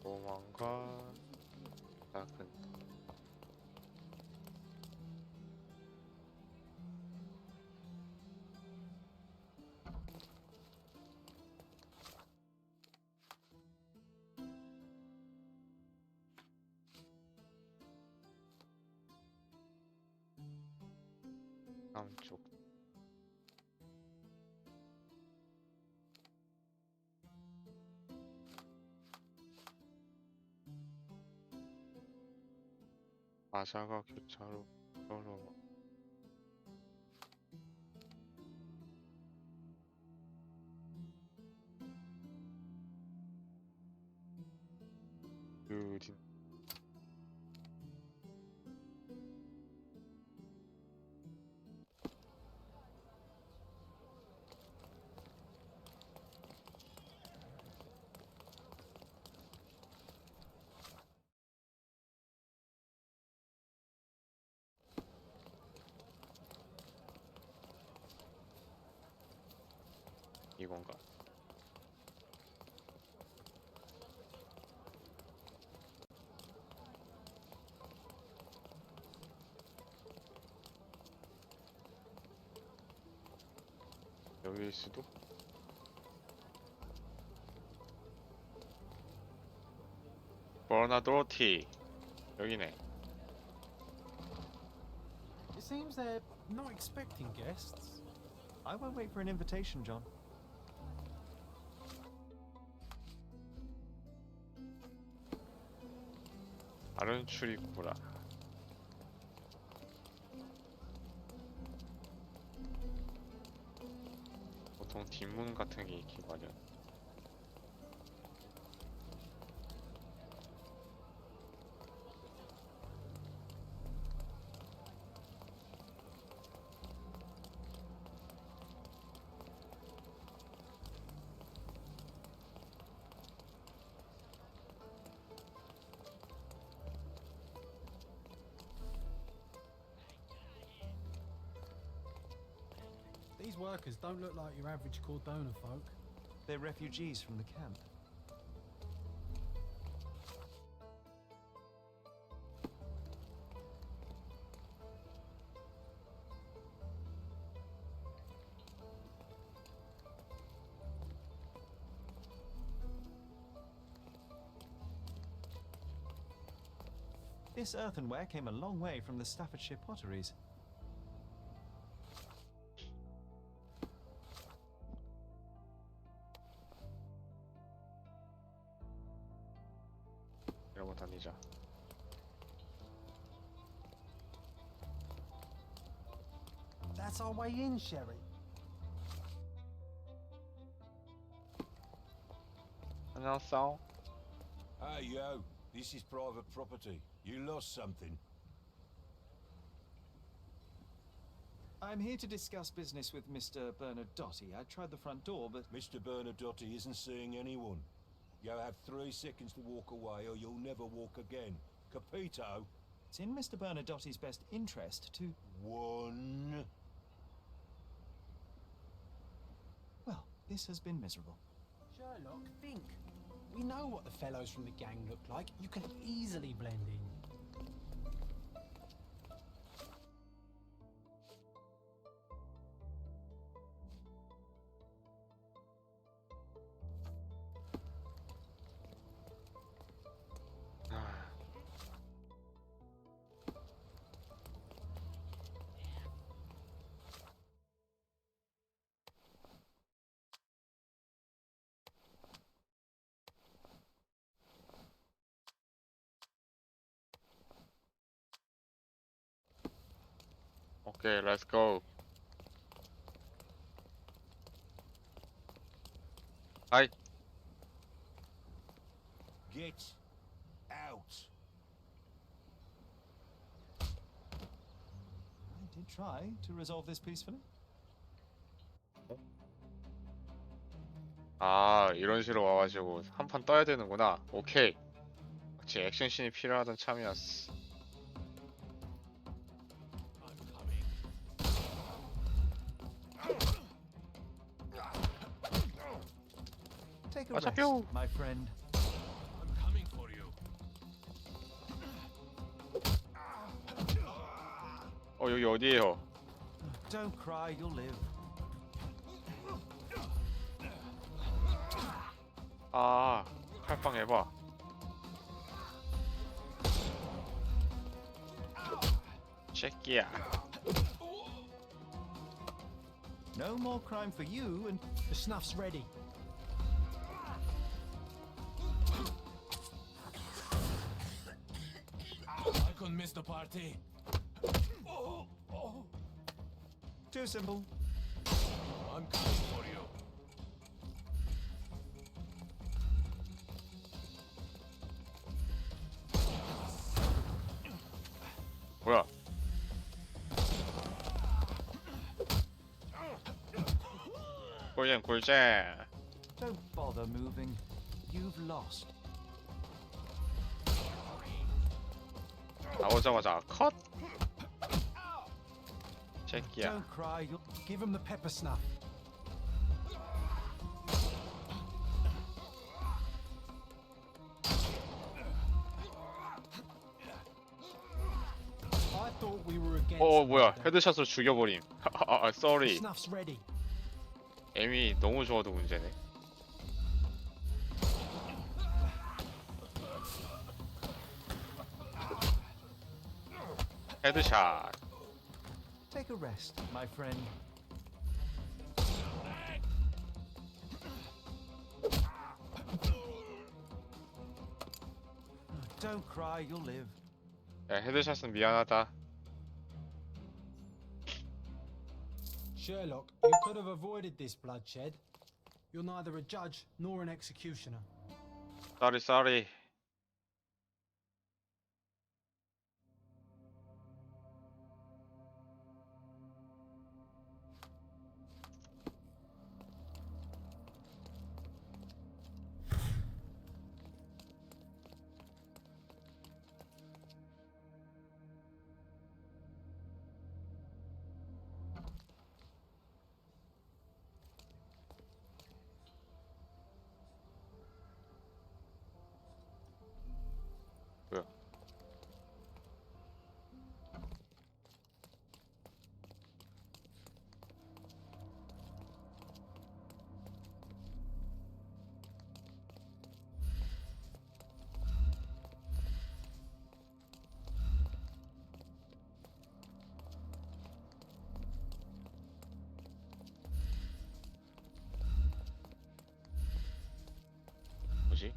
A: 로망가 작은 남쪽 바자가 교차로 로망 느린 이건가? 여기일 수도? 버나도티 여기네.
C: It seems they're not expecting guests.
B: I won't wait for an invitation, John.
A: 다른 출입구라. 보통 뒷문 같은 게 있기 마련.
C: These workers don't look like your average Cordona folk.
B: They're refugees from the camp. This earthenware came a long way from the Staffordshire potteries.
A: 이러고 다니자.
C: That's our way in, Sherry.
A: 안녕하세요.
F: Hey, yo. This is private property. You lost something.
B: I'm here to discuss business with Mr. Bernadotti. I tried the front door, but...
F: Mr. Bernadotti isn't seeing anyone. You have 3 seconds to walk away or you'll never walk again. Capito?
B: It's in Mr. Bernadotti's best interest to...
F: 1.
B: Well, this has been miserable.
C: Sherlock, think. We know what the fellows from the gang look like. You can easily blend in.
A: Okay, let's go. Hi.
F: Get out.
B: I did try to resolve this peacefully.
A: 아, 이런 식으로 와가지고 한 판 떠야 되는구나. 오케이. 마치 액션씬이 필요하던 참이었어.
B: Take a rest, my friend.
L: I'm coming for you.
A: 여기 어디에요?
B: Don't cry, you'll live.
A: 아, 칼빵 해봐. 새끼야.
B: No more crime for you, and
C: the snuff's ready.
L: I couldn't miss the party.
B: Too simple.
L: I'm coming for you.
A: 뭐야? 꿀잼 꿀잼.
B: Don't bother moving. You've lost.
A: 나오자마자 컷. 새끼야.
C: Don't cry. You'll give him the pepper snuff. thought we were against.
A: 뭐야, 헤드샷으로 죽여버림. sorry.
C: Snuff's ready.
A: 에임이 너무 좋아도 문제네. 헤드샷.
B: Take a rest, my friend. Don't cry, you'll live.
A: 야, 헤드샷은 미안하다.
C: Sherlock, you could have avoided this bloodshed. You're neither a judge nor an executioner.
A: sorry. 뭐야? 뭐지?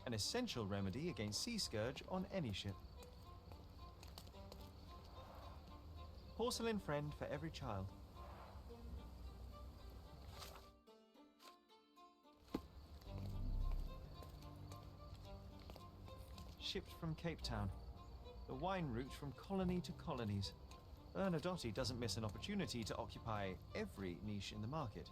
B: An essential remedy against sea scourge on any ship. Porcelain friend for every child. Shipped from Cape Town. The wine route from colony to colonies. Bernadotte doesn't miss an opportunity to occupy every niche in the market.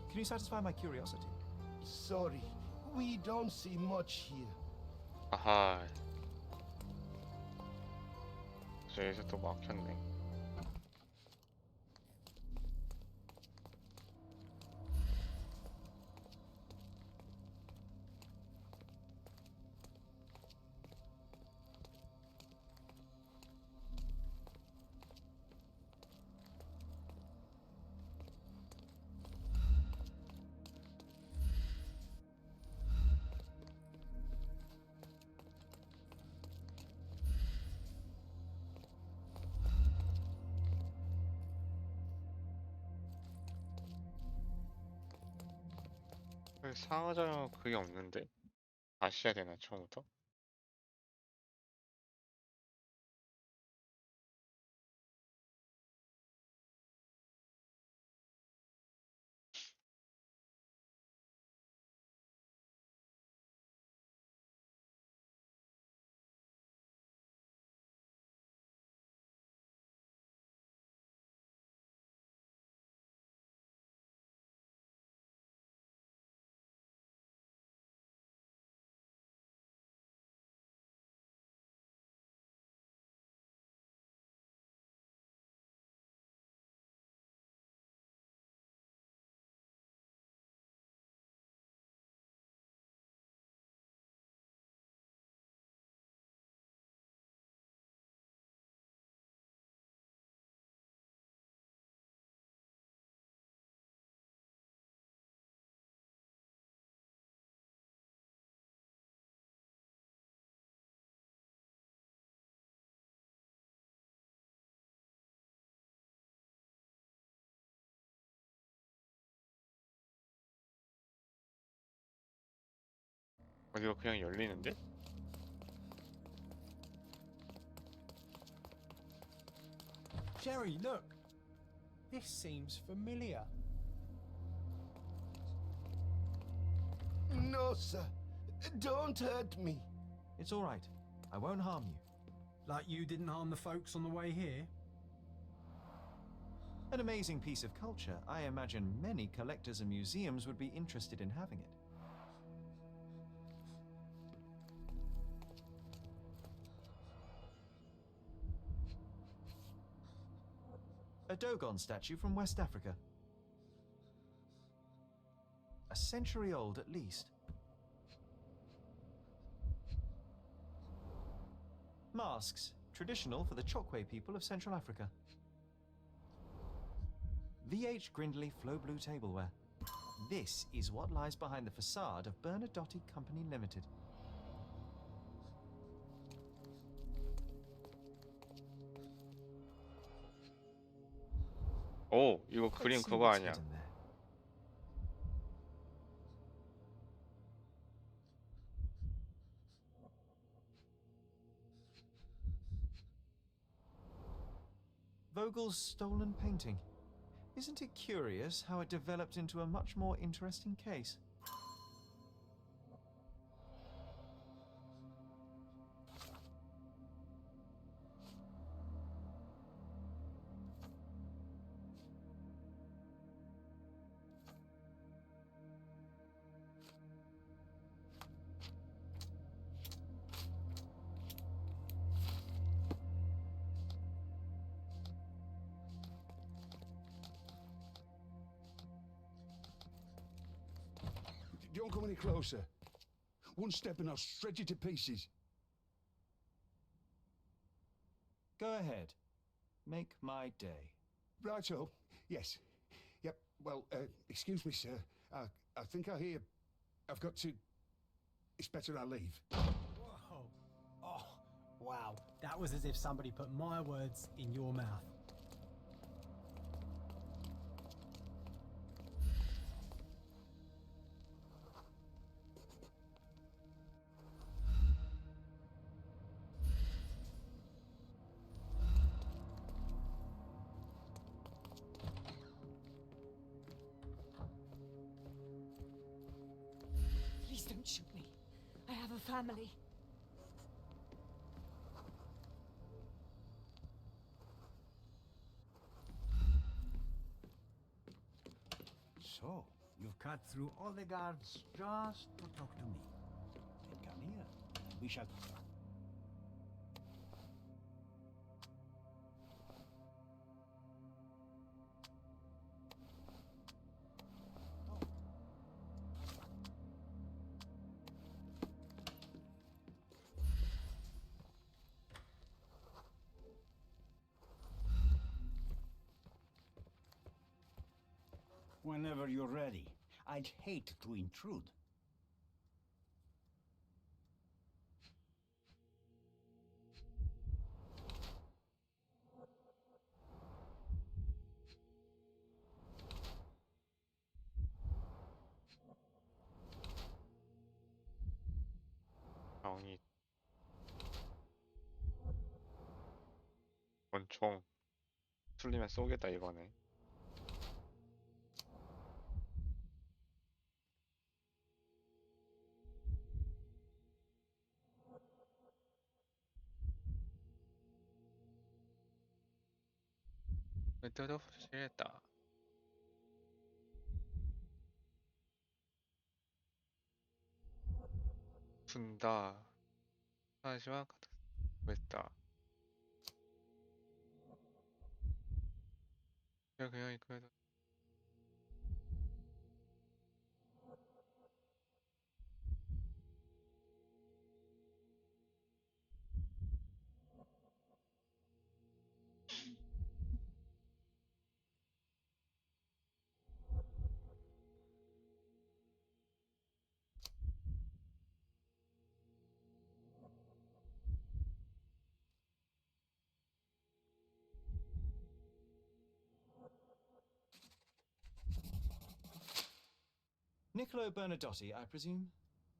B: Can you satisfy my curiosity?
M: Sorry, we don't see much here.
A: 아하. 여기서 또 막혔네. 상하자는 그게 없는데? 다시 해야 되나, 처음부터? 이거 그냥 열리는데?
C: Sherry, look. This seems familiar.
M: No, sir. Don't hurt me.
B: It's all right. I won't harm you.
C: Like you didn't harm the folks on the way here?
B: An amazing piece of culture. I imagine many collectors and museums would be interested in having it. A Dogon statue from West Africa. A century old at least. Masks, traditional for the Chokwe people of Central Africa. VH Grindley Flow Blue tableware. This is what lies behind the facade of Bernadotte Company Limited.
A: 오, 이거 그림
B: Let's see
A: 그거
B: what's
A: 아니야.
B: hidden there. Vogel's stolen painting. Isn't it curious how it developed into a much more interesting case?
T: Don't come any closer. One step and I'll shred you to pieces.
B: Go ahead. Make my day.
T: Righto. Yes. Yep. Well, excuse me, sir. I think I hear... I've got to... It's better I leave.
C: Whoa. Oh, wow. That was as if somebody put my words in your mouth.
K: Please don't shoot me. I have a family.
C: So, you've cut through all the guards just to talk to me. Then come here. We shall...
U: Whenever you're ready. I'd hate to intrude.
A: 병이 원총 sul리면 쏘겠다 이거네. 뜯어보시겠다. fun다. 하지만 했다. 그냥 이거에다.
B: Niccolo Bernadotte, I presume?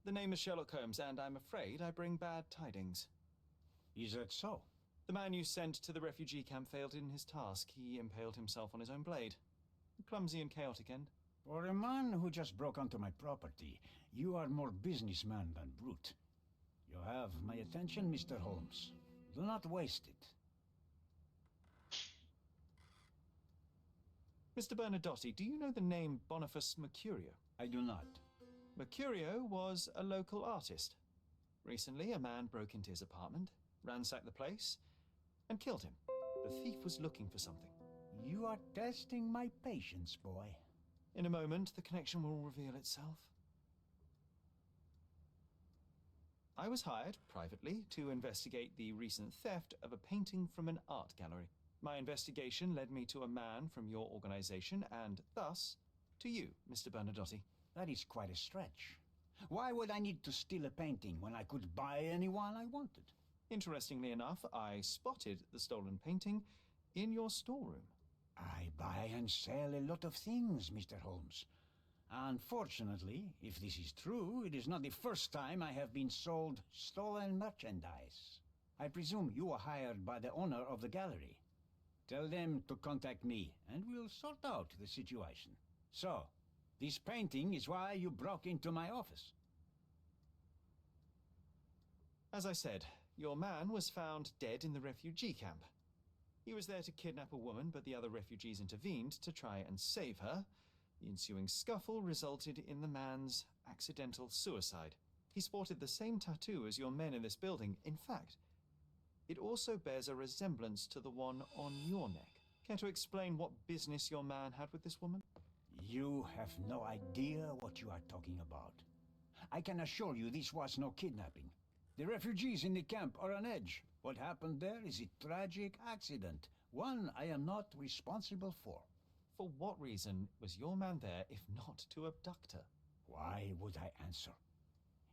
B: The name is Sherlock Holmes, and I'm afraid I bring bad tidings.
U: Is that so?
B: The man you sent to the refugee camp failed in his task. He impaled himself on his own blade. A clumsy and chaotic end.
U: For a man who just broke onto my property, you are more businessman than brute. You have my attention, Mr. Holmes. Do not waste it.
B: Mr. Bernadotti, do you know the name Boniface Mercurio?
U: I do not.
B: Mercurio was a local artist. Recently, a man broke into his apartment, ransacked the place, and killed him. The thief was looking for something.
U: You are testing my patience, boy.
B: In a moment, the connection will reveal itself. I was hired, privately, to investigate the recent theft of a painting from an art gallery. My investigation led me to a man from your organization, and thus, to you, Mr. Bernadotti.
U: That is quite a stretch. Why would I need to steal a painting when I could buy anyone I wanted?
B: Interestingly enough, I spotted the stolen painting in your storeroom.
U: I buy and sell a lot of things, Mr. Holmes. Unfortunately, if this is true, it is not the first time I have been sold stolen merchandise. I presume you were hired by the owner of the gallery. Tell them to contact me, and we'll sort out the situation. So, this painting is why you broke into my office.
B: As I said, your man was found dead in the refugee camp. He was there to kidnap a woman, but the other refugees intervened to try and save her. The ensuing scuffle resulted in the man's accidental suicide. He sported the same tattoo as your men in this building. In fact, it also bears a resemblance to the one on your neck. Care to explain what business your man had with this woman?
U: You have no idea what you are talking about. I can assure you this was no kidnapping. The refugees in the camp are on edge. What happened there is a tragic accident, one I am not responsible for.
B: For what reason was your man there if not to abduct her?
U: Why would I answer?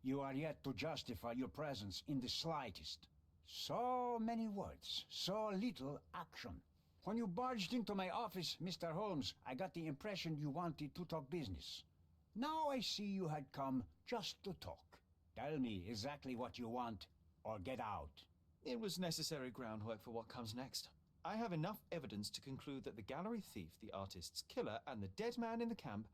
U: You are yet to justify your presence in the slightest. So many words, so little action. When you barged into my office, Mr. Holmes, I got the impression you wanted to talk business. Now I see you had come just to talk. Tell me exactly what you want, or get out.
B: It was necessary groundwork for what comes next. I have enough evidence to conclude that the gallery thief, the artist's killer, and the dead man in the camp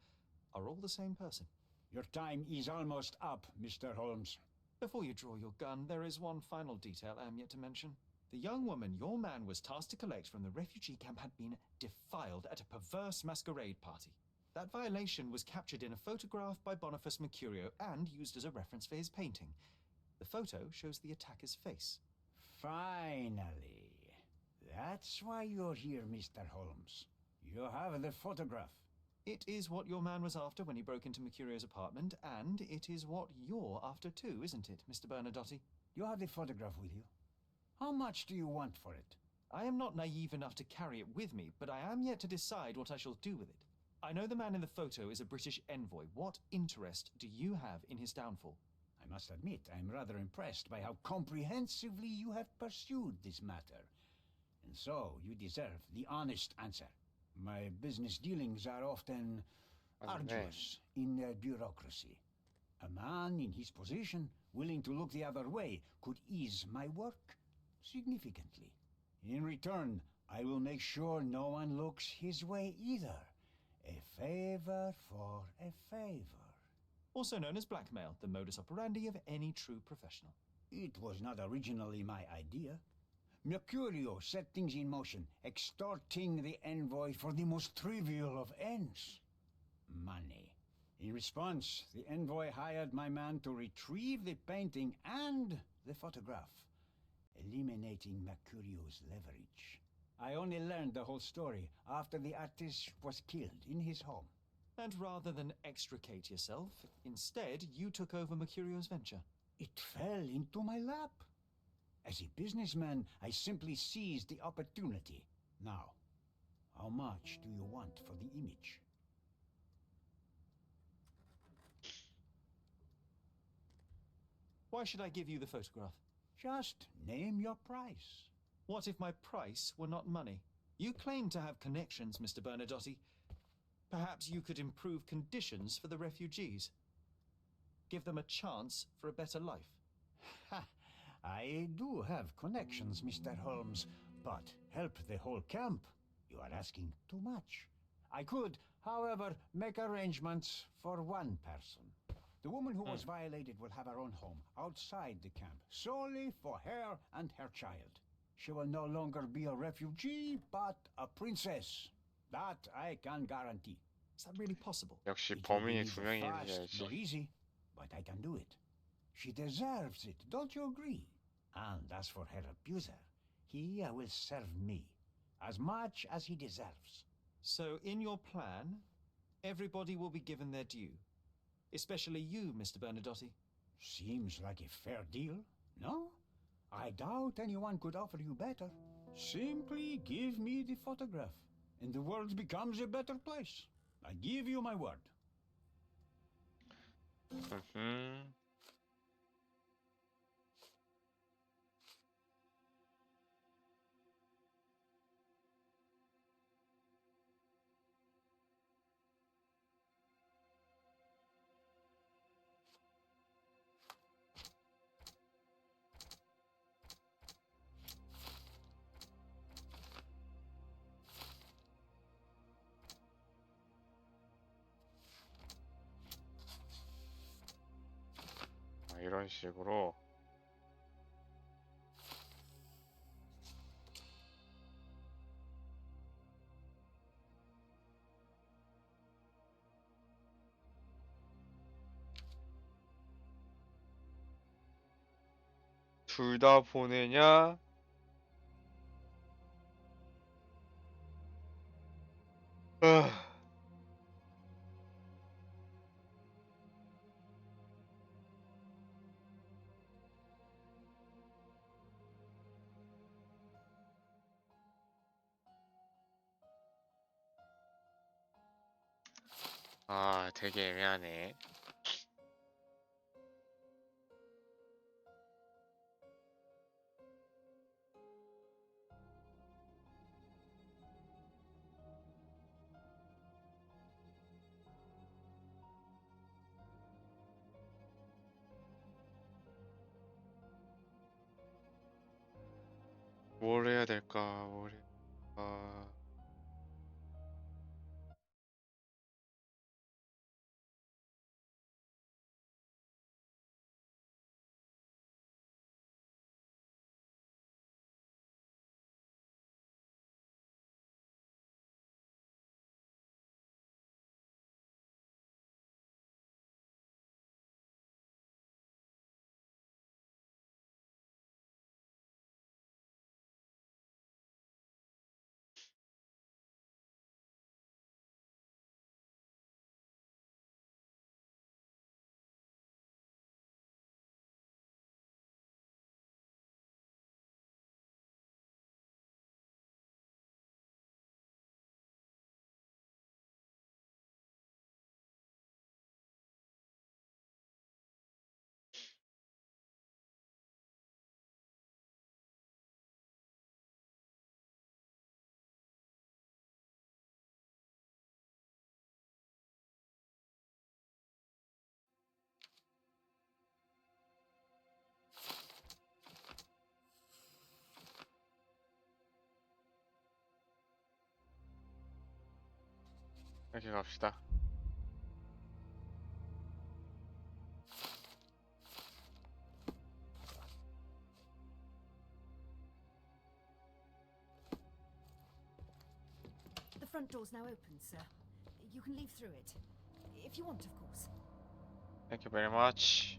B: are all the same person.
U: Your time is almost up, Mr. Holmes.
B: Before you draw your gun, there is one final detail I am yet to mention. The young woman your man was tasked to collect from the refugee camp had been defiled at a perverse masquerade party. That violation was captured in a photograph by Boniface Mercurio and used as a reference for his painting. The photo shows the attacker's face.
U: Finally. That's why you're here, Mr. Holmes. You have the photograph.
B: It is what your man was after when he broke into Mercurio's apartment, and it is what you're after too, isn't it, Mr. Bernadotti?
U: You have the photograph with you. How much do you want for it?
B: I am not naive enough to carry it with me, but I am yet to decide what I shall do with it. I know the man in the photo is a British envoy. What interest do you have in his downfall?
U: I must admit, I'm rather impressed by how comprehensively you have pursued this matter. And so, you deserve the honest answer. My business dealings are often arduous in their bureaucracy. A man in his position, willing to look the other way, could ease my work significantly. In return, I will make sure no one looks his way either. A favor for a favor.
B: Also known as blackmail, the modus operandi of any true professional.
U: It was not originally my idea. Mercurio set things in motion, extorting the envoy for the most trivial of ends. Money. In response, the envoy hired my man to retrieve the painting and the photograph, eliminating Mercurio's leverage. I only learned the whole story after the artist was killed in his home.
B: And rather than extricate yourself, instead you took over Mercurio's venture.
U: It fell into my lap. As a businessman, I simply seized the opportunity. Now, how much do you want for the image?
B: Why should I give you the photograph?
U: Just name your price.
B: What if my price were not money? You claim to have connections, Mr. Bernadotti. Perhaps you could improve conditions for the refugees. give them a chance for a better life.
U: Ha! I do have connections, Mr. Holmes, but help the whole camp? You are asking too much. I could, however, make arrangements for one person. The woman who was violated will have her own home outside the camp, solely for her and her child. She will no longer be a refugee, but a princess. That I can guarantee.
B: Is that really possible?
A: 역시
U: It will be
A: 범인이
U: neither
A: 두 명이
U: fast
A: 되어야지.
U: nor easy, but I can do it. She deserves it, don't you agree? And as for her abuser, he will serve me as much as he deserves.
B: So, in your plan, everybody will be given their due. Especially you, Mr. Bernadotte.
U: Seems like a fair deal, no? I doubt anyone could offer you better. Simply give me the photograph, and the world becomes a better place. I give you my word.
A: 이런 식으로. 둘 다 보내냐? 아, 되게 애매하네. 뭘 해야 될까? 뭘 해야 될까? 이렇게 갑시다.
D: The front door's now open, sir. You can leave through it. If you want, of course.
A: Thank you very much.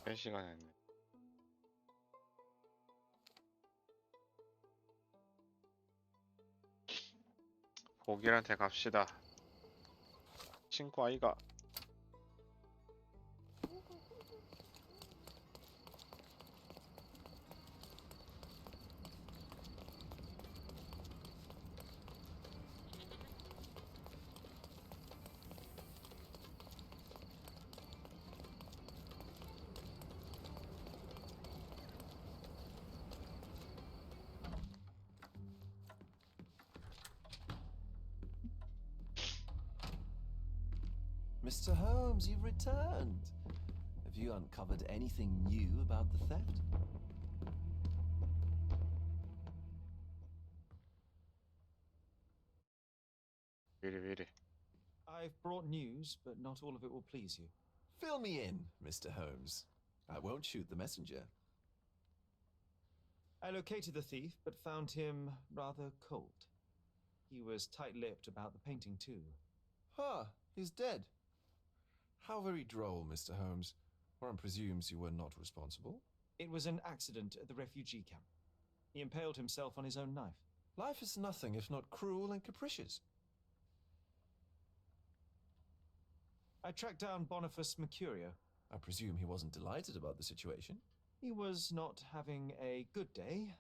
A: 몇 시간 했네. 보길한테 갑시다. 친구 아이가.
G: Mr. Holmes, you've returned. Have you uncovered anything new about the theft?
A: 미리.
B: I've brought news, but not all of it will please you.
G: Fill me in, Mr. Holmes. I won't shoot the messenger.
B: I located the thief, but found him rather cold. He was tight-lipped about the painting, too.
G: Huh, he's dead. How very droll, Mr. Holmes. One presumes you were not responsible.
B: It was an accident at the refugee camp. He impaled himself on his own knife.
G: Life is nothing if not cruel and capricious.
B: I tracked down Boniface Mercurio.
G: I presume he wasn't delighted about the situation.
B: He was not having a good day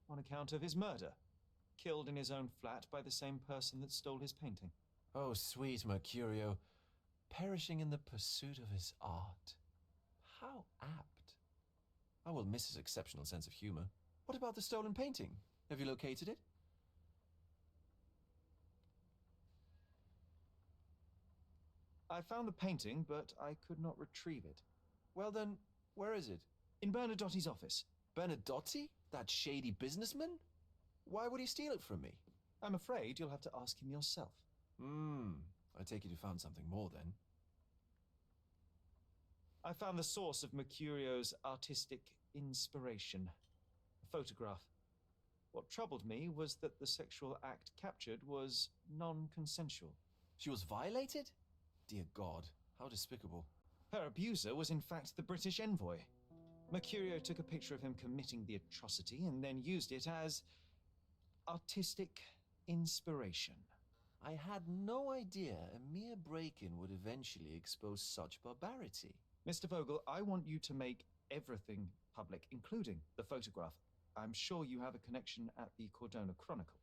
B: on account of his murder. Killed in his own flat by the same person that stole his painting.
G: Oh, sweet Mercurio, perishing in the pursuit of his art. How apt. I will miss his exceptional sense of humor. What about the stolen painting? Have you located it?
B: I found the painting, but I could not retrieve it.
G: Well then, where is it?
B: In Bernadotti's office.
G: Bernadotti? That shady businessman? Why would he steal it from me?
B: I'm afraid you'll have to ask him yourself.
G: I take it you found something more then.
B: I found the source of Mercurio's artistic inspiration. A photograph. What troubled me was that the sexual act captured was non-consensual.
G: She was violated? Dear God, how despicable.
B: Her abuser was in fact the British envoy. Mercurio took a picture of him committing the atrocity and then used it as artistic inspiration.
G: I had no idea a mere break-in would eventually expose such barbarity.
B: Mr. Vogel, I want you to make everything public, including the photograph. I'm sure you have a connection at the Cordona Chronicle.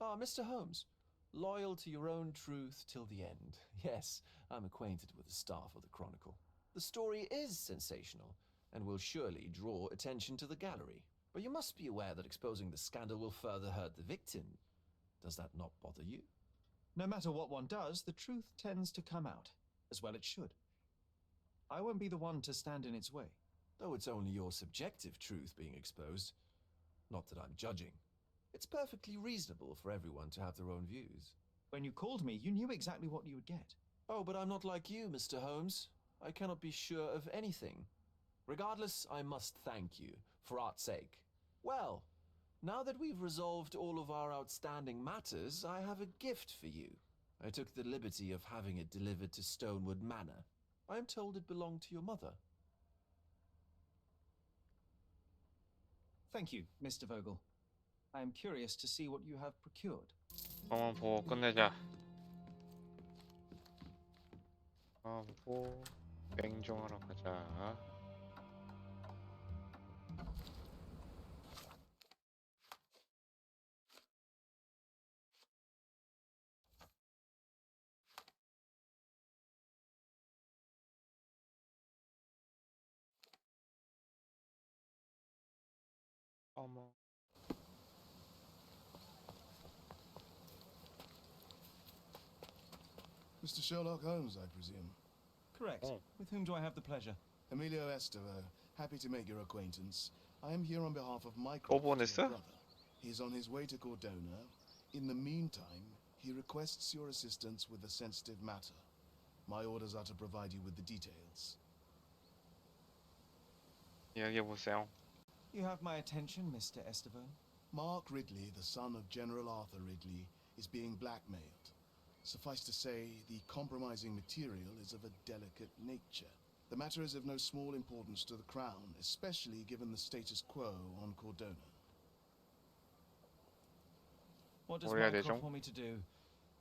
G: Ah, Mr. Holmes, loyal to your own truth till the end. Yes, I'm acquainted with the staff of the Chronicle. The story is sensational, and will surely draw attention to the gallery. But you must be aware that exposing the scandal will further hurt the victim. Does that not bother you?
B: No matter what one does, the truth tends to come out, as well it should. I won't be the one to stand in its way.
G: Though it's only your subjective truth being exposed. Not that I'm judging. It's perfectly reasonable for everyone to have their own views.
B: When you called me, you knew exactly what you would get.
G: Oh, but I'm not like you, Mr. Holmes. I cannot be sure of anything. Regardless, I must thank you, for art's sake. Well, now that we've resolved all of our outstanding matters, I have a gift for you. I took the liberty of having it delivered to Stonewood Manor. I am told it belonged to your mother.
B: Thank you, Mr. Vogel. I am curious to see what you have procured.
A: 보고 끝내자. 보고 맹종하러 가자. 어머.
M: Mr. Sherlock Holmes, I presume.
B: Correct. With whom do I have the pleasure?
M: Emilio Estevao. Happy to make your acquaintance. I am here on behalf of Mycroft, your brother. He's on his way to Cordona. In the meantime, he requests your assistance with a sensitive matter. My orders are to provide you with the details.
A: 이야기해보세요.
B: You have my attention, Mr. Estevao.
M: Mark Ridley, the son of General Arthur Ridley, is being blackmailed. Suffice to say, the compromising material is of a delicate nature. The matter is of no small importance to the Crown, especially given the status quo on Cordona.
B: What does Mycroft want me to do?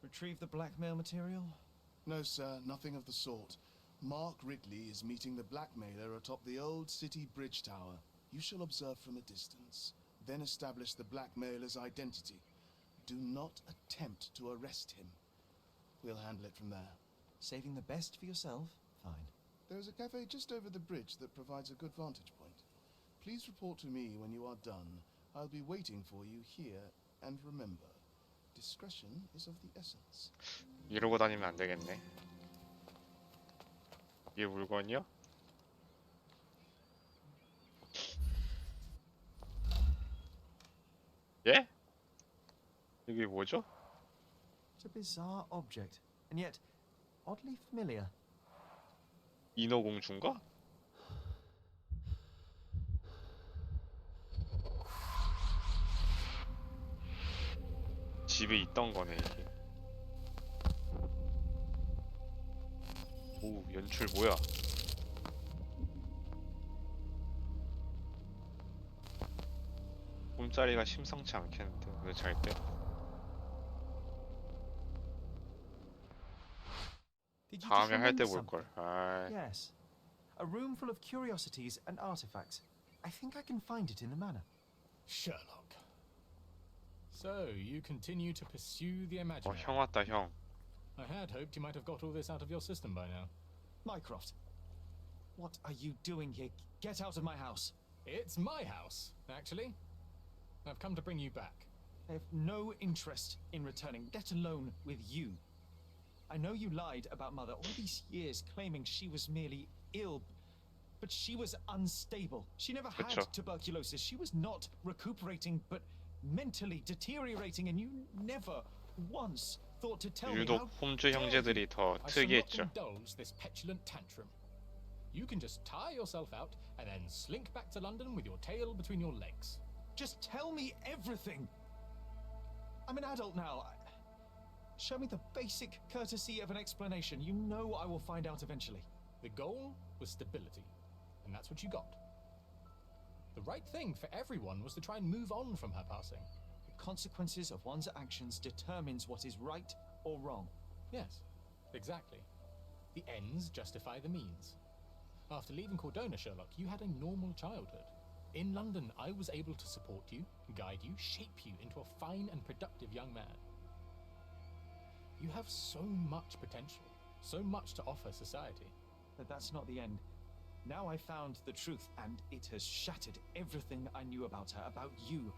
B: Retrieve the blackmail material?
M: No, sir, nothing of the sort. Mark Ridley is meeting the blackmailer atop the old city bridge tower. You shall observe from a distance, then establish the blackmailer's identity. Do not attempt to arrest him. We'll handle it from there.
B: Saving the best for yourself? Fine.
M: There is a cafe just over the bridge that provides a good vantage point. Please report to me when you are done. I'll be waiting for you here, and remember, discretion is of the essence.
A: 이러고 다니면 안 되겠네. 이게 물건이요? 예? 이게 뭐죠?
B: It's a bizarre object, and yet oddly familiar.
A: 인어공주인가? 집에 있던 거네 이게. 오, 연출 뭐야? 꿈자리가 심상치 않겠는데 왜 잘 때?
B: Did you just
A: 다음에 할 때
B: remember
A: 볼
B: something?
A: 걸. 아,
B: Yes. A room full of curiosities and artifacts. I think I can find it in the manor.
L: Sherlock. So, you continue to pursue the imaginary.
A: 형 왔다 형.
L: I had hoped you might have got all this out of your system by now.
B: Mycroft, what are you doing here? Get out of my house.
L: It's my house, actually. I've come to bring you back.
B: I have no interest in returning, let alone with you. I know you lied about Mother all these years, claiming she was merely ill, but she was unstable. She never had
A: 그쵸.
B: tuberculosis. She was not recuperating, but mentally deteriorating, and you never once thought to tell me
A: 유독
B: how
A: 홈즈 형제들이 더
L: I shall not
A: 특이했죠.
L: indulge this petulant tantrum. You can just tire yourself out and then slink back to London with your tail between your legs.
B: Just tell me everything. I'm an adult now. Show me the basic courtesy of an explanation. You know I will find out eventually.
L: The goal was stability, and that's what you got. The right thing for everyone was to try and move on from her passing.
B: The consequences of one's actions determines what is right or wrong.
L: Yes, exactly. The ends justify the means. After leaving Cordona, Sherlock, you had a normal childhood. In London, I was able to support you, guide you, shape you into a fine and productive young man. You have so much potential, so much to offer society.
B: But that's not the end. Now I found the truth, and it has shattered everything I knew about her, about you,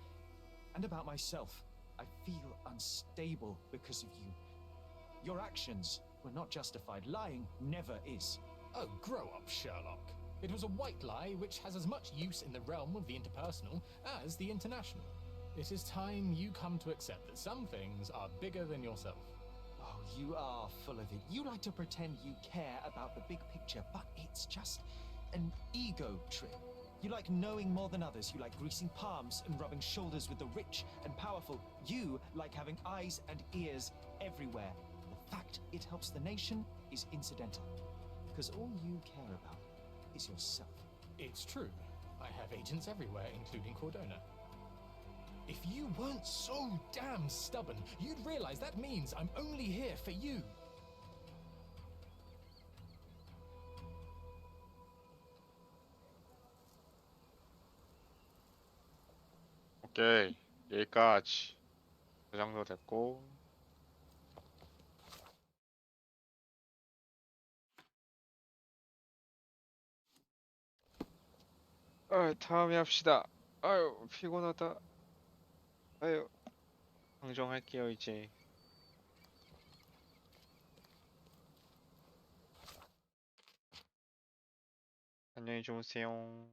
B: and about myself. I feel unstable because of you. Your actions were not justified. Lying never is.
L: Oh, grow up, Sherlock. It was a white lie which has as much use in the realm of the interpersonal as the international. It is time you come to accept that some things are bigger than yourself.
B: Oh, you are full of it. You like to pretend you care about the big picture, but it's just an ego trip. You like knowing more than others. You like greasing palms and rubbing shoulders with the rich and powerful. You like having eyes and ears everywhere. The fact it helps the nation is incidental, because all you care about is yourself.
L: It's true. I have agents everywhere, including Cordona. If you weren't so damn stubborn, you'd realize that means I'm only here for you.
A: 오케이, 여기까지. 그 정도 됐고. 다음에 합시다. 아유, 피곤하다. 아유, 방종할게요, 이제. 안녕히 주무세요.